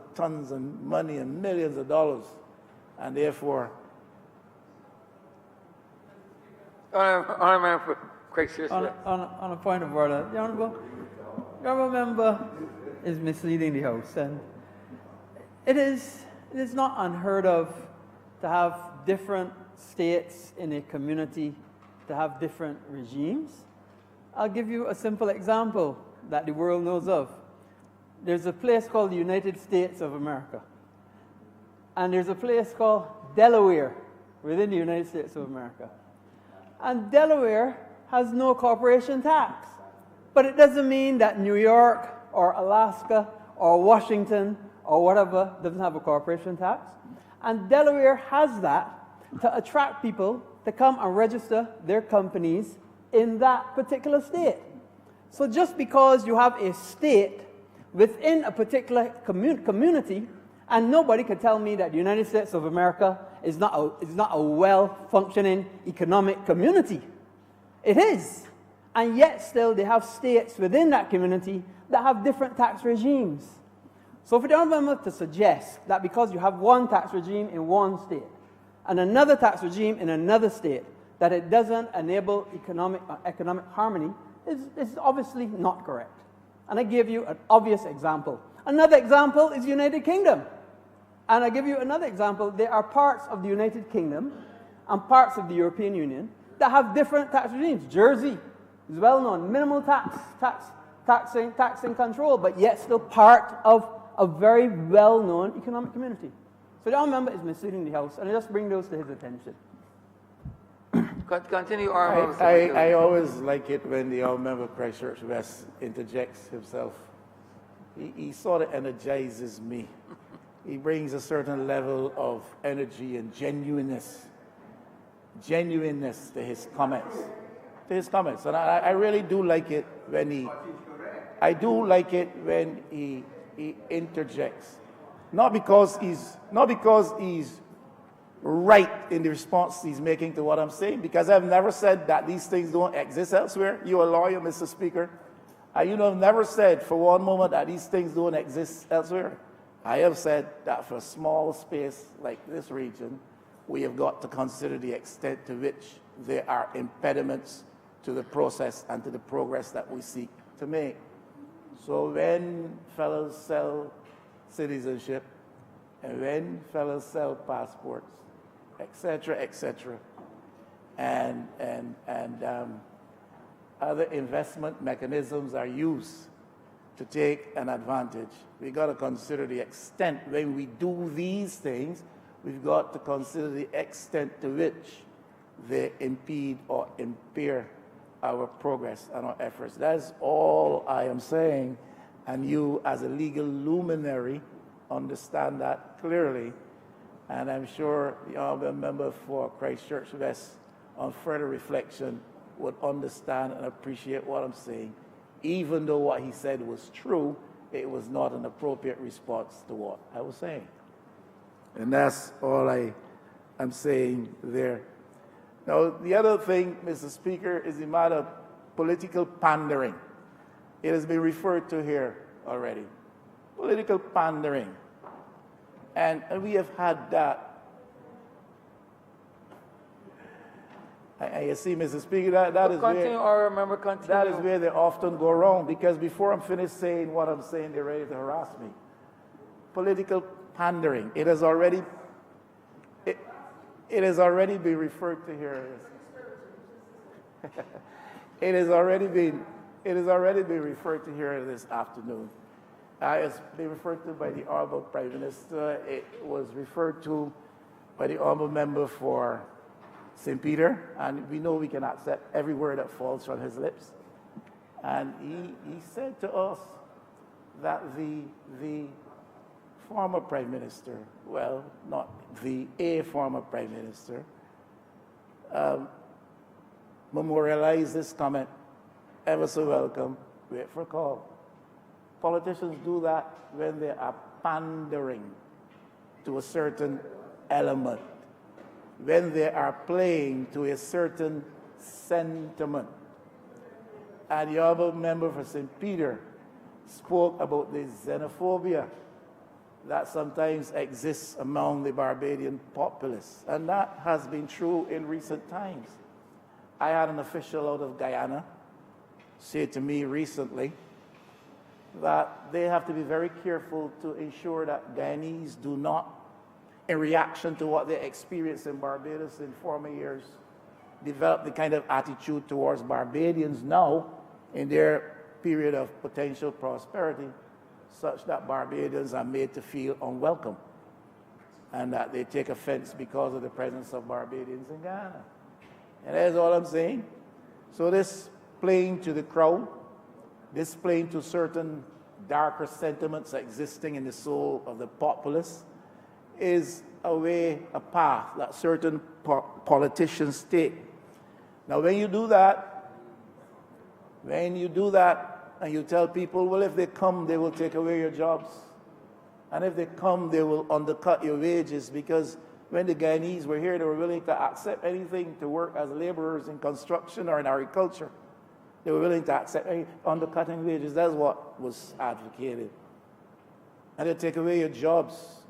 money and millions of dollars, and therefore... On a point of order, the honourable member is misleading the House, and it is not unheard of to have different states in a community to have different regimes. I'll give you a simple example that the world knows of. There's a place called the United States of America, and there's a place called Delaware within the United States of America. And Delaware has no corporation tax. But it doesn't mean that New York or Alaska or Washington or whatever doesn't have a corporation tax. And Delaware has that to attract people to come and register their companies in that particular state. So just because you have a state within a particular community, and nobody can tell me that the United States of America is not a well-functioning economic community. It is. And yet still they have states within that community that have different tax regimes. So for the honourable member to suggest that because you have one tax regime in one state and another tax regime in another state, that it doesn't enable economic harmony is obviously not correct. And I give you an obvious example. Another example is United Kingdom. And I'll give you another example. There are parts of the United Kingdom and parts of the European Union that have different tax regimes. Jersey is well known, minimal taxing control, but yet still part of a very well-known economic community. So the honourable member is misleading the House, and I just bring those to his attention. Continue, I always like it when the honourable member Christchurch West interjects himself. He sort of energizes me. He brings a certain level of energy and genuineness to his comments. And I really do like it when he interjects. Not because he's right in the response he's making to what I'm saying, because I've never said that these things don't exist elsewhere. You're a lawyer, Mr. Speaker. You know, I've never said for one moment that these things don't exist elsewhere. I have said that for a small space like this region, we have got to consider the extent to which there are impediments to the process and to the progress that we seek to make. So when fellows sell citizenship, and when fellows sell passports, etc., and other investment mechanisms are used to take an advantage, we got to consider the extent. When we do these things, we've got to consider the extent to which they impede or impair our progress and our efforts. That's all I am saying, and you as a legal luminary understand that clearly, and I'm sure the honourable member for Christchurch West on further reflection would understand and appreciate what I'm saying. Even though what he said was true, it was not an appropriate response to what I was saying. And that's all I'm saying there. Now, the other thing, Mr. Speaker, is the matter of political pandering. It has been referred to here already. Political pandering. And we have had that. You see, Mr. Speaker, that is where they often go wrong, because before I'm finished saying what I'm saying, they're ready to harass me. Political pandering. It has already been referred to here. It has already been referred to here this afternoon. It's been referred to by the Honourable Prime Minister. It was referred to by the Honourable Member for St. Peter, and we know we can accept every word that falls from his lips. And he said to us that the former Prime Minister, well, not a former Prime Minister, memorialized this comment, ever so welcome, wait for a call. Politicians do that when they are pandering to a certain element, when they are playing to a certain sentiment. And the honourable member for St. Peter spoke about the xenophobia that sometimes exists among the Barbadian populace, and that has been true in recent times. I had an official out of Guyana say to me recently that they have to be very careful to ensure that Guyanese do not, in reaction to what they experienced in Barbados in former years, develop the kind of attitude towards Barbadians now in their period of potential prosperity, such that Barbadians are made to feel unwelcome and that they take offense because of the presence of Barbadians in Guyana. And that's all I'm saying. So this playing to the crowd, this playing to certain darker sentiments existing in the soul of the populace is a path that certain politicians take. Now, when you do that, and you tell people, well, if they come, they will take away your jobs. And if they come, they will undercut your wages, because when the Guyanese were here, they were willing to accept anything to work as laborers in construction or in agriculture. They were willing to accept undercutting wages. That's what was advocated. And they take away your jobs.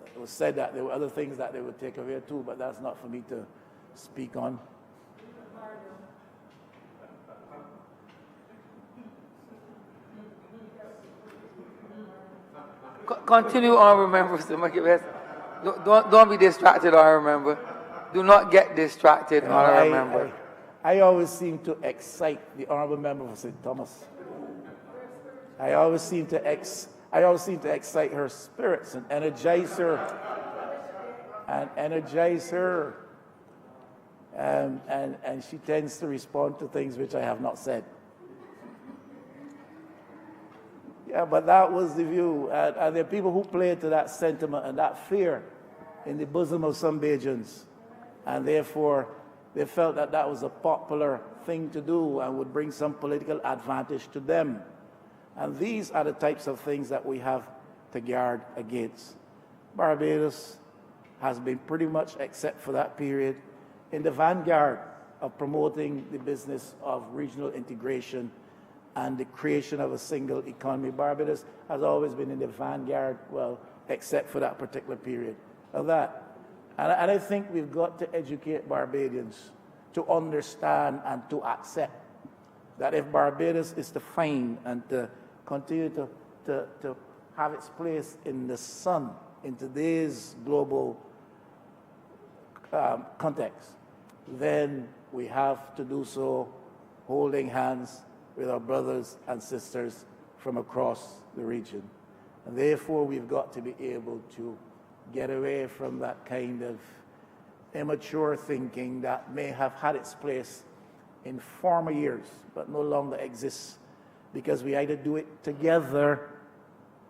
It was said that there were other things that they would take away too, but that's not for me to speak on. Continue, honorable members, to make it best. Don't be distracted, honorable member. Do not get distracted, honorable member. I always seem to excite the honorable member for St. Thomas. I always seem to excite her spirits and energize her. And she tends to respond to things which I have not said. Yeah, but that was the view. And there are people who play to that sentiment and that fear in the bosom of some Bajans. And therefore, they felt that that was a popular thing to do and would bring some political advantage to them. And these are the types of things that we have to guard against. Barbados has been pretty much, except for that period, in the vanguard of promoting the business of regional integration and the creation of a single economy. Barbados has always been in the vanguard, well, except for that particular period of that. And I think we've got to educate Barbadians to understand and to accept that if Barbados is to find and to continue to have its place in the sun in today's global context, then we have to do so holding hands with our brothers and sisters from across the region. And therefore, we've got to be able to get away from that kind of immature thinking that may have had its place in former years, but no longer exists, because we either do it together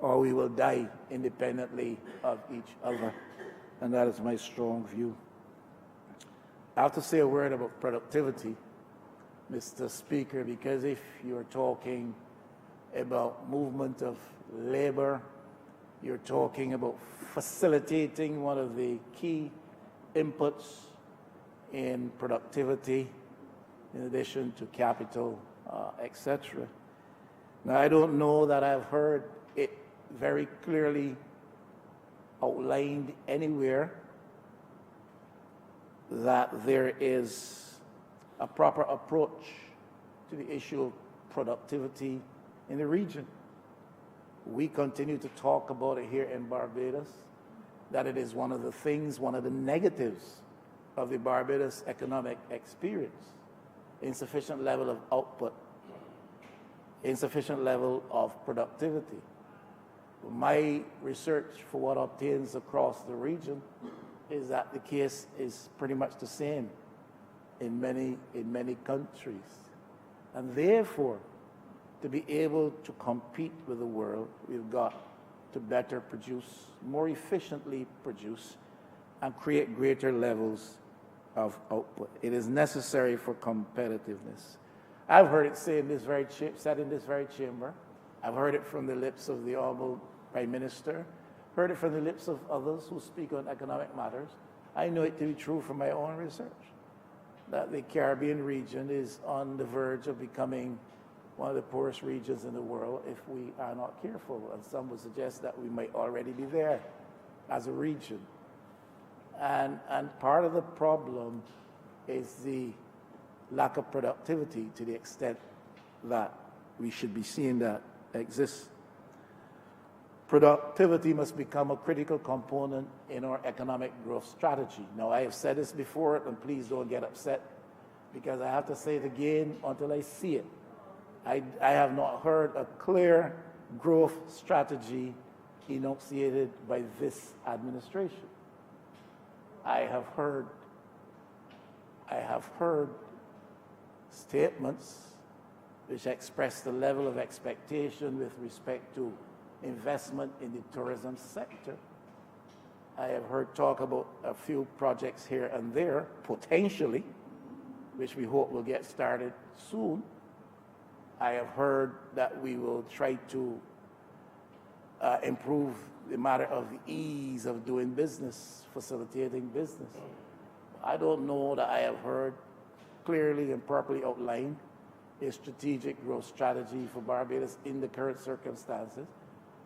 or we will die independently of each other. And that is my strong view. I have to say a word about productivity, Mr. Speaker, because if you're talking about movement of labor, you're talking about facilitating one of the key inputs in productivity, in addition to capital, etc. Now, I don't know that I've heard it very clearly outlined anywhere that there is a proper approach to the issue of productivity in the region. We continue to talk about it here in Barbados, that it is one of the things, one of the negatives of the Barbados economic experience. Insufficient level of output, insufficient level of productivity. My research for what obtains across the region is that the case is pretty much the same in many countries. And therefore, to be able to compete with the world, we've got to better produce, more efficiently produce, and create greater levels of output. It is necessary for competitiveness. I've heard it said in this very chamber. I've heard it from the lips of the Honorable Prime Minister, heard it from the lips of others who speak on economic matters. I know it to be true from my own research, that the Caribbean region is on the verge of becoming one of the poorest regions in the world if we are not careful. And some would suggest that we might already be there as a region. And part of the problem is the lack of productivity, to the extent that we should be seeing that exist. Productivity must become a critical component in our economic growth strategy. Now, I have said this before, and please don't get upset, because I have to say it again until I see it. I have not heard a clear growth strategy enunciated by this administration. I have heard statements which express the level of expectation with respect to investment in the tourism sector. I have heard talk about a few projects here and there, potentially, which we hope will get started soon. I have heard that we will try to improve the matter of the ease of doing business, facilitating business. I don't know that I have heard clearly and properly outlined a strategic growth strategy for Barbados in the current circumstances.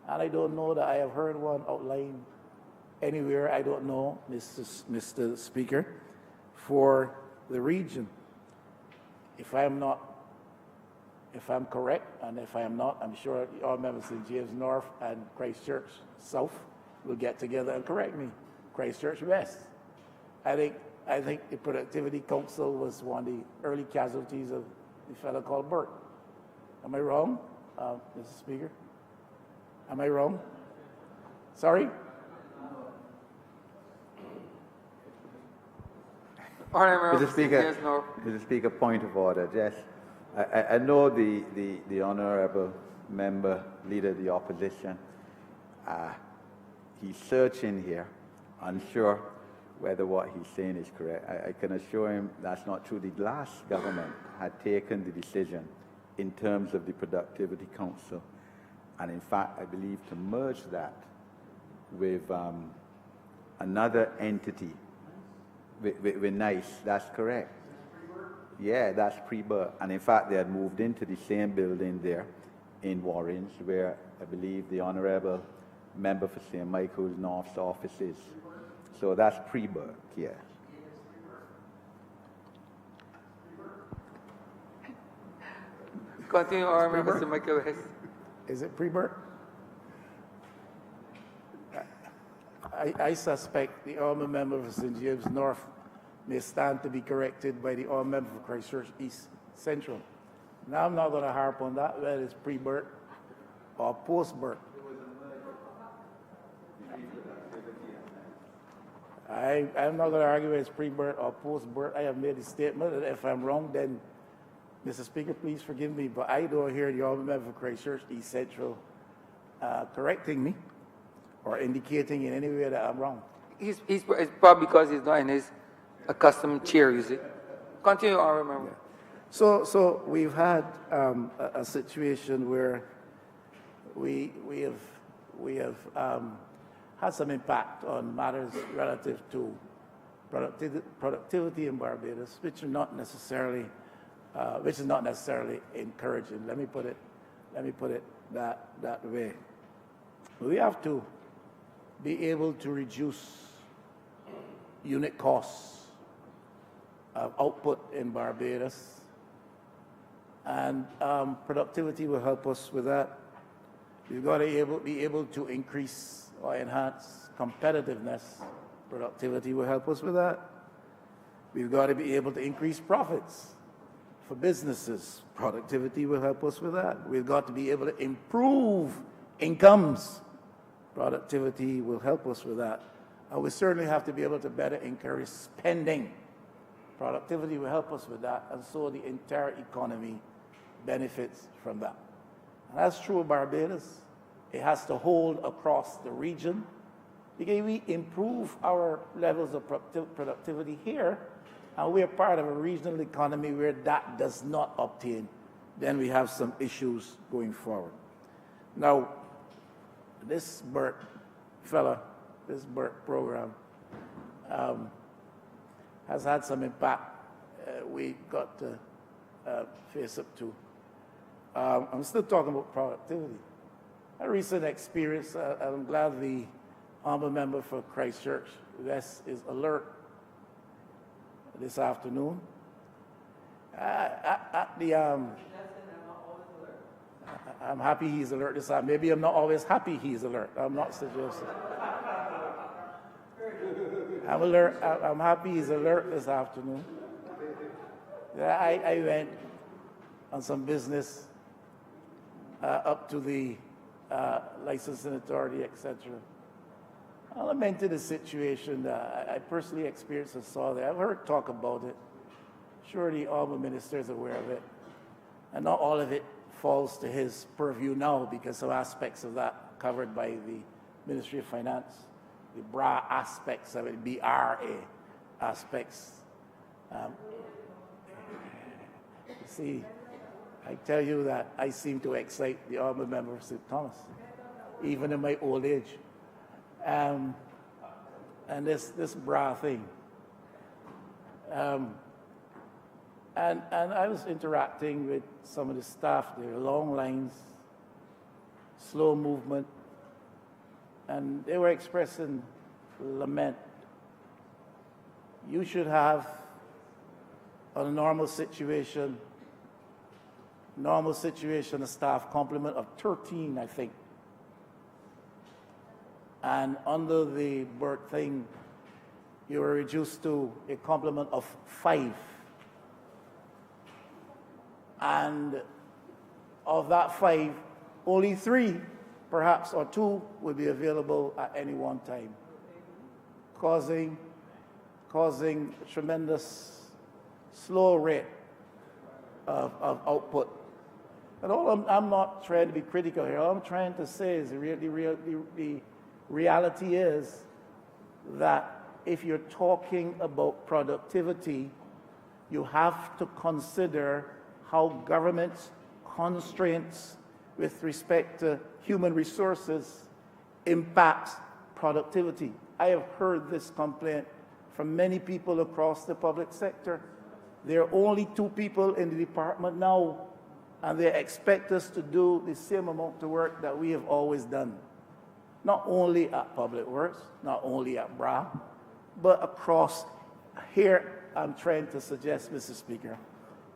And I don't know that I have heard one outlined anywhere, I don't know, Mr. Speaker, for the region. If I'm not if I'm correct, and if I am not, I'm sure all members in James North and Christchurch South will get together and correct me. Christchurch West. I think the Productivity Council was one of the early casualties of the fellow called Burt. Am I wrong, Mr. Speaker? Am I wrong? Sorry? Mr. Speaker, point of order. Yes, I know the honourable member, leader of the opposition. He's searching here, unsure whether what he's saying is correct. I can assure him that's not true. The last government had taken the decision in terms of the Productivity Council, and in fact, I believe to merge that with another entity, with NICE. That's correct. Yeah, that's pre-birth. And in fact, they had moved into the same building there in Warrens, where I believe the honourable member for St. Michael's North's office is. So that's pre-birth, yeah. Continue, Honourable Mr. Michael Hess. Is it pre-birth? I suspect the honourable member for St. James North may stand to be corrected by the honourable member for Christchurch East Central. Now, I'm not going to harp on that, whether it's pre-birth or post-birth. I'm not going to argue whether it's pre-birth or post-birth. I have made a statement, and if I'm wrong, then, Mr. Speaker, please forgive me, but I don't hear the honourable member for Christchurch East Central correcting me or indicating in any way that I'm wrong. It's probably because he's not in his accustomed chair, you see. Continue, Honourable Member. So we've had a situation where we have had some impact on matters relative to productivity in Barbados, which is not necessarily encouraging. Let me put it that way. We have to be able to reduce unit costs of output in Barbados, and productivity will help us with that. We've got to be able to increase or enhance competitiveness. Productivity will help us with that. We've got to be able to increase profits for businesses. Productivity will help us with that. We've got to be able to improve incomes. Productivity will help us with that. And we certainly have to be able to better encourage spending. Productivity will help us with that, and so the entire economy benefits from that. And that's true of Barbados. It has to hold across the region. Because we improve our levels of productivity here, and we're part of a regional economy where that does not obtain, then we have some issues going forward. Now, this BERT program has had some impact we got to face up to. I'm still talking about productivity. A recent experience, I'm glad the honourable member for Christchurch West is alert this afternoon. I'm happy he's alert this afternoon. Maybe I'm not always happy he's alert. I'm not suggesting. I'm alert. I'm happy he's alert this afternoon. I went on some business up to the licensing authority, etc. I lamented the situation that I personally experienced and saw there. I've heard talk about it. Surely all the ministers are aware of it. And not all of it falls to his purview now, because some aspects of that covered by the Ministry of Finance, the BRA aspects of it, BRA aspects. You see, I tell you that I seem to excite the honourable member of St. Thomas, even in my old age. And this BRA thing. And I was interacting with some of the staff there, long lines, slow movement, and they were expressing lament. You should have, on a normal situation, normal situation, a staff complement of 13, I think. And under the bird thing, you were reduced to a complement of 5. And of that 5, only 3, perhaps, or 2 would be available at any one time, causing a tremendous slow rate of output. And I'm not trying to be critical here. All I'm trying to say is the reality is that if you're talking about productivity, you have to consider how government's constraints with respect to human resources impacts productivity. I have heard this complaint from many people across the public sector. There are only 2 people in the department now, and they expect us to do the same amount of work that we have always done. Not only at Public Works, not only at BRA, but across here. I'm trying to suggest, Mr. Speaker,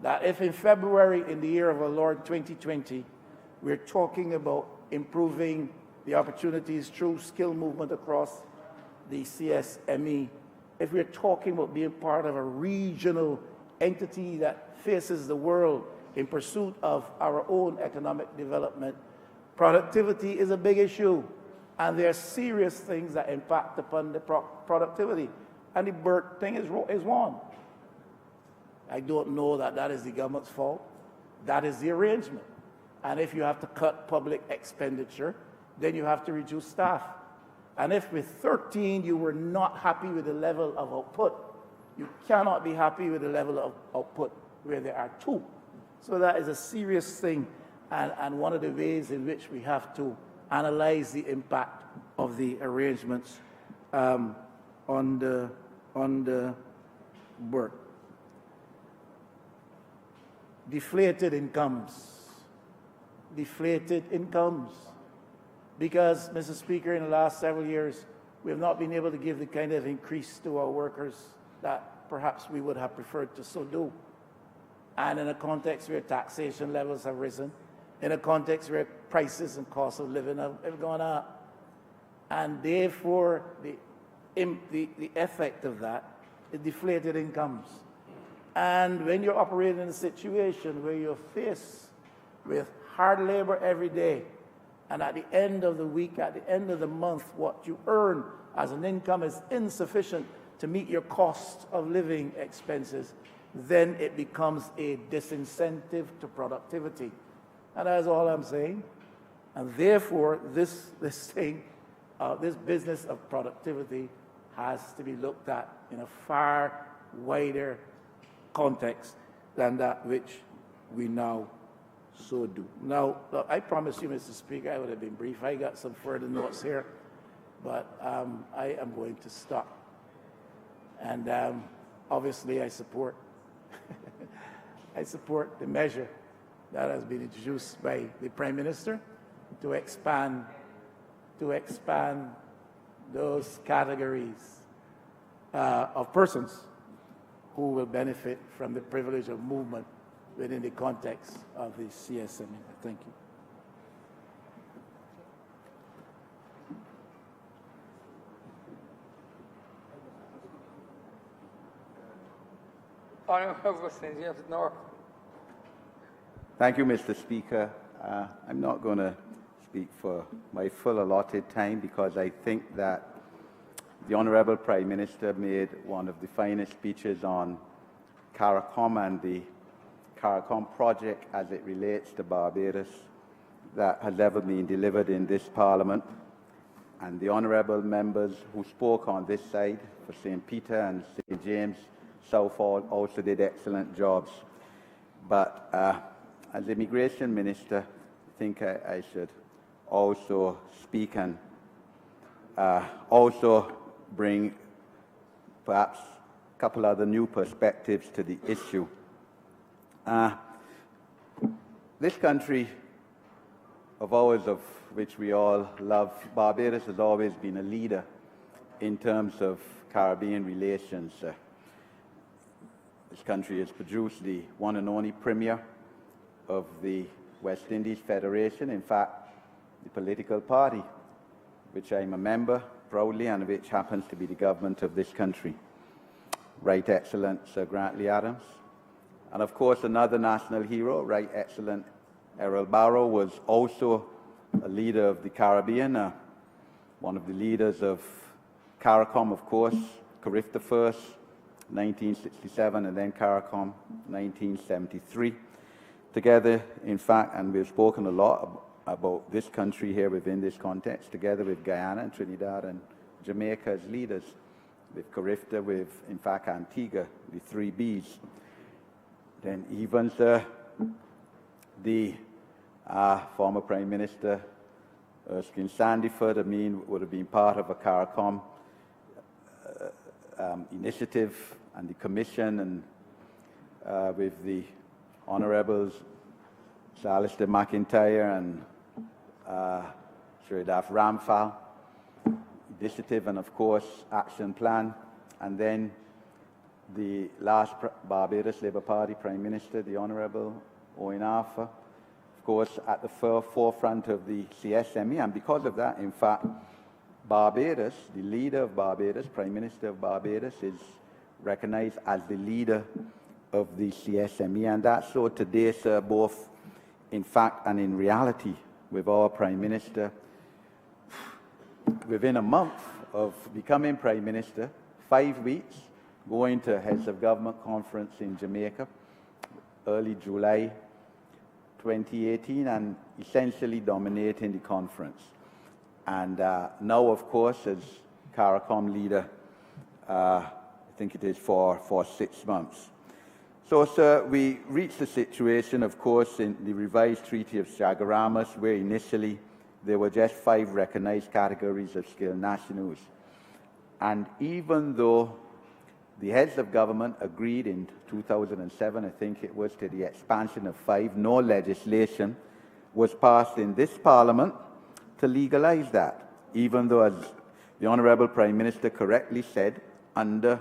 that if in February in the year of our Lord 2020, we're talking about improving the opportunities through skill movement across the CSME, if we're talking about being part of a regional entity that faces the world in pursuit of our own economic development, productivity is a big issue. And there are serious things that impact upon the productivity. And the bird thing is one. I don't know that that is the government's fault. That is the arrangement. And if you have to cut public expenditure, then you have to reduce staff. And if with 13 you were not happy with the level of output, you cannot be happy with the level of output where there are 2. So that is a serious thing, and one of the ways in which we have to analyze the impact of the arrangements on the work. Deflated incomes. Because, Mr. Speaker, in the last several years, we have not been able to give the kind of increase to our workers that perhaps we would have preferred to so do. And in a context where taxation levels have risen, in a context where prices and costs of living have gone up. And therefore, the effect of that is deflated incomes. And when you're operating in a situation where you're faced with hard labor every day, and at the end of the week, at the end of the month, what you earn as an income is insufficient to meet your cost of living expenses, then it becomes a disincentive to productivity. And that's all I'm saying. And therefore, this business of productivity has to be looked at in a far wider context than that which we now so do. Now, look, I promise you, Mr. Speaker, I would have been brief. I got some further notes here, but I am going to stop. And obviously, I support the measure that has been introduced by the Prime Minister to expand those categories of persons who will benefit from the privilege of movement within the context of the CSME. Thank you. Honourable St. James North. Thank you, Mr. Speaker. I'm not going to speak for my full allotted time because I think that the Honourable Prime Minister made one of the finest speeches on Caricom and the Caricom project as it relates to Barbados that has ever been delivered in this Parliament. And the Honourable members who spoke on this side for St. Peter and St. James Southall also did excellent jobs. But as Immigration Minister, I think I should also speak and also bring perhaps a couple other new perspectives to the issue. This country of ours, of which we all love, Barbados, has always been a leader in terms of Caribbean relations. This country has produced the one and only premier of the West Indies Federation, in fact, the political party, which I'm a member proudly and which happens to be the government of this country. Right Excellent Sir Grantley Adams. And of course, another national hero, Right Excellent Errol Barrow, was also a leader of the Caribbean, one of the leaders of Caricom, of course, Carif the First, 1967, and then Caricom, 1973. Together, in fact, and we've spoken a lot about this country here within this context, together with Guyana and Trinidad and Jamaica as leaders, with Carifta, with, in fact, Antigua, the 3 Bs. Then even the former Prime Minister, Erskine Sandiford, would have been part of a Caricom initiative and the commission, and with the Honourables Alistair McIntyre and Sridhar Ramphal initiative, and of course action plan, and then the last Barbados Labour Party Prime Minister, the Honourable Owen Arthur, of course at the forefront of the CSME, and because of that, in fact, Barbados, the leader of Barbados, Prime Minister of Barbados, is recognized as the leader of the CSME, and that's so today, sir, both in fact and in reality, with our Prime Minister, within a month of becoming Prime Minister, 5 weeks, going to Heads of Government Conference in Jamaica, early July 2018, and essentially dominating the conference. And now, of course, as Caricom leader, I think it is for 6 months. So, sir, we reached the situation, of course, in the revised Treaty of Chaguaramas, where initially there were just 5 recognized categories of skilled nationals. And even though the heads of government agreed in 2007, I think it was, to the expansion of 5, no legislation was passed in this Parliament to legalize that, even though, as the Honourable Prime Minister correctly said, under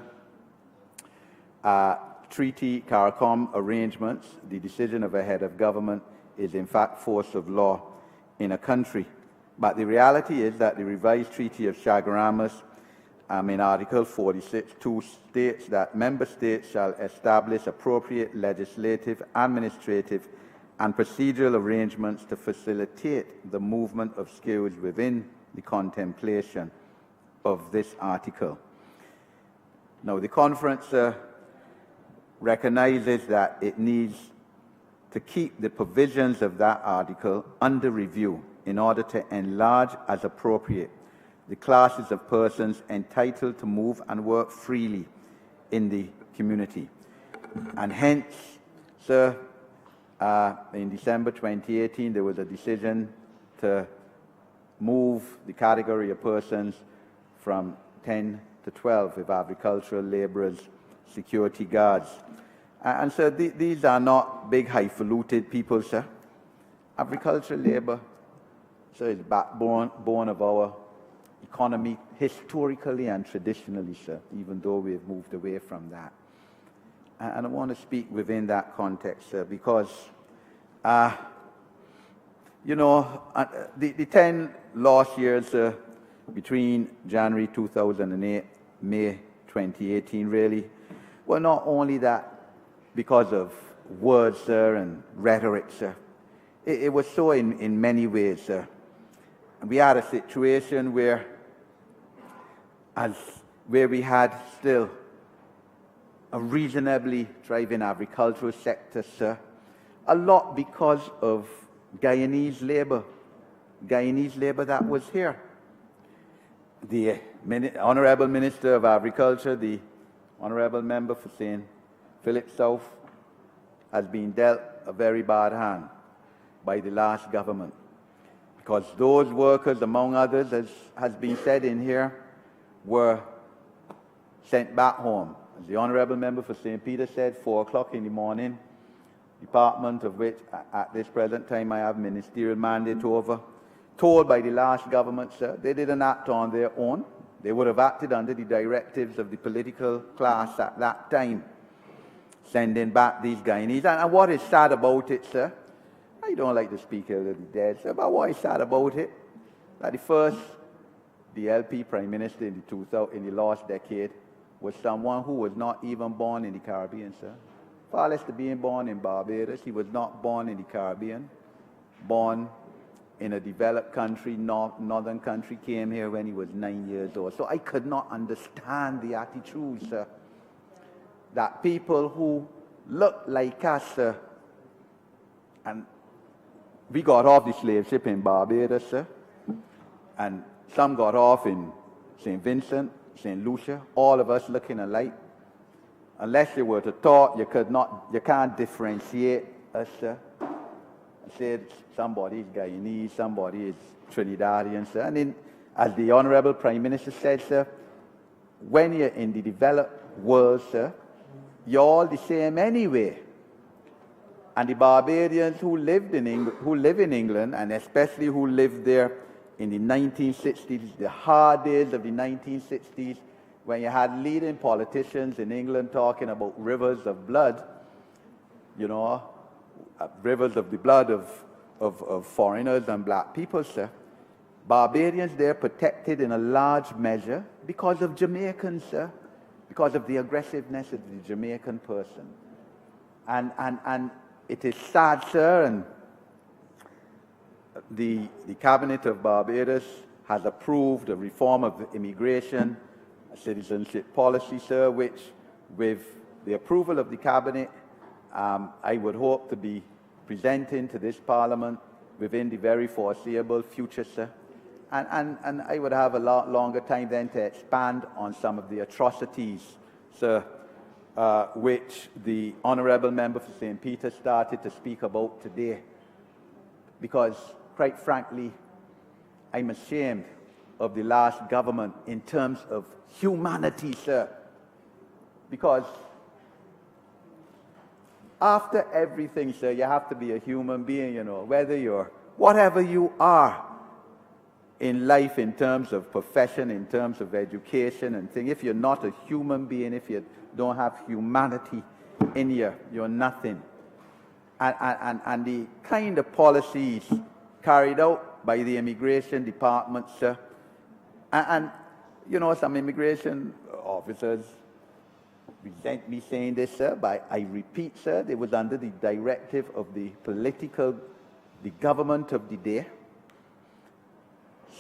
treaty Caricom arrangements, the decision of a head of government is in fact force of law in a country. But the reality is that the revised Treaty of Chaguaramas, in Article 46(2) states that member states shall establish appropriate legislative, administrative, and procedural arrangements to facilitate the movement of skills within the contemplation of this article. Now, the conference recognizes that it needs to keep the provisions of that article under review in order to enlarge as appropriate the classes of persons entitled to move and work freely in the community. And hence, sir, in December 2018, there was a decision to move the category of persons from 10 to 12 with agricultural laborers, security guards. And so these are not big, highfalutin people, sir. Agricultural labor, so is backbone of our economy historically and traditionally, sir, even though we have moved away from that. And I want to speak within that context, sir, because, you know, the 10 lost years between January 2008, May 2018, really, were not only that because of words, sir, and rhetoric, sir. It was so in many ways, sir. We had a situation where we had still a reasonably thriving agricultural sector, sir, a lot because of Guyanese labor that was here. The Honourable Minister of Agriculture, the Honourable Member for St. Philip South, has been dealt a very bad hand by the last government, because those workers, among others, as has been said in here, were sent back home. As the Honourable Member for St. Peter said, 4 o'clock in the morning, department of which at this present time I have ministerial mandate over, told by the last government, sir, they didn't act on their own. They would have acted under the directives of the political class at that time, sending back these Guyanese. And what is sad about it, sir, I don't like to speak ill of the dead, sir, but what is sad about it, that the first DLP Prime Minister in the last decade was someone who was not even born in the Caribbean, sir. Far less to being born in Barbados, he was not born in the Caribbean, born in a developed country, northern country, came here when he was 9 years old. So I could not understand the attitude, sir, that people who look like us, sir, and we got off the slave ship in Barbados, sir, and some got off in St. Vincent, St. Lucia, all of us looking alike. Unless you were to talk, you can't differentiate us, sir. I said somebody is Guyanese, somebody is Trinidadian, sir. And then, as the Honorable Prime Minister said, sir, when you're in the developed world, sir, you're all the same anyway. And the Barbarians who live in England, and especially who lived there in the 1960s, the hard days of the 1960s, when you had leading politicians in England talking about rivers of blood, you know, rivers of the blood of foreigners and black people, sir. Barbarians, they're protected in a large measure because of Jamaicans, sir, because of the aggressiveness of the Jamaican person. And it is sad, sir, and the Cabinet of Barbados has approved a reform of the immigration citizenship policy, sir, which, with the approval of the Cabinet, I would hope to be presenting to this Parliament within the very foreseeable future, sir. And I would have a lot longer time then to expand on some of the atrocities, sir, which the Honourable Member for St. Peter started to speak about today. Because, quite frankly, I'm ashamed of the last government in terms of humanity, sir. Because after everything, sir, you have to be a human being, you know, whether you're, whatever you are in life in terms of profession, in terms of education and things. If you're not a human being, if you don't have humanity in you, you're nothing. And the kind of policies carried out by the immigration department, sir, and you know, some immigration officers resent me saying this, sir, but I repeat, sir, it was under the directive of the government of the day,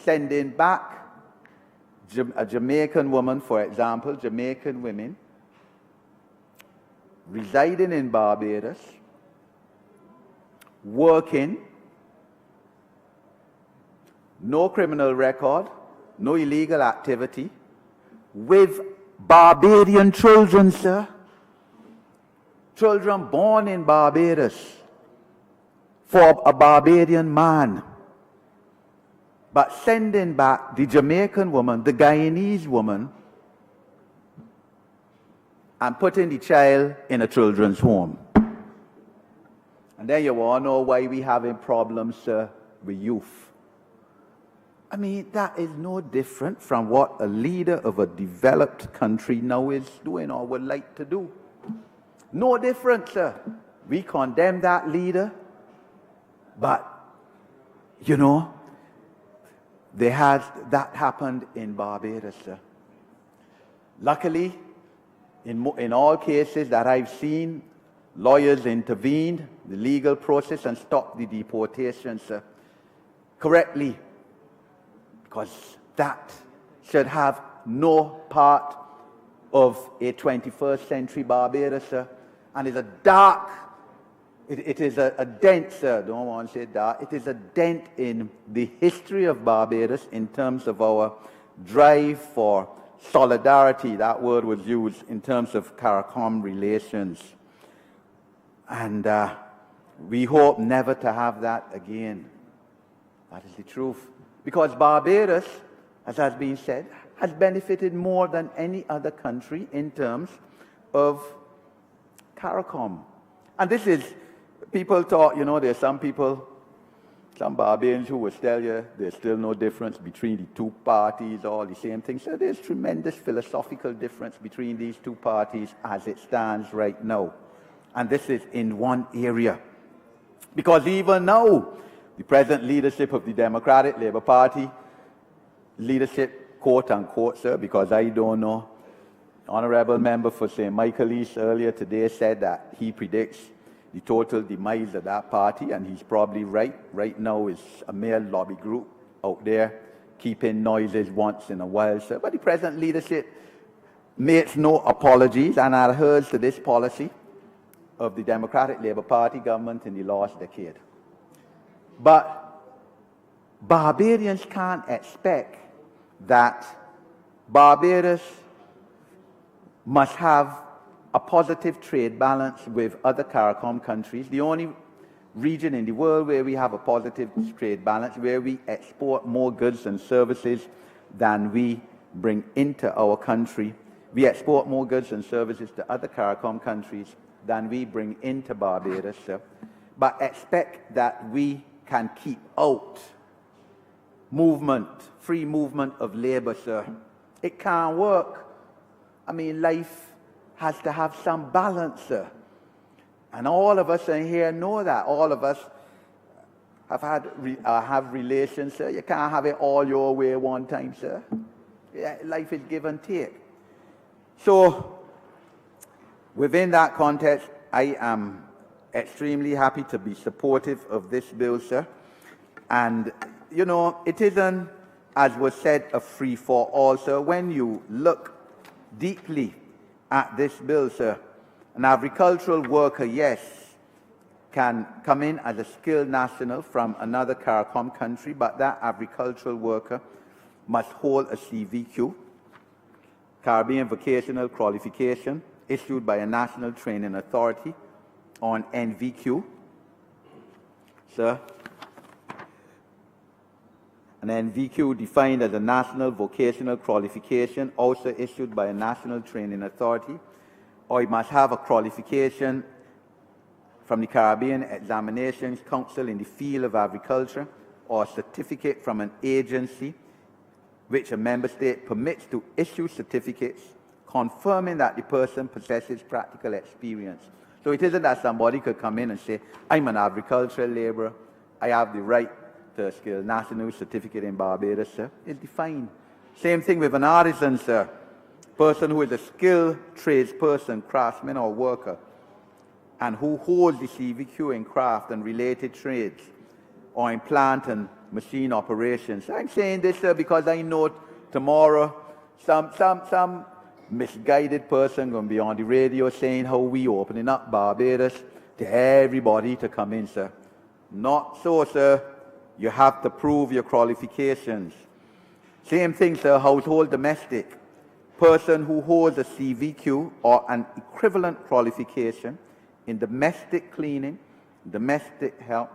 sending back a Jamaican woman, for example, Jamaican women, residing in Barbados, working, no criminal record, no illegal activity, with Barbadian children, sir. Children born in Barbados for a Barbadian man. But sending back the Jamaican woman, the Guyanese woman, and putting the child in a children's home. And then you all know why we having problems, sir, with youth. I mean, that is no different from what a leader of a developed country now is doing or would like to do. No different, sir. We condemn that leader, but, you know, that happened in Barbados, sir. Luckily, in all cases that I've seen, lawyers intervened, the legal process, and stopped the deportation, sir, correctly. Because that should have no part of a 21st century Barbados, sir. And it's a dark, it is a dent, sir, don't want to say dark, it is a dent in the history of Barbados in terms of our drive for solidarity. That word was used in terms of Caricom relations. And we hope never to have that again. That is the truth. Because Barbados, as has been said, has benefited more than any other country in terms of Caricom. And this is, people talk, you know, there's some people, some Barbarians who will tell you there's still no difference between the two parties, all the same thing. So there's tremendous philosophical difference between these two parties as it stands right now. And this is in one area. Because even now, the present leadership of the Democratic Labour Party, leadership, quote unquote, sir, because I don't know, Honourable Member for St. Michael's earlier today said that he predicts the total demise of that party, and he's probably right. Right now is a mere lobby group out there keeping noises once in a while, sir. But the present leadership makes no apologies and adheres to this policy of the Democratic Labour Party government in the last decade. But Barbarians can't expect that Barbados must have a positive trade balance with other Caricom countries. The only region in the world where we have a positive trade balance, where we export more goods and services than we bring into our country. We export more goods and services to other Caricom countries than we bring into Barbados, sir. But expect that we can keep out movement, free movement of labor, sir. It can't work. I mean, life has to have some balance, sir. And all of us in here know that. All of us have relations, sir. You can't have it all your way one time, sir. Yeah, life is give and take. So, within that context, I am extremely happy to be supportive of this bill, sir. And, you know, it isn't, as was said, a free-for-all, sir. When you look deeply at this bill, sir, an agricultural worker, yes, can come in as a skilled national from another Caricom country, but that agricultural worker must hold a CVQ, Caribbean Vocational Qualification, issued by a national training authority, on NVQ, sir. An NVQ defined as a national vocational qualification, also issued by a national training authority, or it must have a qualification from the Caribbean Examinations Council in the field of agriculture, or a certificate from an agency which a member state permits to issue certificates confirming that the person possesses practical experience. So it isn't that somebody could come in and say, I'm an agricultural labourer, I have the right to a skilled national certificate in Barbados, sir. It's defined. Same thing with an artisan, sir. Person who is a skilled tradesperson, craftsman or worker, and who holds the CVQ in craft and related trades, or in plant and machine operations. I'm saying this, sir, because I know tomorrow some misguided person going to be on the radio saying how we opening up Barbados to everybody to come in, sir. Not so, sir. You have to prove your qualifications. Same thing, sir, household domestic. Person who holds a CVQ or an equivalent qualification in domestic cleaning, domestic help,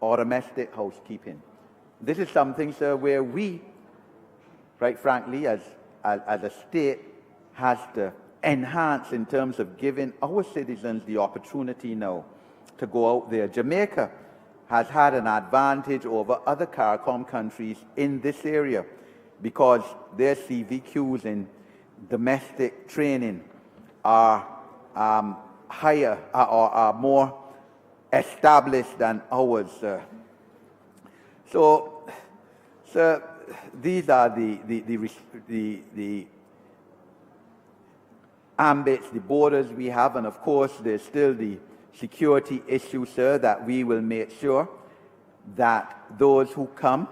or domestic housekeeping. This is something, sir, where we, quite frankly, as a state, has to enhance in terms of giving our citizens the opportunity now to go out there. Jamaica has had an advantage over other Caricom countries in this area because their CVQs in domestic training are higher or are more established than ours. So, sir, these are the ambits, the borders we have, and of course there's still the security issue, sir, that we will make sure that those who come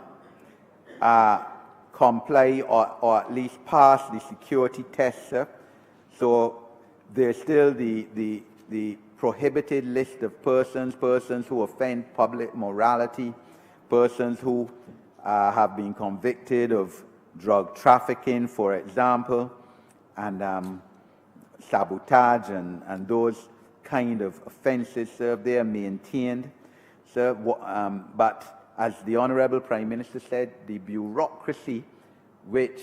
comply or at least pass the security test, sir. So there's still the prohibited list of persons who offend public morality, persons who have been convicted of drug trafficking, for example, and sabotage and those kind of offences, sir. They are maintained, sir. But as the Honourable Prime Minister said, the bureaucracy which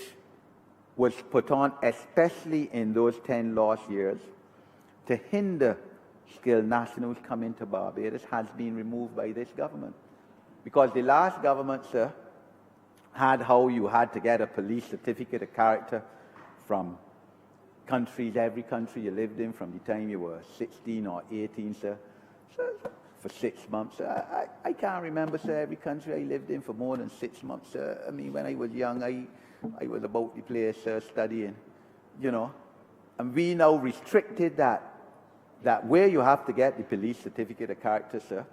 was put on, especially in those 10 lost years, to hinder skilled nationals coming to Barbados has been removed by this government. Because the last government, sir, had how you had to get a police certificate of character from countries, every country you lived in from the time you were 16 or 18, sir. So for 6 months. I can't remember, sir, every country I lived in for more than 6 months, sir. I mean, when I was young, I was about the place, studying, you know. And we now restricted that where you have to get the police certificate of character, sir,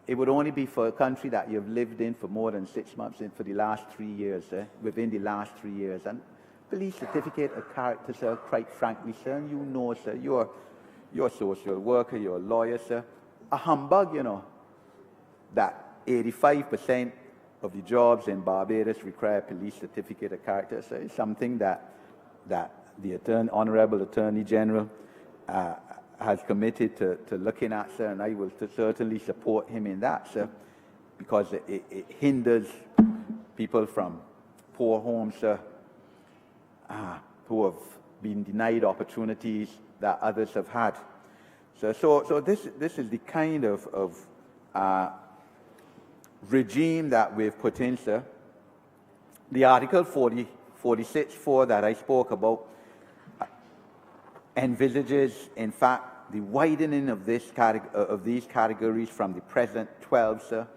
it would only be for a country that you've lived in for more than 6 months and for the last 3 years, sir, within the last 3 years. And police certificate of character, sir, quite frankly, sir, and you know, sir, you're a social worker, you're a lawyer, sir, a humbug, you know, that 85% of the jobs in Barbados require police certificate of character, sir. It's something that the Honorable Attorney General has committed to looking at, sir, and I will certainly support him in that, sir, because it hinders people from poor homes, sir, who have been denied opportunities that others have had. So this is the kind of regime that we've put in, sir. The Article 46.4 that I spoke about envisages, in fact, the widening of these categories from the present 12, sir,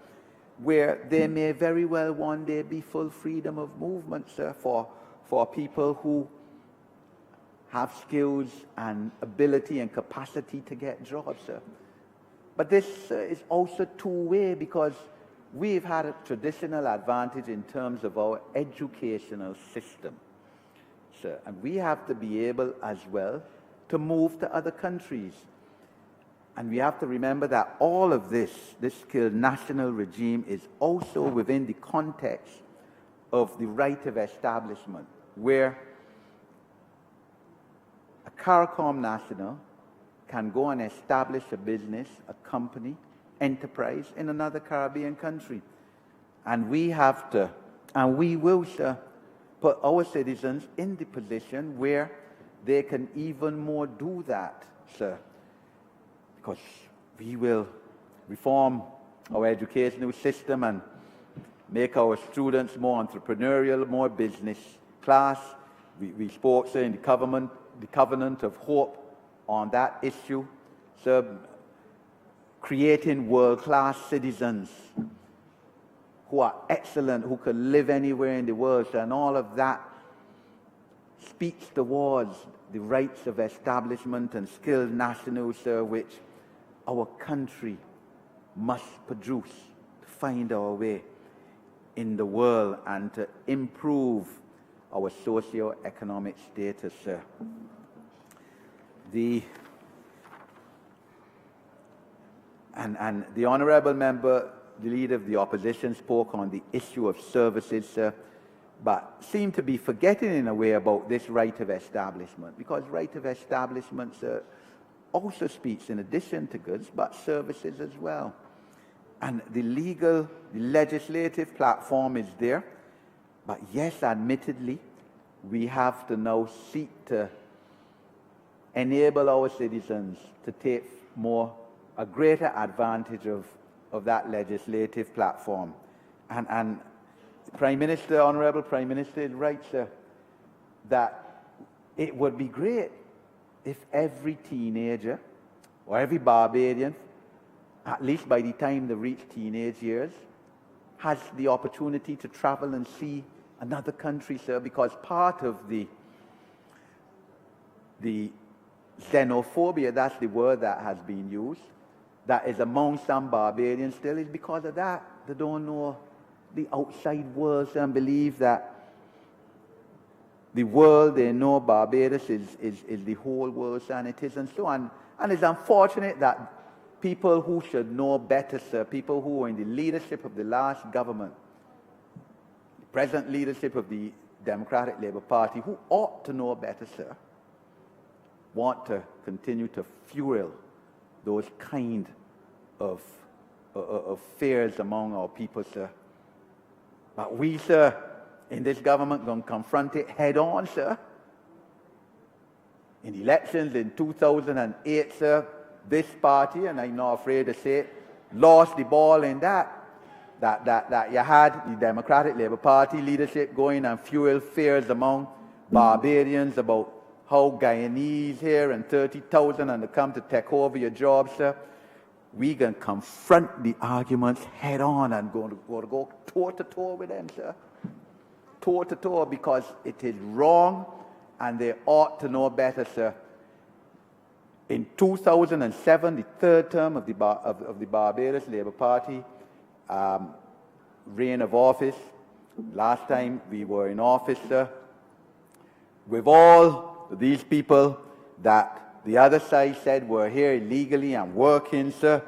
where there may very well one day be full freedom of movement, sir, for people who have skills and ability and capacity to get jobs, sir. But this is also two-way, because we've had a traditional advantage in terms of our educational system, sir, and we have to be able as well to move to other countries. And we have to remember that all of this skilled national regime is also within the context of the right of establishment, where a Caricom national can go and establish a business, a company, enterprise in another Caribbean country. And we have to, and we will, sir, put our citizens in the position where they can even more do that, sir, because we will reform our educational system and make our students more entrepreneurial, more business class. We spoke, sir, in the Covenant of Hope on that issue, sir, creating world-class citizens who are excellent, who can live anywhere in the world, sir, and all of that speaks towards the rights of establishment and skilled nationals, sir, which our country must produce to find our way in the world and to improve our socio-economic status, sir. And the Honourable Member, the Leader of the Opposition, spoke on the issue of services, sir, but seemed to be forgetting in a way about this right of establishment, because right of establishment, sir, also speaks in addition to goods, but services as well. And the legislative platform is there, but yes, admittedly, we have to now seek to enable our citizens to take a greater advantage of that legislative platform. And Prime Minister, Honourable Prime Minister, is right, sir, that it would be great if every teenager or every Barbadian, at least by the time they reach teenage years, has the opportunity to travel and see another country, sir, because part of the xenophobia, that's the word that has been used, that is among some Barbadians still, is because of that. They don't know the outside world, sir, and believe that the world they know, Barbados, is the whole world, sir, and it is, and so on. And it's unfortunate that people who should know better, sir, people who are in the leadership of the last government, the present leadership of the Democratic Labour Party, who ought to know better, sir, want to continue to fuel those kind of fears among our people, sir. But we, sir, in this government, going to confront it head on, sir. In elections in 2008, sir, this party, and I'm not afraid to say it, lost the ball in that you had the Democratic Labour Party leadership going and fuel fears among Barbarians about how Guyanese here and 30,000 and they come to take over your jobs, sir. we can confront the arguments head on and go toe to toe with them, sir. Toe to toe, because it is wrong and they ought to know better, sir. In 2007, the third term of the Barbados Labour Party reign of office, last time we were in office, sir, with all these people that the other side said were here illegally and working, sir,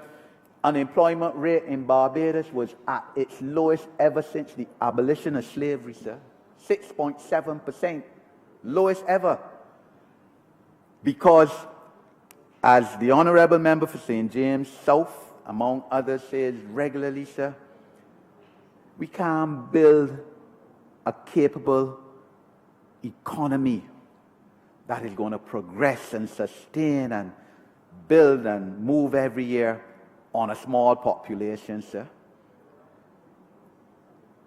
unemployment rate in Barbados was at its lowest ever since the abolition of slavery, sir. 6.7%, lowest ever. Because, as the Honourable Member for St. James South, among others, says regularly, sir, we can't build a capable economy that is going to progress and sustain and build and move every year on a small population, sir.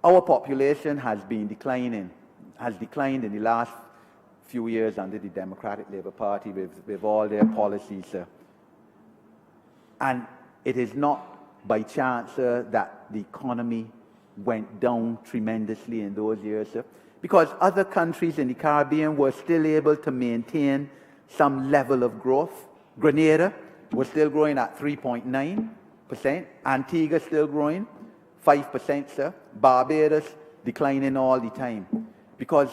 Our population has declined in the last few years under the Democratic Labour Party with all their policies, sir. And it is not by chance, sir, that the economy went down tremendously in those years, sir, because other countries in the Caribbean were still able to maintain some level of growth. Grenada was still growing at 3.9%. Antigua still growing 5%, sir. Barbados declining all the time because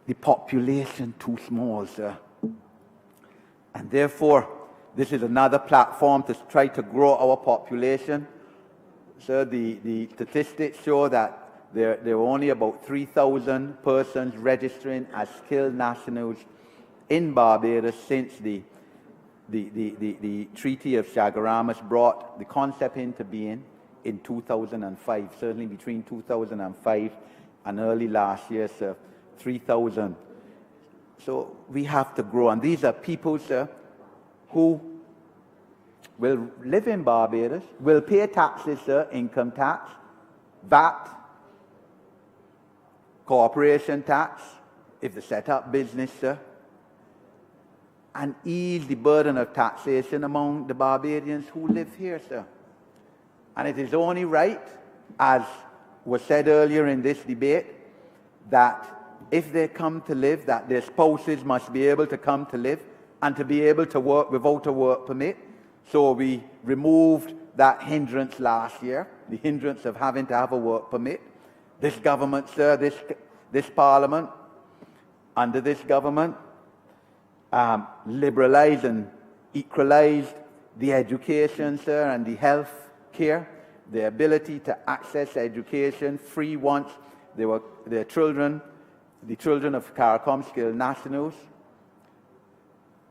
the population too small, sir. And therefore, this is another platform to try to grow our population. Sir, the statistics show that there were only about 3,000 persons registering as skilled nationals in Barbados since the Treaty of Shag brought the concept into being in 2005, certainly between 2005 and early last year, sir, 3,000. So we have to grow, and these are people, sir, who will live in Barbados, will pay taxes, sir, income tax, VAT, corporation tax, if they set up business, sir, and ease the burden of taxation among the Barbadians who live here, sir. And it is only right, as was said earlier in this debate, that if they come to live, that their spouses must be able to come to live and to be able to work without a work permit. So we removed that hindrance last year, the hindrance of having to have a work permit. This government, sir, this parliament, under this government, liberalized and equalized the education, sir, and the health care, the ability to access education free once they were the children of Caricom skilled nationals.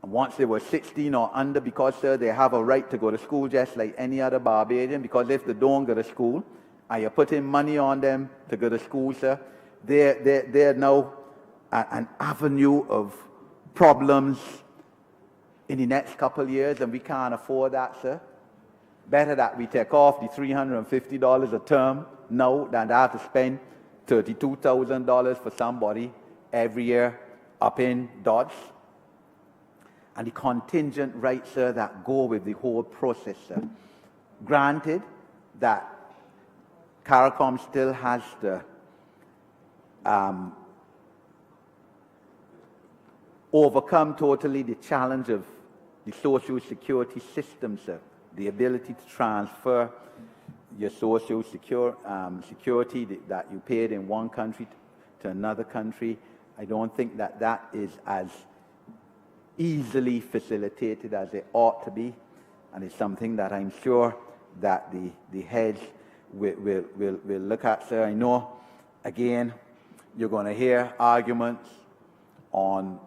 And once they were 16 or under, because, sir, they have a right to go to school just like any other Barbadian, because if they don't go to school, and you're putting money on them to go to school, sir, they're now an avenue of problems in the next couple of years, and we can't afford that, sir. Better that we take off the $350 a term now than to have to spend $32,000 for somebody every year up in Dodge. And the contingent rights, sir, that go with the whole process, sir. Granted that Caricom still has to overcome totally the challenge of the social security system, sir. The ability to transfer your social security that you paid in one country to another country. I don't think that that is as easily facilitated as it ought to be, and it's something that I'm sure that the heads will look at, sir. I know, again, you're going to hear arguments on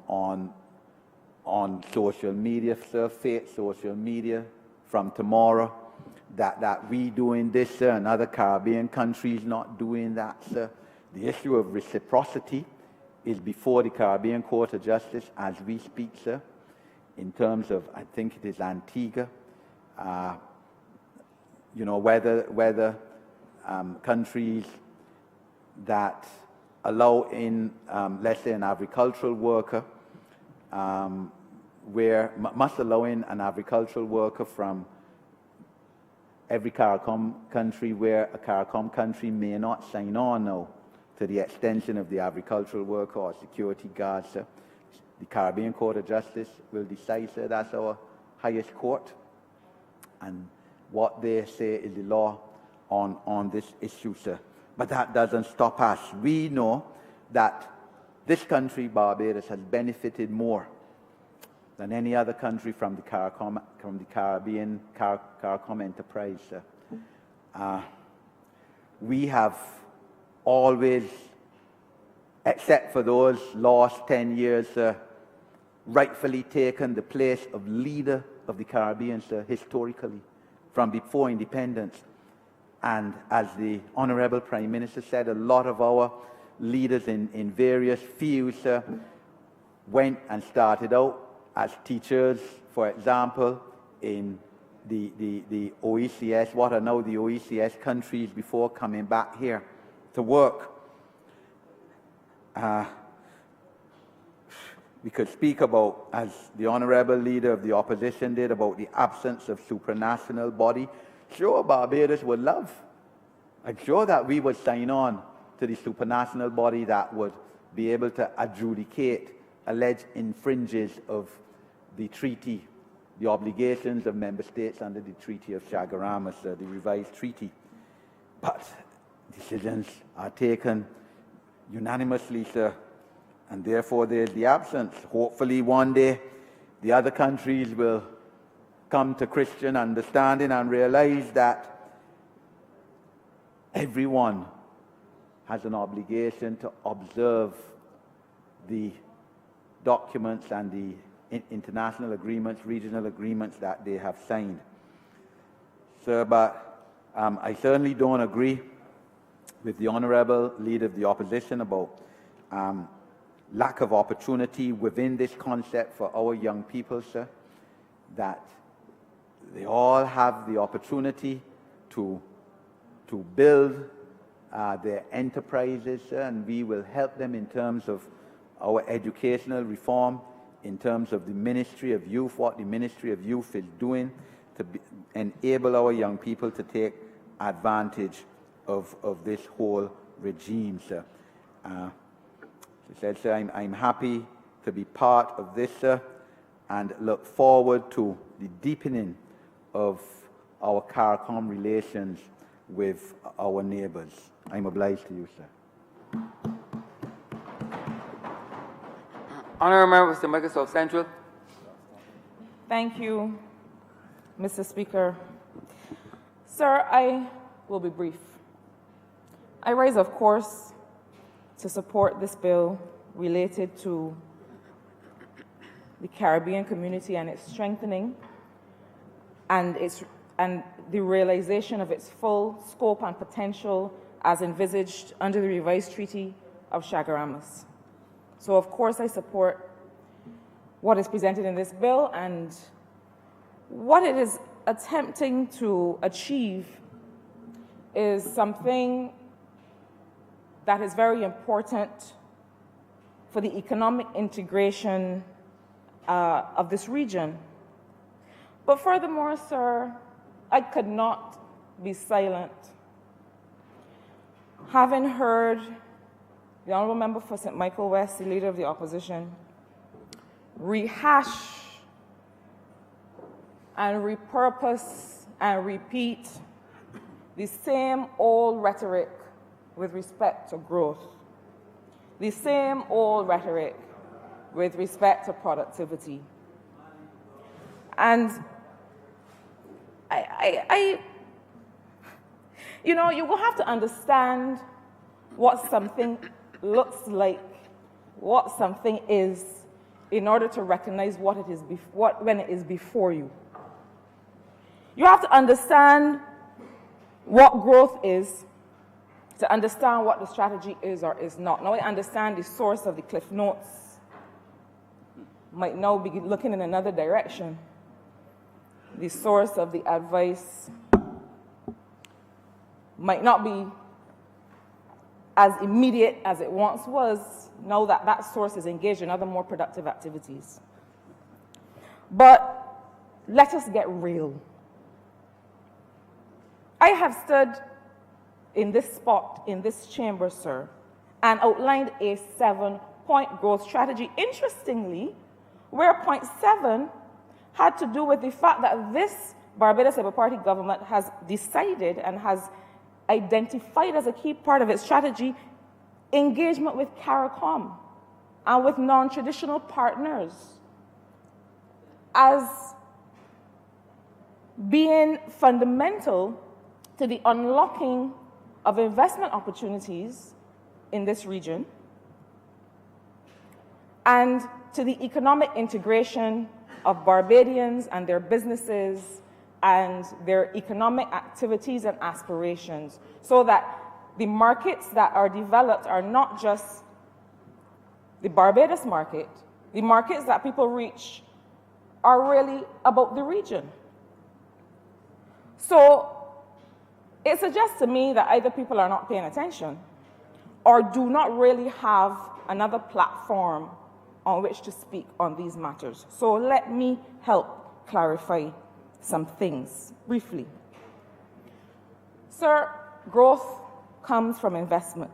social media, sir, fake social media from tomorrow, that we doing this, sir, and other Caribbean countries not doing that, sir. The issue of reciprocity is before the Caribbean Court of Justice as we speak, sir, in terms of, I think it is Antigua, whether countries that allow in, let's say, an agricultural worker, must allow in an agricultural worker from every Caricom country where a Caricom country may not sign on now to the extension of the agricultural worker or security guards. The Caribbean Court of Justice will decide, sir. That's our highest court. And what they say is the law on this issue, sir. But that doesn't stop us. We know that this country, Barbados, has benefited more than any other country from the Caribbean Caricom enterprise, sir. We have always, except for those last 10 years, rightfully taken the place of leader of the Caribbean, sir, historically, from before independence. And as the Honorable Prime Minister said, a lot of our leaders in various fields went and started out as teachers, for example, in the Oecs, what are now the Oecs countries, before coming back here to work. We could speak about, as the Honorable Leader of the Opposition did, about the absence of supranational body. Sure, Barbados would love. I'm sure that we would sign on to the supranational body that would be able to adjudicate alleged infringes of the treaty, the obligations of member states under the Treaty of Shag, the revised treaty. But decisions are taken unanimously, sir, and therefore there's the absence. Hopefully one day the other countries will come to Christian understanding and realize that everyone has an obligation to observe the documents and the international agreements, regional agreements that they have signed. Sir, but I certainly don't agree with the Honourable Leader of the Opposition about lack of opportunity within this concept for our young people, sir, that they all have the opportunity to build their enterprises, sir, and we will help them in terms of our educational reform, in terms of the Ministry of Youth, what the Ministry of Youth is doing to enable our young people to take advantage of this whole regime, sir. She said, sir, I'm happy to be part of this, sir, and look forward to the deepening of our Caricom relations with our neighbors. I'm obliged to you, sir. Honourable Member for Microsoft Central. Thank you, Mr. Speaker. Sir, I will be brief. I rise, of course, to support this bill related to the Caribbean community and its strengthening and the realization of its full scope and potential as envisaged under the revised Treaty of Shag. So, of course, I support what is presented in this bill, and what it is attempting to achieve is something that is very important for the economic integration of this region. But furthermore, sir, I could not be silent. Having heard the Honourable Member for St. Michael West, the Leader of the Opposition, rehash and repurpose and repeat the same old rhetoric with respect to growth, the same old rhetoric with respect to productivity. And you will have to understand what something looks like, what something is, in order to recognize what it is when it is before you. You have to understand what growth is to understand what the strategy is or is not. Now I understand the source of the cliff notes might now be looking in another direction. The source of the advice might not be as immediate as it once was, now that that source is engaged in other more productive activities. But let us get real. I have stood in this spot, in this chamber, sir, and outlined a 7-point growth strategy. Interestingly, where point 7 had to do with the fact that this Barbados Labour Party government has decided and has identified as a key part of its strategy engagement with Caricom and with non-traditional partners as being fundamental to the unlocking of investment opportunities in this region and to the economic integration of Barbadians and their businesses and their economic activities and aspirations, so that the markets that are developed are not just the Barbados market, the markets that people reach are really about the region. So it suggests to me that either people are not paying attention or do not really have another platform on which to speak on these matters. So let me help clarify some things briefly. Sir, growth comes from investment.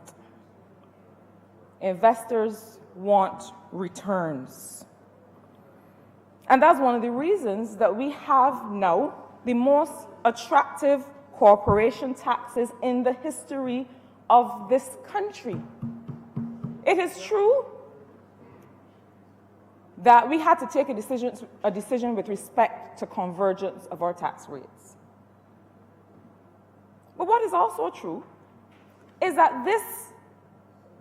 Investors want returns. And that's one of the reasons that we have now the most attractive corporation taxes in the history of this country. It is true that we had to take a decision with respect to convergence of our tax rates. But what is also true is that this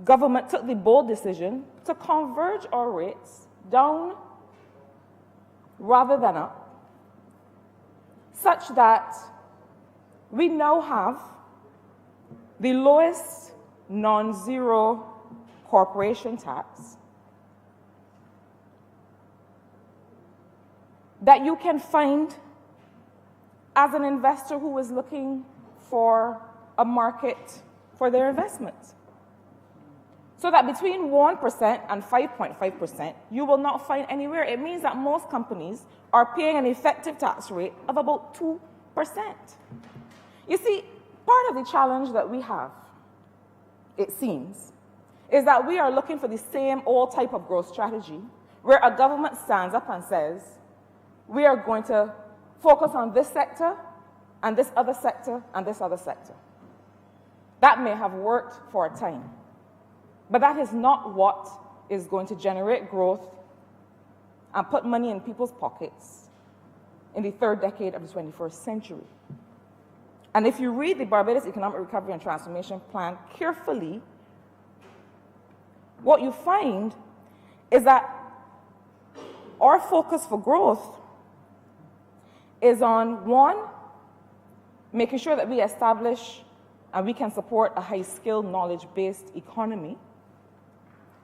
government took the bold decision to converge our rates down rather than up, such that we now have the lowest non-zero corporation tax that you can find as an investor who is looking for a market for their investments. So that between 1% and 5.5%, you will not find anywhere. It means that most companies are paying an effective tax rate of about 2%. You see, part of the challenge that we have, it seems, is that we are looking for the same old type of growth strategy where a government stands up and says, we are going to focus on this sector and this other sector and this other sector. That may have worked for a time, but that is not what is going to generate growth and put money in people's pockets in the third decade of the 21st century. And if you read the Barbados Economic Recovery and Transformation Plan carefully, what you find is that our focus for growth is on, one, making sure that we establish and we can support a high-skilled, knowledge-based economy.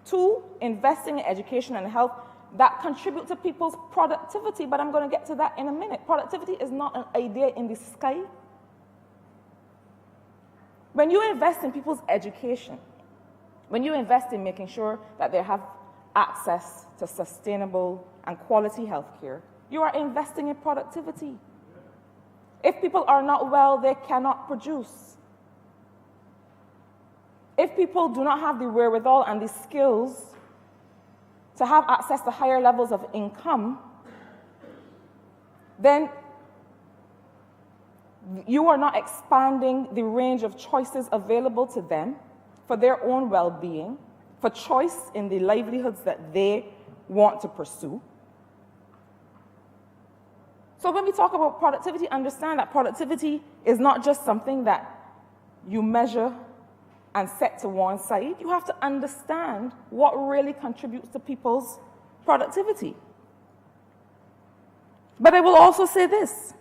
Two, investing in education and health that contribute to people's productivity, but I'm going to get to that in a minute. Productivity is not an idea in the sky. When you invest in people's education, when you invest in making sure that they have access to sustainable and quality health care, you are investing in productivity. If people are not well, they cannot produce. If people do not have the wherewithal and the skills to have access to higher levels of income, then you are not expanding the range of choices available to them for their own well-being, for choice in the livelihoods that they want to pursue. So when we talk about productivity, understand that productivity is not just something that you measure and set to one side. You have to understand what really contributes to people's productivity. But I will also say this.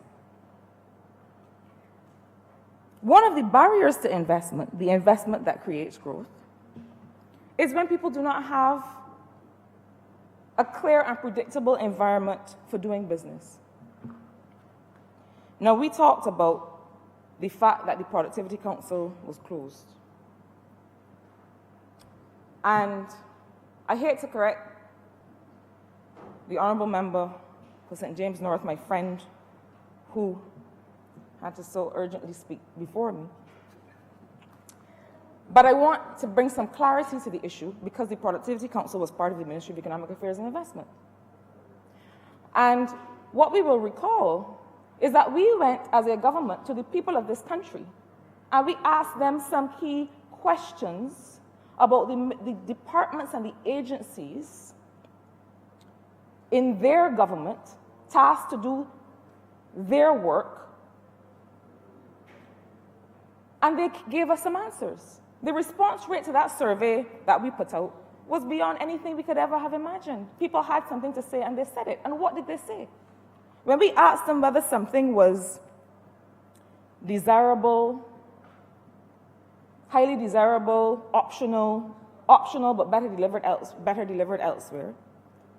One of the barriers to investment, the investment that creates growth, is when people do not have a clear and predictable environment for doing business. Now, we talked about the fact that the Productivity Council was closed. And I hate to correct the honourable member for St. James North, my friend, who had to so urgently speak before me. But I want to bring some clarity to the issue because the Productivity Council was part of the Ministry of Economic Affairs and Investment. And what we will recall is that we went as a government to the people of this country and we asked them some key questions about the departments and the agencies in their government tasked to do their work, and they gave us some answers. The response rate to that survey that we put out was beyond anything we could ever have imagined. People had something to say and they said it. And what did they say? When we asked them whether something was desirable, highly desirable, optional but better delivered elsewhere,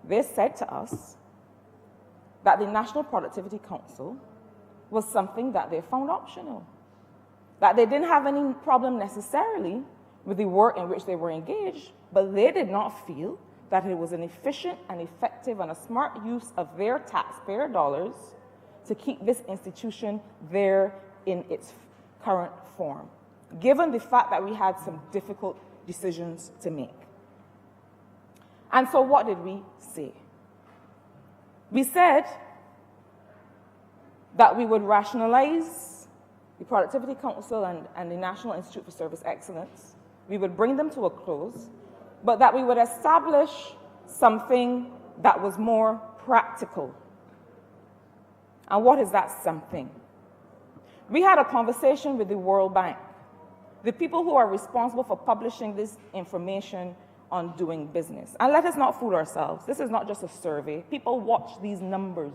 they said to us that the National Productivity Council was something that they found optional, that they didn't have any problem necessarily with the work in which they were engaged, but they did not feel that it was an efficient and effective and a smart use of their taxpayer dollars to keep this institution there in its current form, given the fact that we had some difficult decisions to make. And so what did we say? We said that we would rationalize the Productivity Council and the National Institute for Service Excellence. We would bring them to a close, but that we would establish something that was more practical. And what is that something? We had a conversation with the World Bank, the people who are responsible for publishing this information on doing business. And let us not fool ourselves. This is not just a survey. People watch these numbers.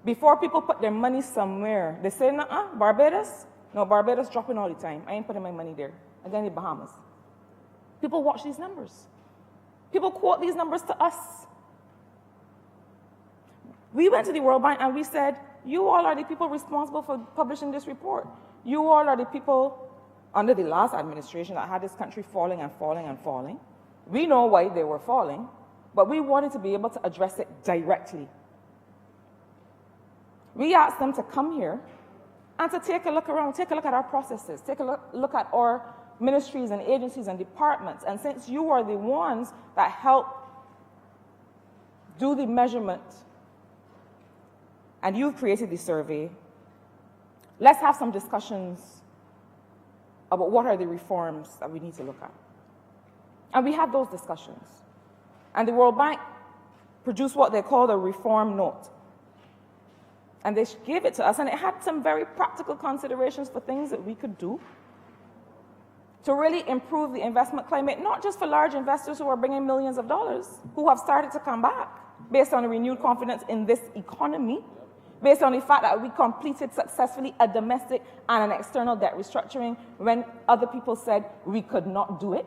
Before people put their money somewhere, they say, "Nuh-uh, Barbados? No, Barbados dropping all the time. I ain't putting my money there." And then the Bahamas. People watch these numbers. People quote these numbers to us. We went to the World Bank and we said, you all are the people responsible for publishing this report. You all are the people under the last administration that had this country falling and falling and falling. We know why they were falling, but we wanted to be able to address it directly. We asked them to come here and to take a look around, take a look at our processes, take a look at our ministries and agencies and departments. And since you are the ones that help do the measurement and you've created the survey, let's have some discussions about what are the reforms that we need to look at. And we had those discussions. And the World Bank produced what they called a reform note. And they gave it to us, and it had some very practical considerations for things that we could do to really improve the investment climate, not just for large investors who are bringing millions of dollars, who have started to come back based on a renewed confidence in this economy, based on the fact that we completed successfully a domestic and an external debt restructuring when other people said we could not do it.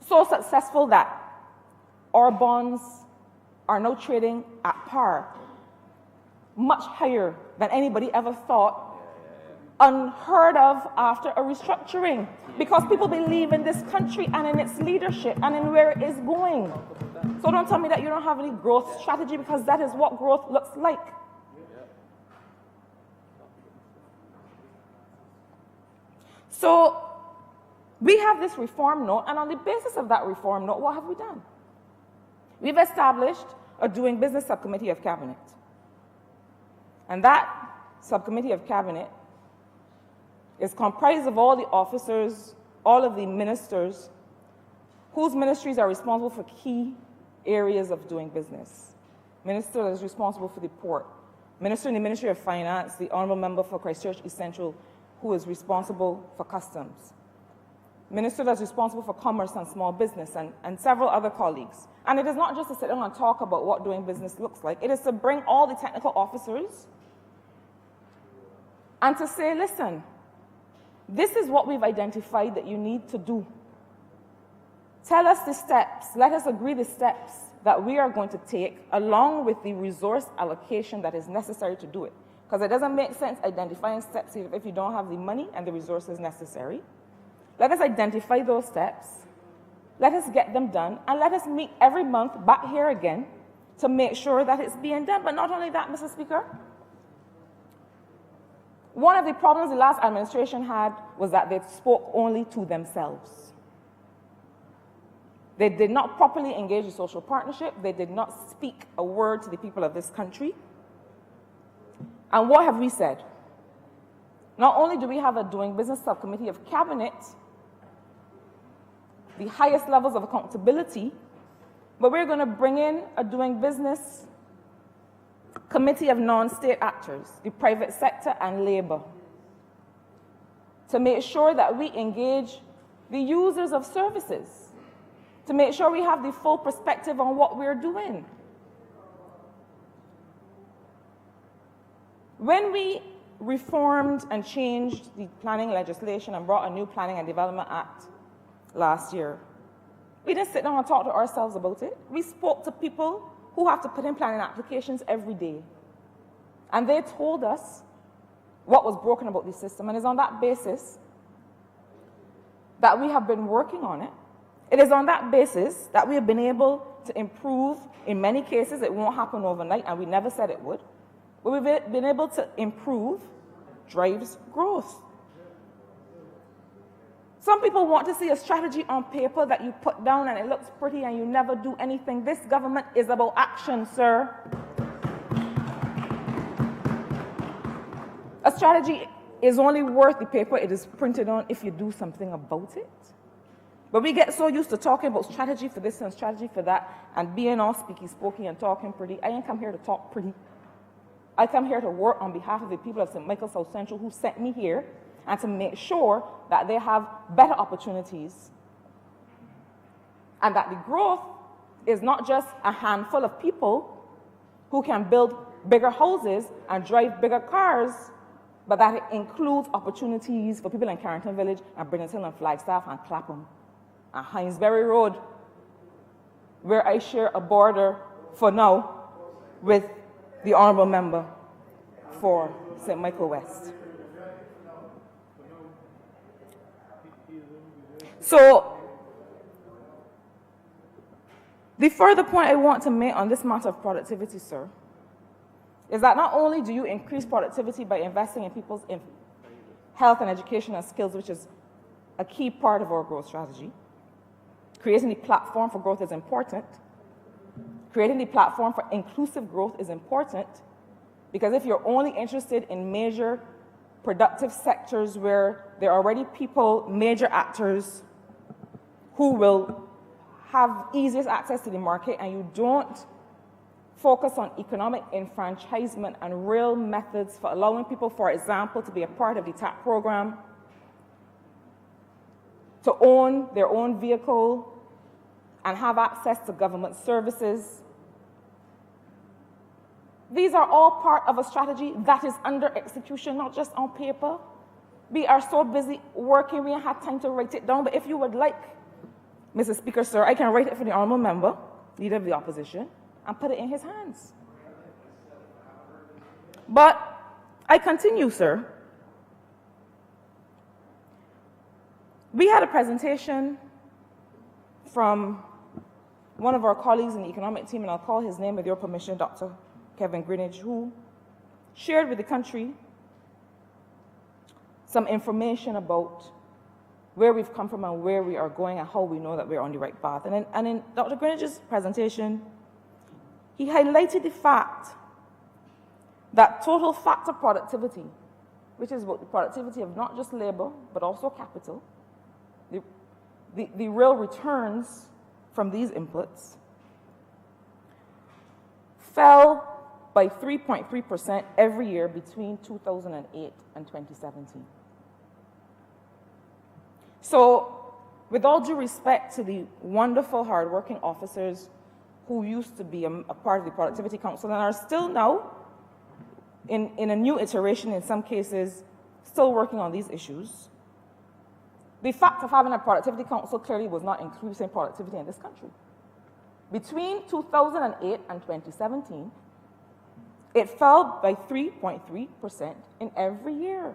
So successful that our bonds are now trading at par, much higher than anybody ever thought, unheard of after a restructuring, because people believe in this country and in its leadership and in where it is going. So don't tell me that you don't have any growth strategy, because that is what growth looks like. So we have this reform note, and on the basis of that reform note, what have we done? We've established a doing business subcommittee of cabinet. And that subcommittee of cabinet is comprised of all the officers, all of the ministers, whose ministries are responsible for key areas of doing business. Minister that is responsible for the port. Minister in the Ministry of Finance, the Honorable Member for Christchurch East Central, who is responsible for customs. Minister that's responsible for commerce and small business, and several other colleagues. And it is not just to sit down and talk about what doing business looks like. It is to bring all the technical officers and to say, listen, this is what we've identified that you need to do. Tell us the steps. Let us agree the steps that we are going to take along with the resource allocation that is necessary to do it. Because it doesn't make sense identifying steps if you don't have the money and the resources necessary. Let us identify those steps. Let us get them done. And let us meet every month back here again to make sure that it's being done. But not only that, Mr. Speaker, One of the problems the last administration had was that they spoke only to themselves. They did not properly engage in social partnership. They did not speak a word to the people of this country. And what have we said? Not only do we have a doing business subcommittee of cabinet, the highest levels of accountability, but we're going to bring in a doing business committee of non-state actors, the private sector and labor, to make sure that we engage the users of services, to make sure we have the full perspective on what we're doing. When we reformed and changed the planning legislation and brought a new Planning and Development Act last year, we didn't sit down and talk to ourselves about it. We spoke to people who have to put in planning applications every day. And they told us what was broken about the system, and it's on that basis that we have been working on it. It is on that basis that we have been able to improve. In many cases, it won't happen overnight, and we never said it would. But we've been able to improve drives growth. Some people want to see a strategy on paper that you put down and it looks pretty and you never do anything. This government is about action, sir. A strategy is only worth the paper it is printed on if you do something about it. But we get so used to talking about strategy for this and strategy for that and being all speaky-spokey and talking pretty. I ain't come here to talk pretty. I come here to work on behalf of the people of St. Michael South Central who sent me here and to make sure that they have better opportunities and that the growth is not just a handful of people who can build bigger houses and drive bigger cars, but that it includes opportunities for people in Carrington Village and Brennan's Hill and Flagstaff and Clapham and Hinesbury Road, where I share a border for now with the honorable member for St. Michael West. So, the further point I want to make on this matter of productivity, sir, is that not only do you increase productivity by investing in people's health and education and skills, which is a key part of our growth strategy, creating the platform for growth is important. Creating the platform for inclusive growth is important, because if you're only interested in major productive sectors where there are already people, major actors, who will have easiest access to the market, and you don't focus on economic enfranchisement and real methods for allowing people, for example, to be a part of the TAP program, to own their own vehicle and have access to government services. These are all part of a strategy that is under execution, not just on paper. We are so busy working, we haven't had time to write it down, but if you would like, Mr. Speaker, sir, I can write it for the honourable member, Leader of the Opposition, and put it in his hands. But I continue, sir. We had a presentation from one of our colleagues in the economic team, and I'll call his name with your permission, Dr. Kevin Greenidge, who shared with the country some information about where we've come from and where we are going and how we know that we're on the right path. And in Dr. Greenidge's presentation, he highlighted the fact that total factor productivity, which is about the productivity of not just labor, but also capital, the real returns from these inputs, fell by 3.3% every year between 2008 and 2017. So, with all due respect to the wonderful, hardworking officers who used to be a part of the Productivity Council and are still now, in a new iteration in some cases, still working on these issues, the fact of having a Productivity Council clearly was not increasing productivity in this country. Between 2008 and 2017, it fell by 3.3% in every year.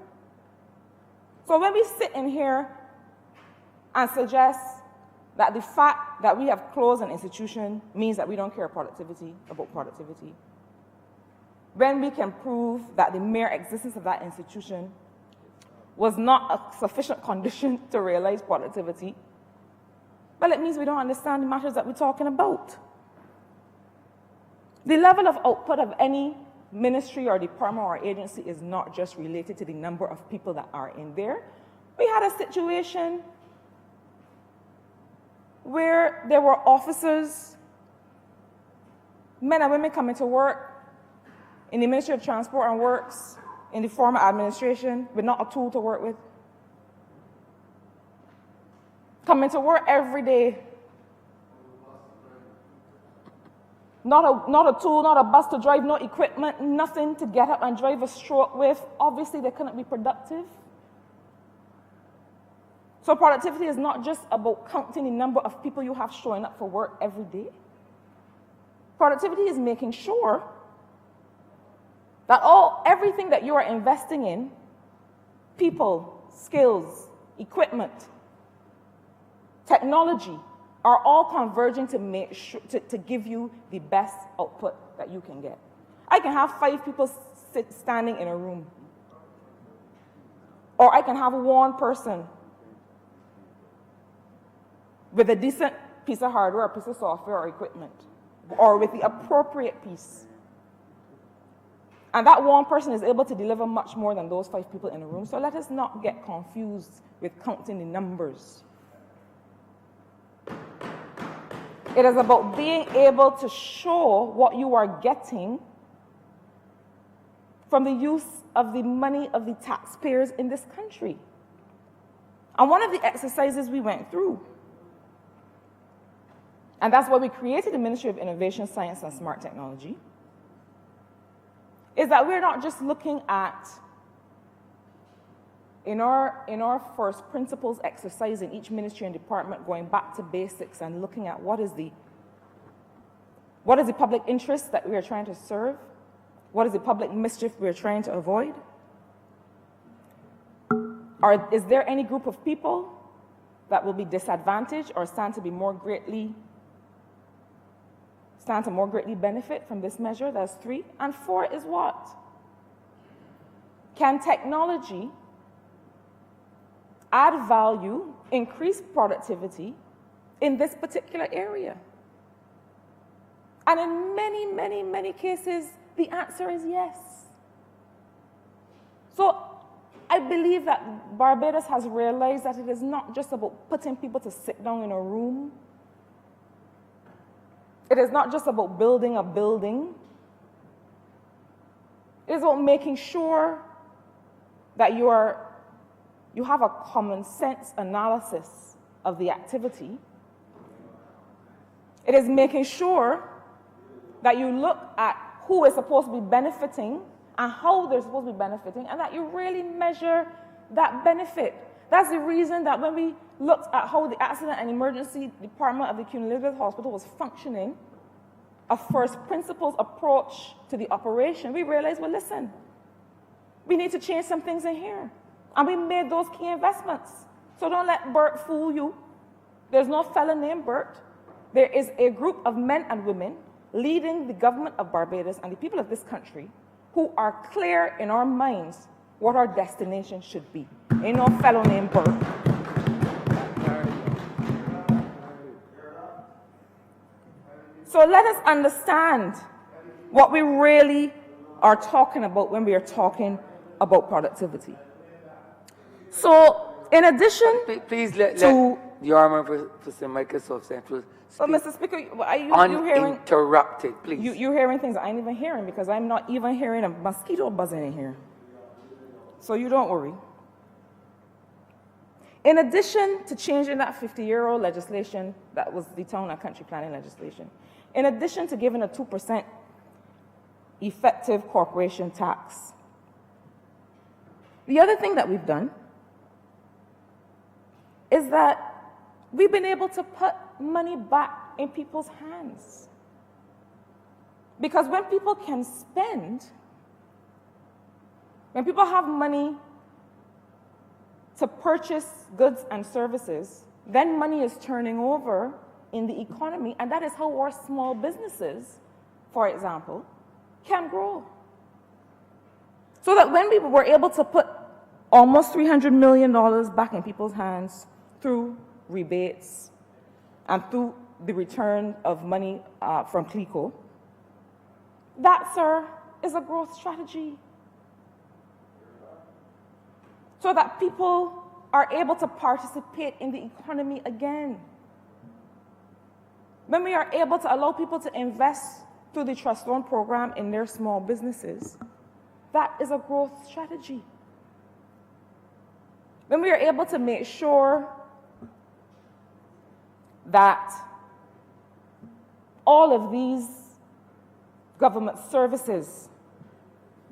So when we sit in here and suggest that the fact that we have closed an institution means that we don't care about productivity, when we can prove that the mere existence of that institution was not a sufficient condition to realize productivity, well, it means we don't understand the matters that we're talking about. The level of output of any ministry or department or agency is not just related to the number of people that are in there. We had a situation where there were officers, men and women coming to work in the Ministry of Transport and Works, in the former administration, with not a tool to work with. Coming to work every day. Not a tool, not a bus to drive, no equipment, nothing to get up and drive a stroke with. Obviously, they couldn't be productive. So productivity is not just about counting the number of people you have showing up for work every day. Productivity is making sure that everything that you are investing in, people, skills, equipment, technology, are all converging to make sure to give you the best output that you can get. I can have 5 people standing in a room, or I can have one person with a decent piece of hardware, or piece of software or equipment, or with the appropriate piece. And that one person is able to deliver much more than those 5 people in a room. So let us not get confused with counting the numbers. It is about being able to show what you are getting from the use of the money of the taxpayers in this country. And one of the exercises we went through, and that's why we created the Ministry of Innovation, Science, and Smart Technology, is that we're not just looking at, in our first principles exercise in each ministry and department, going back to basics and looking at what is the public interest that we are trying to serve, what is the public mischief we are trying to avoid, or is there any group of people that will be disadvantaged or stand to more greatly benefit from this measure? That's 3. And 4 is what? Can technology add value, increase productivity in this particular area? And in many, many, many cases, the answer is yes. So I believe that Barbados has realized that it is not just about putting people to sit down in a room. It is not just about building a building. It is about making sure that you have a common sense analysis of the activity. It is making sure that you look at who is supposed to be benefiting and how they're supposed to be benefiting, and that you really measure that benefit. That's the reason that when we looked at how the Accident and Emergency Department of the Queen Elizabeth Hospital was functioning, a first principles approach to the operation, we realized, well, listen, we need to change some things in here. And we made those key investments. So don't let Bert fool you. There's no fellow named Bert. There is a group of men and women leading the government of Barbados and the people of this country who are clear in our minds what our destination should be. Ain't no fellow named Bert. So let us understand what we really are talking about when we are talking about productivity. So, in addition Please let to... the Honourable for St. Michael's South Central speak. Well, Mr. Speaker, are you hearing... Uninterrupted, please. You're hearing things I ain't even hearing, because I'm not even hearing a mosquito buzzing in here. So you don't worry. In addition to changing that 50-year-old legislation, that was the town and country planning legislation, in addition to giving a 2% effective corporation tax, the other thing that we've done is that we've been able to put money back in people's hands. Because when people can spend, when people have money to purchase goods and services, then money is turning over in the economy, and that is how our small businesses, for example, can grow. So that when we were able to put almost $300 million back in people's hands through rebates and through the return of money from CLICO, that, sir, is a growth strategy. So that people are able to participate in the economy again. When we are able to allow people to invest through the trust loan program in their small businesses, that is a growth strategy. When we are able to make sure that all of these government services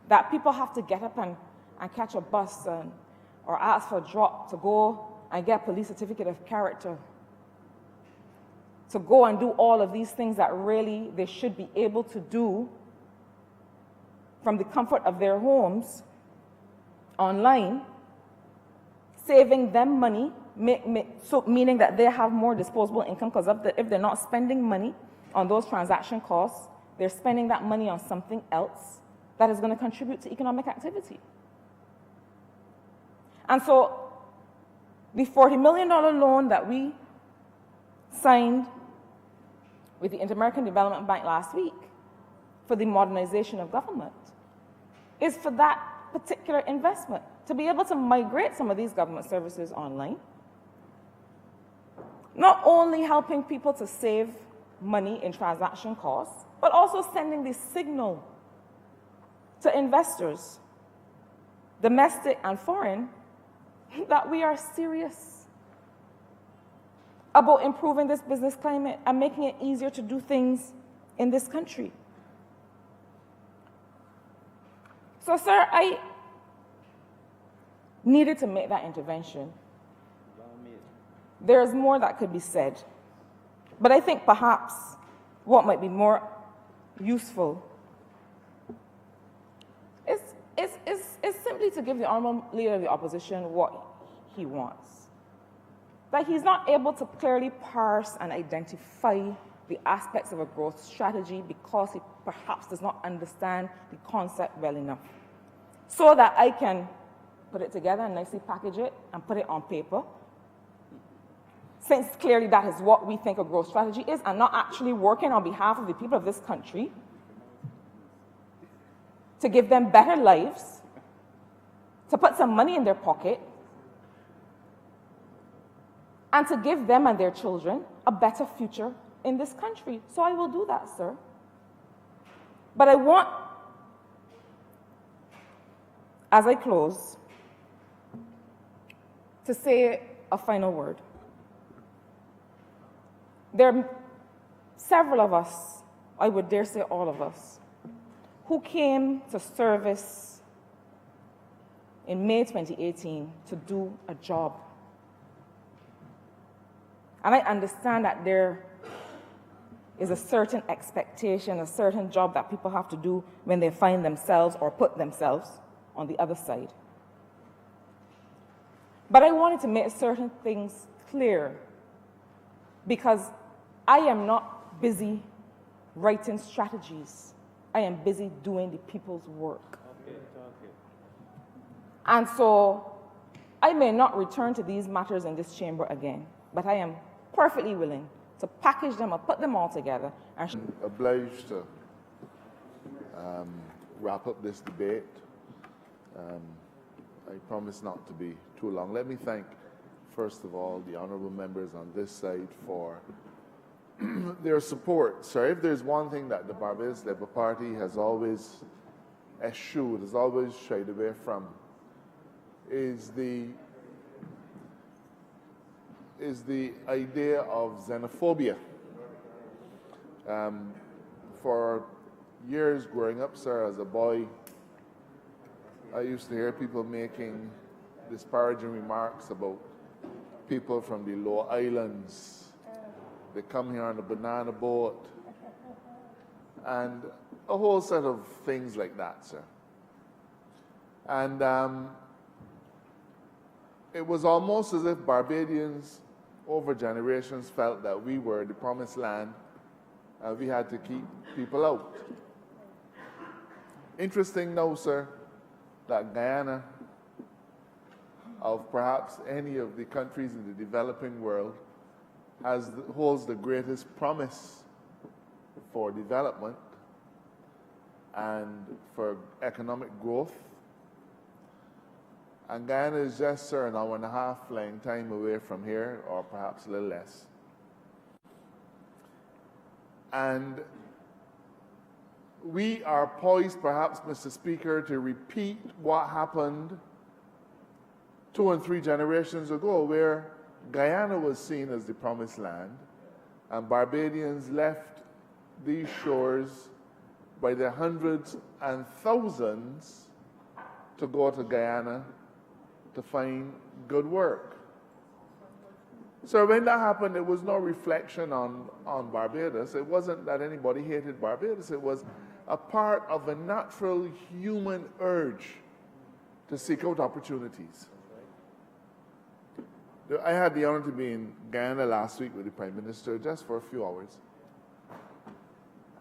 that people have to get up and catch a bus or ask for a drop to go and get a police certificate of character, to go and do all of these things that really they should be able to do from the comfort of their homes online, saving them money, so meaning that they have more disposable income, because if they're not spending money on those transaction costs, they're spending that money on something else that is going to contribute to economic activity. And so the $40 million loan that we signed with the Inter-American Development Bank last week for the modernization of government is for that particular investment, to be able to migrate some of these government services online, not only helping people to save money in transaction costs, but also sending the signal to investors, domestic and foreign, that we are serious about improving this business climate and making it easier to do things in this country. So, sir, I needed to make that intervention. There's more that could be said, but I think perhaps what might be more useful is simply to give the Honourable Leader of the Opposition what he wants. That he's not able to clearly parse and identify the aspects of a growth strategy because he perhaps does not understand the concept well enough. So that I can put it together and nicely package it and put it on paper, since clearly that is what we think a growth strategy is, and not actually working on behalf of the people of this country to give them better lives, to put some money in their pocket, and to give them and their children a better future in this country. So I will do that, sir. But I want, as I close, to say a final word. There are several of us, I would dare say all of us, who came to service in May 2018 to do a job. And I understand that there is a certain expectation, a certain job that people have to do when they find themselves or put themselves on the other side. But I wanted to make certain things clear, because I am not busy writing strategies. I am busy doing the people's work. And so I may not return to these matters in this chamber again, but I am perfectly willing to package them or put them all together. And obliged to wrap up this debate. I promise not to be too long. Let me thank, first of all, the honourable members on this side for their support. So if there's one thing that the Barbados Labour Party has always eschewed, has always shied away from, is the idea of xenophobia. For years growing up, sir, as a boy, I used to hear people making disparaging remarks about people from the Low Islands. They come here on a banana boat, and a whole set of things like that, sir. And it was almost as if Barbadians over generations felt that we were the promised land and we had to keep people out. Interesting now, sir, that Guyana, of perhaps any of the countries in the developing world, holds the greatest promise for development and for economic growth. And Guyana is just, sir, an hour and a half flying time away from here, or perhaps a little less. And we are poised, perhaps, Mr. Speaker, to repeat what happened 2 and 3 generations ago, where Guyana was seen as the promised land, and Barbadians left these shores by the hundreds and thousands to go to Guyana to find good work. So when that happened, it was no reflection on Barbados. It wasn't that anybody hated Barbados. It was a part of a natural human urge to seek out opportunities. I had the honor to be in Guyana last week with the Prime Minister just for a few hours.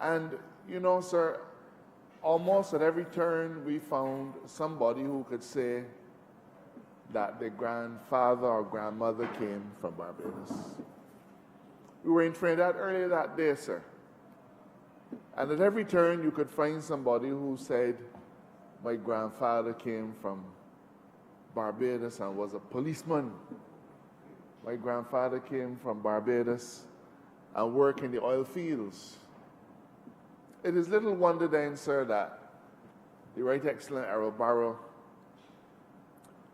And, you know, sir, almost at every turn we found somebody who could say that their grandfather or grandmother came from Barbados. We were in Trinidad earlier that day, sir. And at every turn you could find somebody who said, my grandfather came from Barbados and was a policeman. My grandfather came from Barbados and worked in the oil fields. It is little wonder then, sir, that the Right Excellent Errol Barrow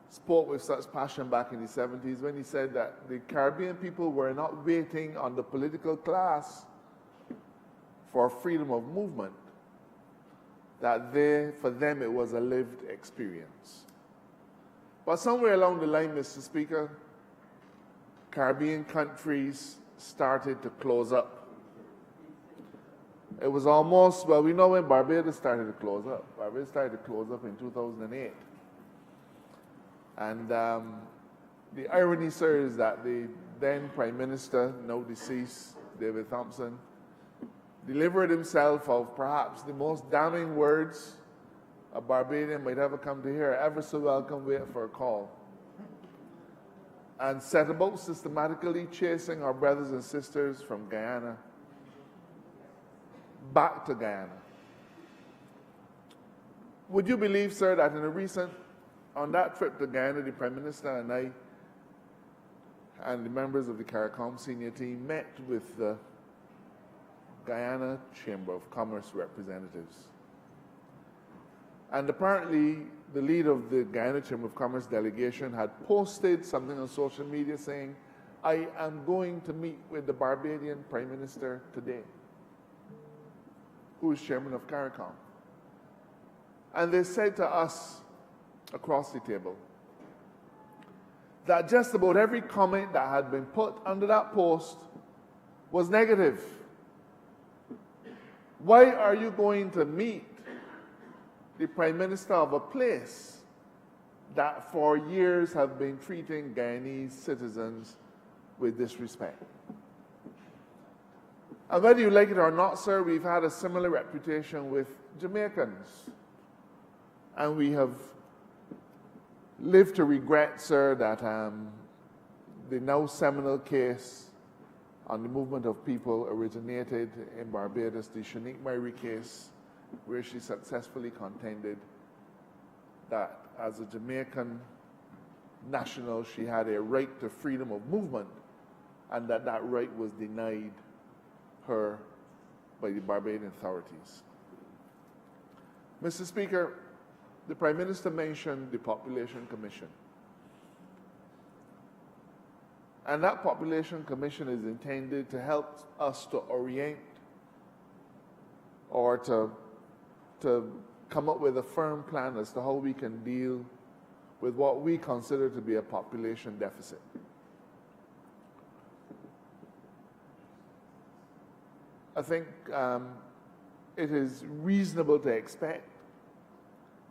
spoke with such passion back in the 70s when he said that the Caribbean people were not waiting on the political class for freedom of movement, that for them it was a lived experience. But somewhere along the line, Mr. Speaker, Caribbean countries started to close up. It was almost, well, we know when Barbados started to close up. Barbados started to close up in 2008. And the irony, sir, is that the then Prime Minister, now deceased, David Thompson, delivered himself of perhaps the most damning words a Barbadian might ever come to hear: ever so welcome, wait for a call. And set about systematically chasing our brothers and sisters from Guyana back to Guyana. Would you believe, sir, that on that trip to Guyana, the Prime Minister and I and the members of the Caricom senior team met with the Guyana Chamber of Commerce representatives. And apparently, the lead of the Guyana Chamber of Commerce delegation had posted something on social media saying, I am going to meet with the Barbadian Prime Minister today, who is chairman of Caricom. And they said to us across the table that just about every comment that had been put under that post was negative. Why are you going to meet the Prime Minister of a place that for years have been treating Guyanese citizens with disrespect? And whether you like it or not, sir, we've had a similar reputation with Jamaicans. And we have lived to regret, sir, that the now seminal case on the movement of people originated in Barbados, the Shanique Myrie case, where she successfully contended that as a Jamaican national, she had a right to freedom of movement, and that right was denied her by the Barbadian authorities. Mr. Speaker, the Prime Minister mentioned the Population Commission. And that Population Commission is intended to help us to orient or to come up with a firm plan as to how we can deal with what we consider to be a population deficit. I think it is reasonable to expect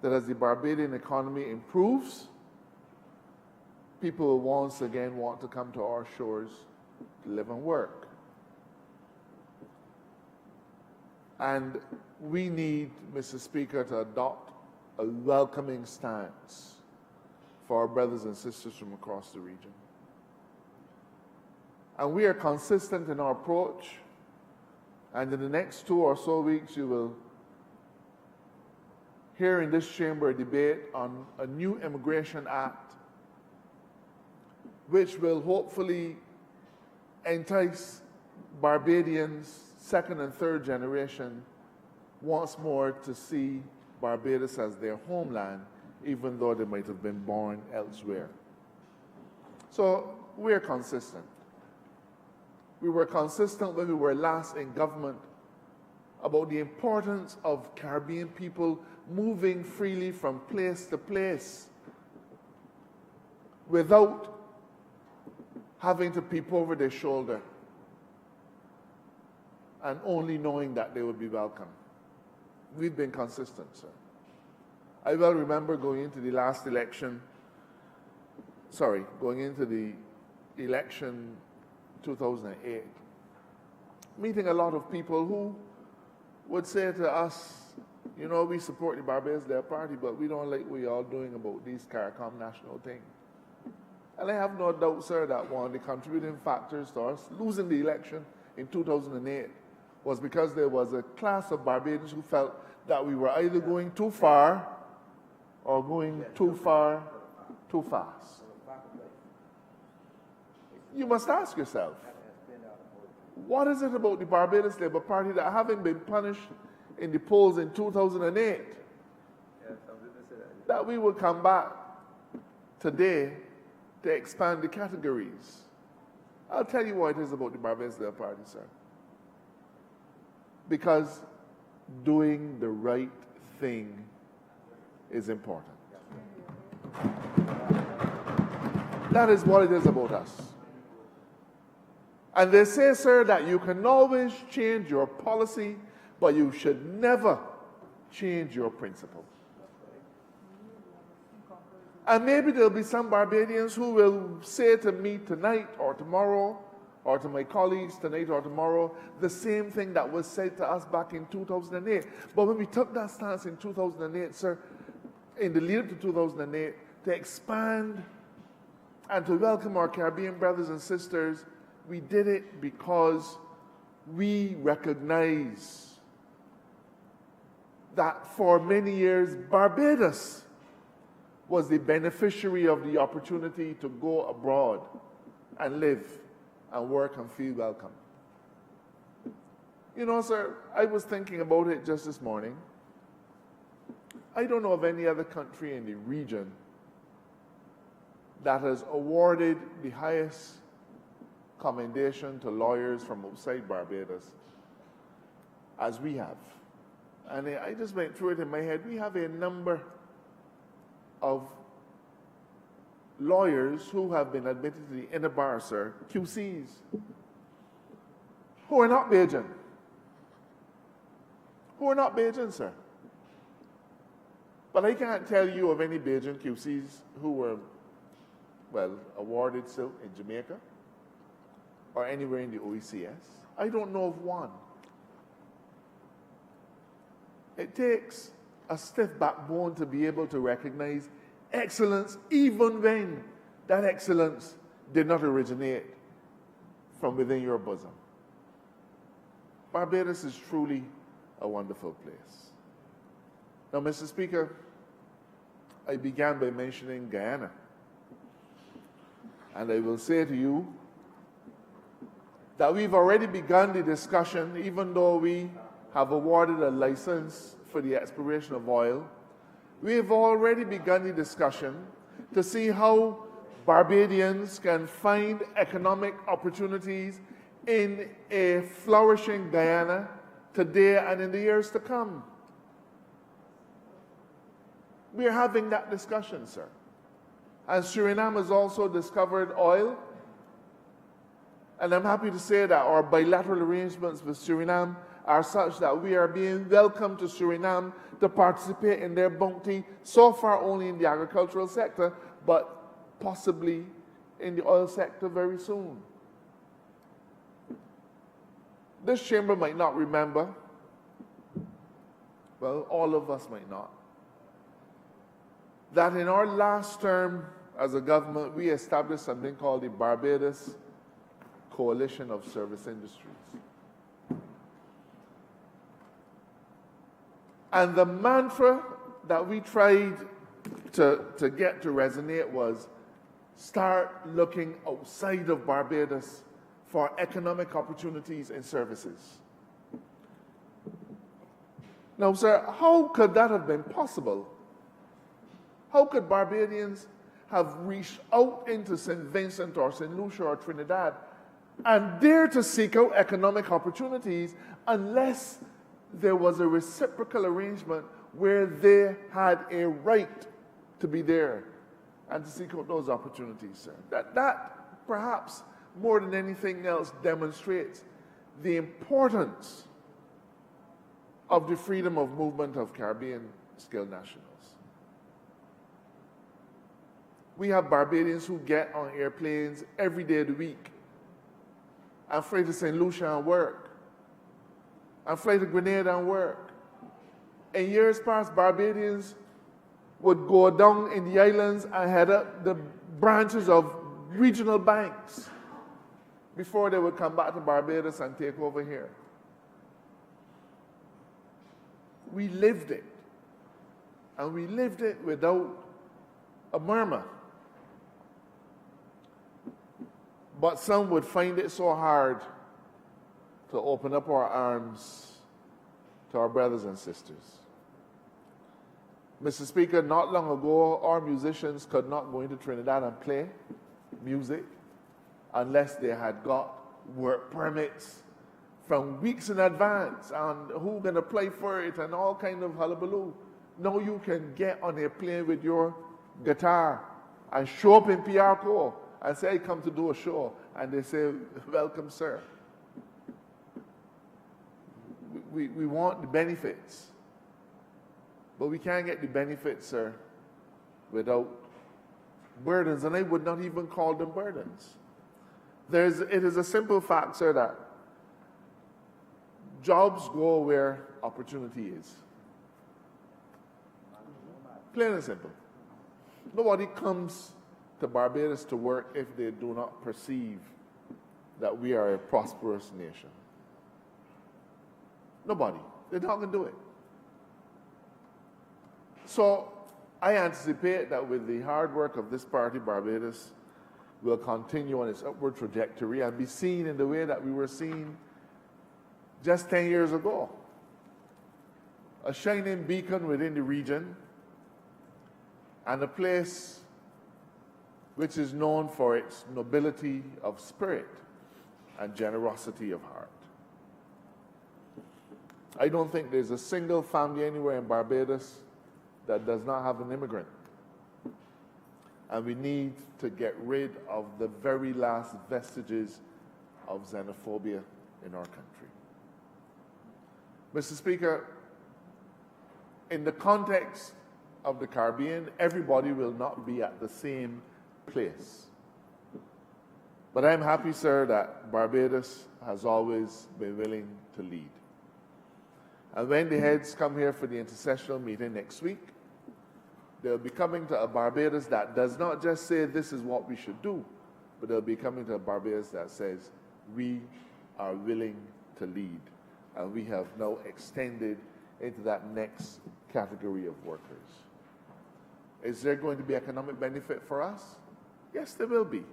that as the Barbadian economy improves, people will once again want to come to our shores to live and work. And we need, Mr. Speaker, to adopt a welcoming stance for our brothers and sisters from across the region. And we are consistent in our approach, and in the next 2 or so weeks you will hear in this chamber a debate on a new immigration act which will hopefully entice Barbadians, second and third generation, once more to see Barbados as their homeland, even though they might have been born elsewhere. So we are consistent. We were consistent when we were last in government about the importance of Caribbean people moving freely from place to place without having to peep over their shoulder and only knowing that they would be welcome. We've been consistent, sir. I well remember going into the last election, going into the election 2008, meeting a lot of people who would say to us, you know, we support the Barbadians, their party, but we don't like what you're all doing about these Caricom national thing. And I have no doubt, sir, that one of the contributing factors to us losing the election in 2008 was because there was a class of Barbadians who felt that we were either going too far or going too far too fast. You must ask yourself, what is it about the Barbados Labour Party that, having been punished in the polls in 2008, that we will come back today to expand the categories? I'll tell you what it is about the Barbados Labour Party, sir. Because doing the right thing is important. That is what it is about us. And they say, sir, that you can always change your policy, but you should never change your principle. And maybe there'll be some Barbadians who will say to me tonight or tomorrow, or to my colleagues tonight or tomorrow, the same thing that was said to us back in 2008. But when we took that stance in 2008, sir, in the lead up to 2008, to expand and to welcome our Caribbean brothers and sisters, we did it because we recognize that for many years, Barbados was the beneficiary of the opportunity to go abroad and live and work and feel welcome. You know, sir, I was thinking about it just this morning. I don't know of any other country in the region that has awarded the highest commendation to lawyers from outside Barbados as we have. And I just went through it in my head. We have a number of lawyers who have been admitted to the inner bar, sir, QCs, who are not Bajan. Who are not Bajan, sir. But I can't tell you of any Bajan QCs who were, well, awarded still in Jamaica or anywhere in the OECS. I don't know of one. It takes a stiff backbone to be able to recognize excellence, even when that excellence did not originate from within your bosom. Barbados is truly a wonderful place. Now, Mr. Speaker, I began by mentioning Guyana. And I will say to you that we've already begun the discussion, even though we have awarded a license for the exploration of oil. We have already begun the discussion to see how Barbadians can find economic opportunities in a flourishing Guyana today and in the years to come. We are having that discussion, sir. And Suriname has also discovered oil. And I'm happy to say that our bilateral arrangements with Suriname are such that we are being welcomed to Suriname to participate in their bounty, so far only in the agricultural sector, but possibly in the oil sector very soon. This chamber might not remember, well, all of us might not, that in our last term as a government, we established something called the Barbados Coalition of Service Industries. And the mantra that we tried to get to resonate was start looking outside of Barbados for economic opportunities and services. Now, sir, how could that have been possible? How could Barbadians have reached out into St. Vincent or St. Lucia or Trinidad and dare to seek out economic opportunities unless there was a reciprocal arrangement where they had a right to be there and to seek out those opportunities, sir? That perhaps more than anything else demonstrates the importance of the freedom of movement of Caribbean skilled nationals. We have Barbadians who get on airplanes every day of the week and fly to St. Lucia and work, and fly to Grenada and work. In years past, Barbadians would go down in the islands and head up the branches of regional banks before they would come back to Barbados and take over here. We lived it, and we lived it without a murmur. But some would find it so hard to open up our arms to our brothers and sisters. Mr. Speaker, not long ago, our musicians could not go into Trinidad and play music unless they had got work permits from weeks in advance, and who can apply for it and all kind of hullabaloo. Now you can get on a plane with your guitar and show up in PRCO and say, I come to do a show. And they say, welcome, sir. We want the benefits. But we can't get the benefits, sir, without burdens. And I would not even call them burdens. It is a simple fact, sir, that jobs go where opportunity is. Plain and simple. Nobody comes to Barbados to work if they do not perceive that we are a prosperous nation. Nobody. They're not going to do it. So I anticipate that with the hard work of this party, Barbados will continue on its upward trajectory and be seen in the way that we were seen just 10 years ago. A shining beacon within the region and a place which is known for its nobility of spirit and generosity of heart. I don't think there's a single family anywhere in Barbados that does not have an immigrant. And we need to get rid of the very last vestiges of xenophobia in our country. Mr. Speaker, in the context of the Caribbean, everybody will not be at the same place. But I'm happy, sir, that Barbados has always been willing to lead. And when the heads come here for the intercessional meeting next week, they'll be coming to a Barbados that does not just say this is what we should do, but they'll be coming to a Barbados that says we are willing to lead. And we have now extended into that next category of workers. Is there going to be economic benefit for us? Yes, there will be.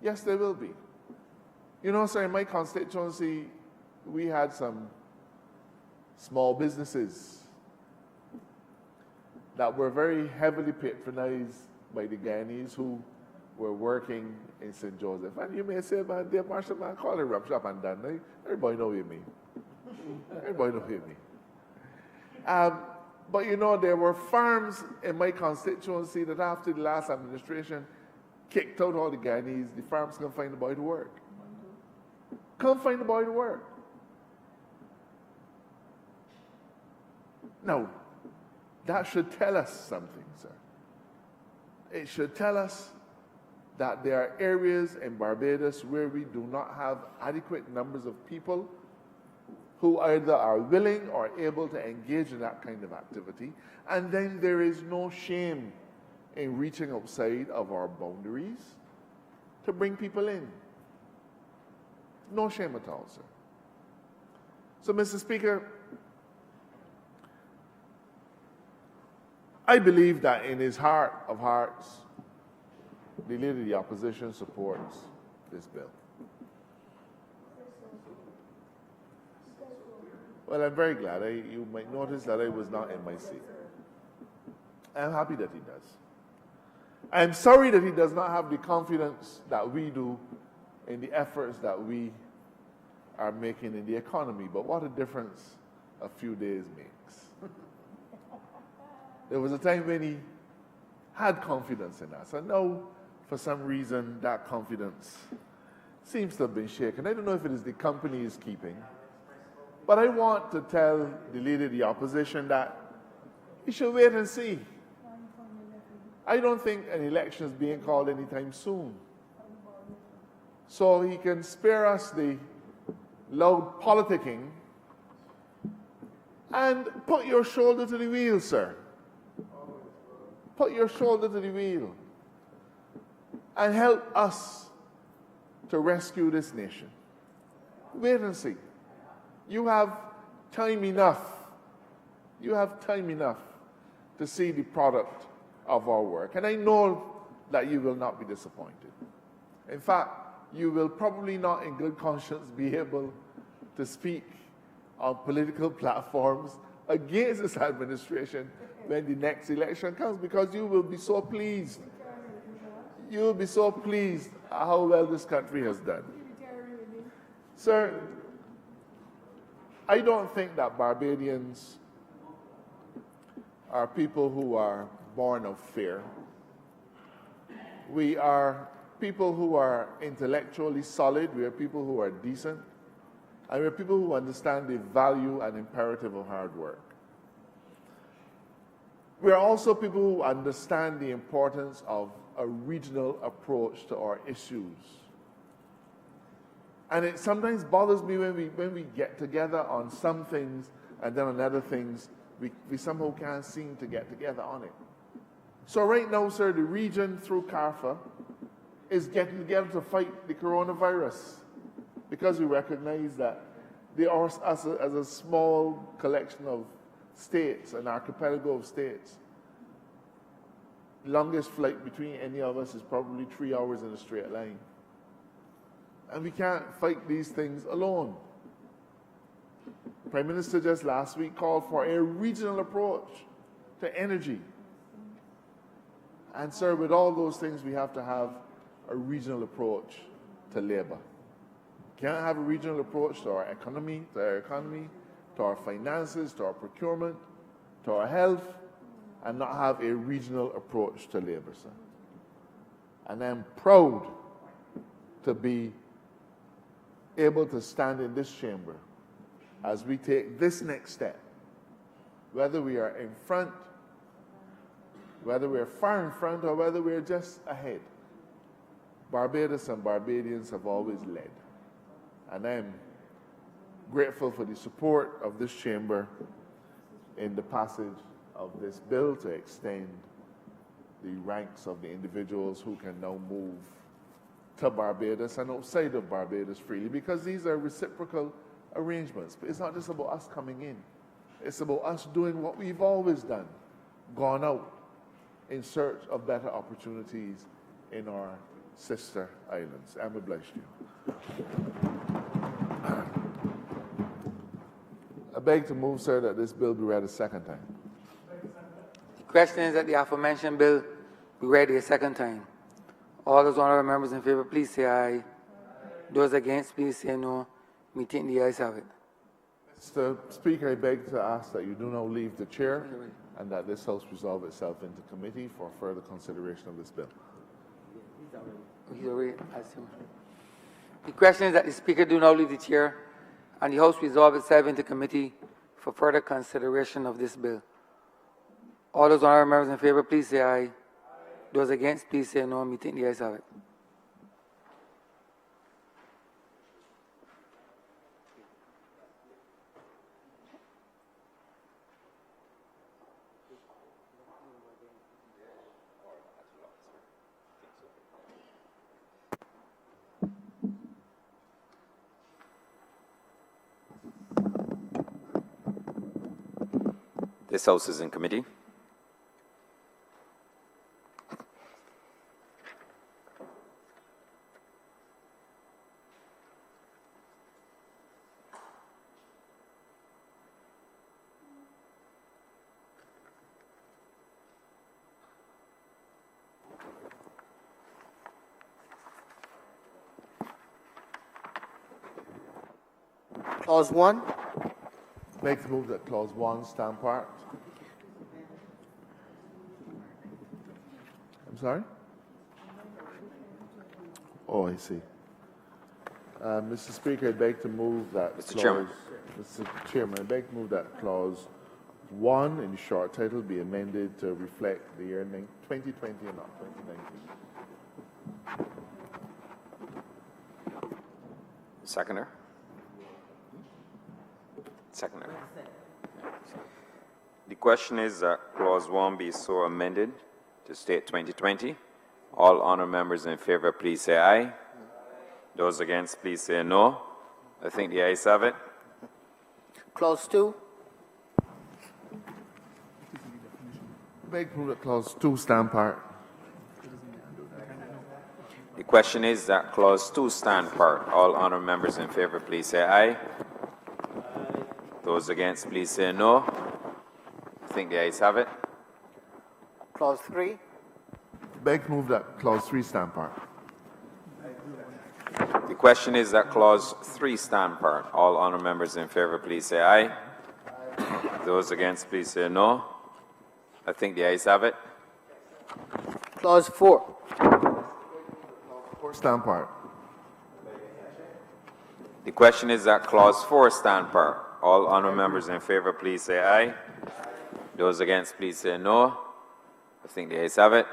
Yes, there will be. You know, sir, in my constituency, we had some small businesses that were very heavily patronized by the Guyanese who were working in St. Joseph. And you may say, man, dear Marshall, man, call it rub shop and done. Right? Everybody know what you mean. Everybody know what you mean. But you know, there were farms in my constituency that after the last administration kicked out all the Guyanese, the farms couldn't find a boy to work. Couldn't find a boy to work. Now, that should tell us something, sir. It should tell us that there are areas in Barbados where we do not have adequate numbers of people who either are willing or able to engage in that kind of activity. And then there is no shame in reaching outside of our boundaries to bring people in. No shame at all, sir. So, Mr. Speaker, I believe that in his heart of hearts, the Leader of the Opposition supports this bill. Well, I'm very glad. You might notice that I was not in my seat. I'm happy that he does. I'm sorry that he does not have the confidence that we do in the efforts that we are making in the economy. But what a difference a few days makes. There was a time when he had confidence in us. And now, for some reason, that confidence seems to have been shaken. I don't know if it is the company he's keeping. But I want to tell the Leader of the Opposition that he should wait and see. I don't think an election is being called anytime soon. So he can spare us the loud politicking and put your shoulder to the wheel, sir. Put your shoulder to the wheel and help us to rescue this nation. Wait and see. You have time enough. You have time enough to see the product of our work. And I know that you will not be disappointed. In fact, you will probably not in good conscience be able to speak on political platforms against this administration when the next election comes, because you will be so pleased. You will be so pleased at how well this country has done. Sir, I don't think that Barbadians are people who are born of fear. We are people who are intellectually solid. We are people who are decent. And we are people who understand the value and imperative of hard work. We are also people who understand the importance of a regional approach to our issues. And it sometimes bothers me when we get together on some things and then on other things, we somehow can't seem to get together on it. So right now, sir, the region through CARFA is getting together to fight the coronavirus, because we recognize that they are, as a small collection of states, an archipelago of states, the longest flight between any of us is probably 3 hours in a straight line. And we can't fight these things alone. The Prime Minister just last week called for a regional approach to energy. And sir, with all those things, we have to have a regional approach to labor. Can't have a regional approach to our economy, to our finances, to our procurement, to our health, and not have a regional approach to labor, sir. And I'm proud to be able to stand in this chamber as we take this next step, whether we are in front, whether we're far in front, or whether we're just ahead. Barbados and Barbadians have always led. And I'm grateful for the support of this chamber in the passage of this bill to extend the ranks of the individuals who can now move to Barbados and outside of Barbados freely, because these are reciprocal arrangements. But it's not just about us coming in. It's about us doing what we've always done, gone out in search of better opportunities in our sister islands. I'm obliged to you. I beg to move, sir, that this bill be read a second time. The question is that the aforementioned bill be read a second time. All those honorable members in favor, please say aye. Those against, please say no. Me think the ayes have it. Mr. Speaker, I beg to ask that you do not leave the chair and that this House resolve itself into committee for further consideration of this bill. He's already asked him. The question is that the Speaker do not leave the chair and the House resolve itself into committee for further consideration of this bill. All those honorable members in favor, please say aye. Those against, please say no. Me think the ayes have it. This House is in committee. Clause 1. Make the move that clause 1 stand part. I'm sorry? Oh, I see. Mr. Speaker, I beg to move that Mr. clause. Chairman. Mr. Chairman, I beg to move that clause 1 in the short title be amended to reflect the year 2020 and not 2019. Seconder? Seconder. The question is that clause 1 be so amended to state 2020. All honour members in favour, please say aye. Those against, please say no. I think the ayes have it. Clause 2. Beg to move that clause 2 stand part. The question is that clause 2 stand part. All honour members in favour, please say aye. Those against, please say no. I think the ayes have it. Clause 3. Beg to move that clause 3 stand part. The question is that clause 3 stand part. All honour members in favour, please say aye. Those against, please say no. I think the ayes have it. Clause 4. 4 stand part. The question is that clause 4 stand part. All honour members in favour, please say aye. Those against, please say no. I think the ayes have it.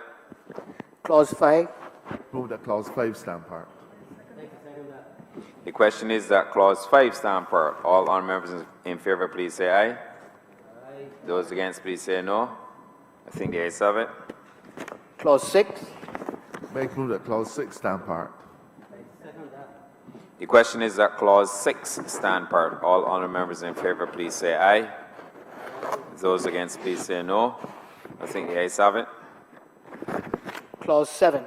Clause 5. Move that clause 5 stand part. The question is that clause 5 stand part. All honour members in favour, please say aye. Those against, please say no. I think the ayes have it. Clause 6. Beg to move that clause 6 stand part. The question is that clause 6 stand part. All honour members in favour, please say aye. Those against, please say no. I think the ayes have it. Clause 7.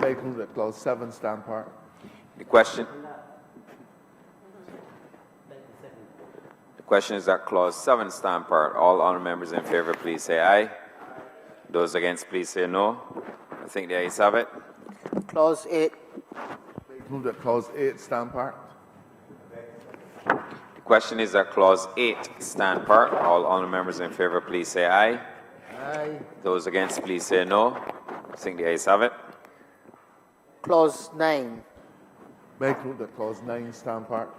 Beg to move that clause 7 stand part. The question is that clause 7 stand part. All honour members in favour, please say aye. Those against, please say no. I think the ayes have it. Clause 8. Move that clause 8 stand part. The question is that clause 8 stand part. All honour members in favour, please say aye. Aye. Those against, please say no. I think the ayes have it. Clause 9. Beg to move that clause 9 stand part.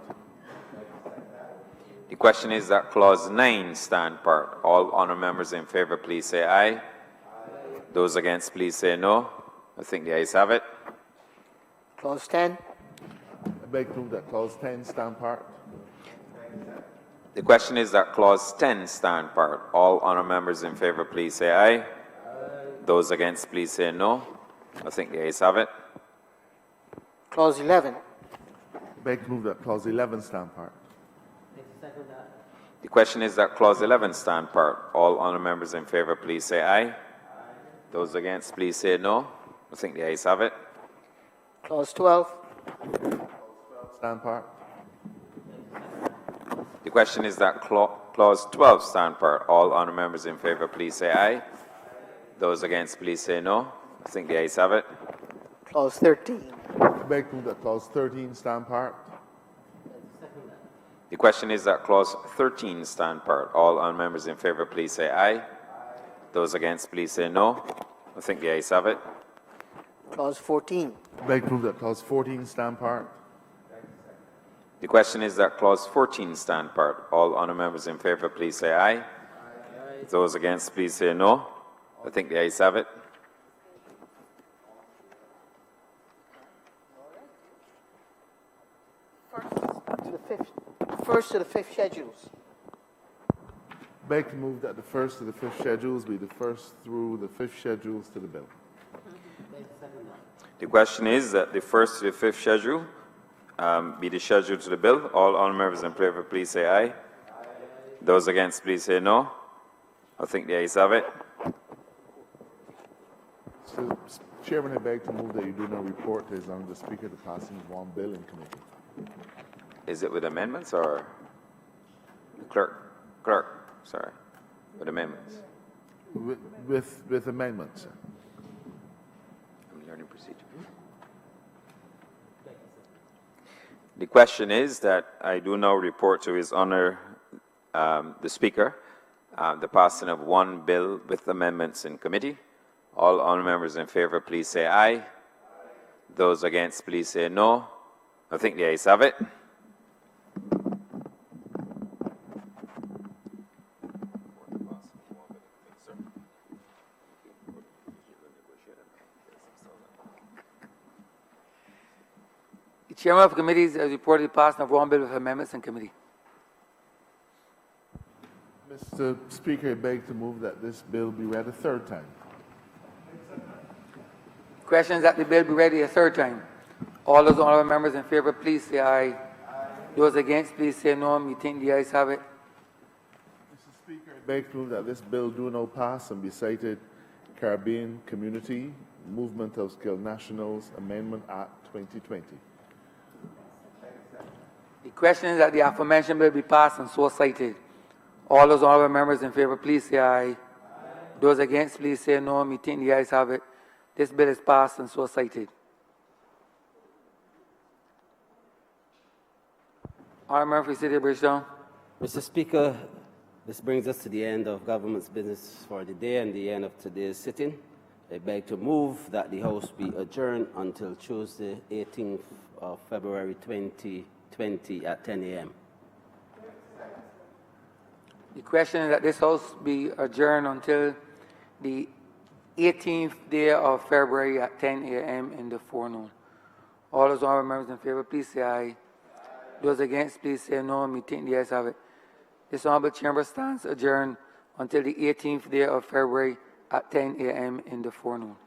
The question is that clause 9 stand part. All honour members in favour, please say aye. Those against, please say no. I think the ayes have it. Clause 10. I beg to move that clause 10 stand part. The question is that clause 10 stand part. All honour members in favour, please say aye. Those against, please say no. I think the ayes have it. Clause 11. Beg to move that clause 11 stand part. The question is that clause 11 stand part. All honour members in favour, please say aye. Those against, please say no. I think the ayes have it. Clause 12. Stand part. The question is that clause 12 stand part. All honour members in favour, please say aye. Those against, please say no. I think the ayes have it. Clause 13. Beg to move that clause 13 stand part. The question is that clause 13 stand part. All honour members in favour, please say aye. Those against, please say no. I think the ayes have it. Clause 14. Beg to move that clause 14 stand part. The question is that clause 14 stand part. All honour members in favour, please say aye. Those against, please say no. I think the ayes have it. First to the fifth schedules. Beg to move that the first to the fifth schedules be the first through the fifth schedules to the bill. The question is that the first to the fifth schedule be the schedule to the bill. All honour members in favour, please say aye. Those against, please say no. I think the ayes have it. So, Chairman, I beg to move that you do not report as long as the Speaker to passing one bill in committee. Is it with amendments or clerk, sorry, with amendments? With amendments, sir. I'm learning procedure. The question is that I do now report to His Honor, the Speaker, the passing of one bill with amendments in committee. All honourable members in favour, please say aye. Those against, please say no. I think the ayes have it. The Chairman of Committees has reported the passing of one bill with amendments in committee. Mr. Speaker, I beg to move that this bill be read a third time. Question is that the bill be read a third time. All those honourable members in favour, please say aye. Those against, please say no. Me think the ayes have it. Mr. Speaker, I beg to move that this bill do now pass and be cited Caribbean Community Movement of Skilled Nationals Amendment Act 2020. The question is that the aforementioned bill be passed and so cited. All those honourable members in favour, please say aye. Those against, please say no. Me think the ayes have it. This bill is passed and so cited. Honourable member for Deliberation. Mr. Speaker, this brings us to the end of government's business for the day and the end of today's sitting. I beg to move that the House be adjourned until Tuesday, 18th of February 2020 at 10 a.m. The question is that this House be adjourned until the 18th day of February at 10 a.m. in the forenoon. All those honourable members in favour, please say aye. Those against, please say no. Me think the ayes have it. This honourable chamber stands adjourned until the 18th day of February at 10 a.m. in the forenoon.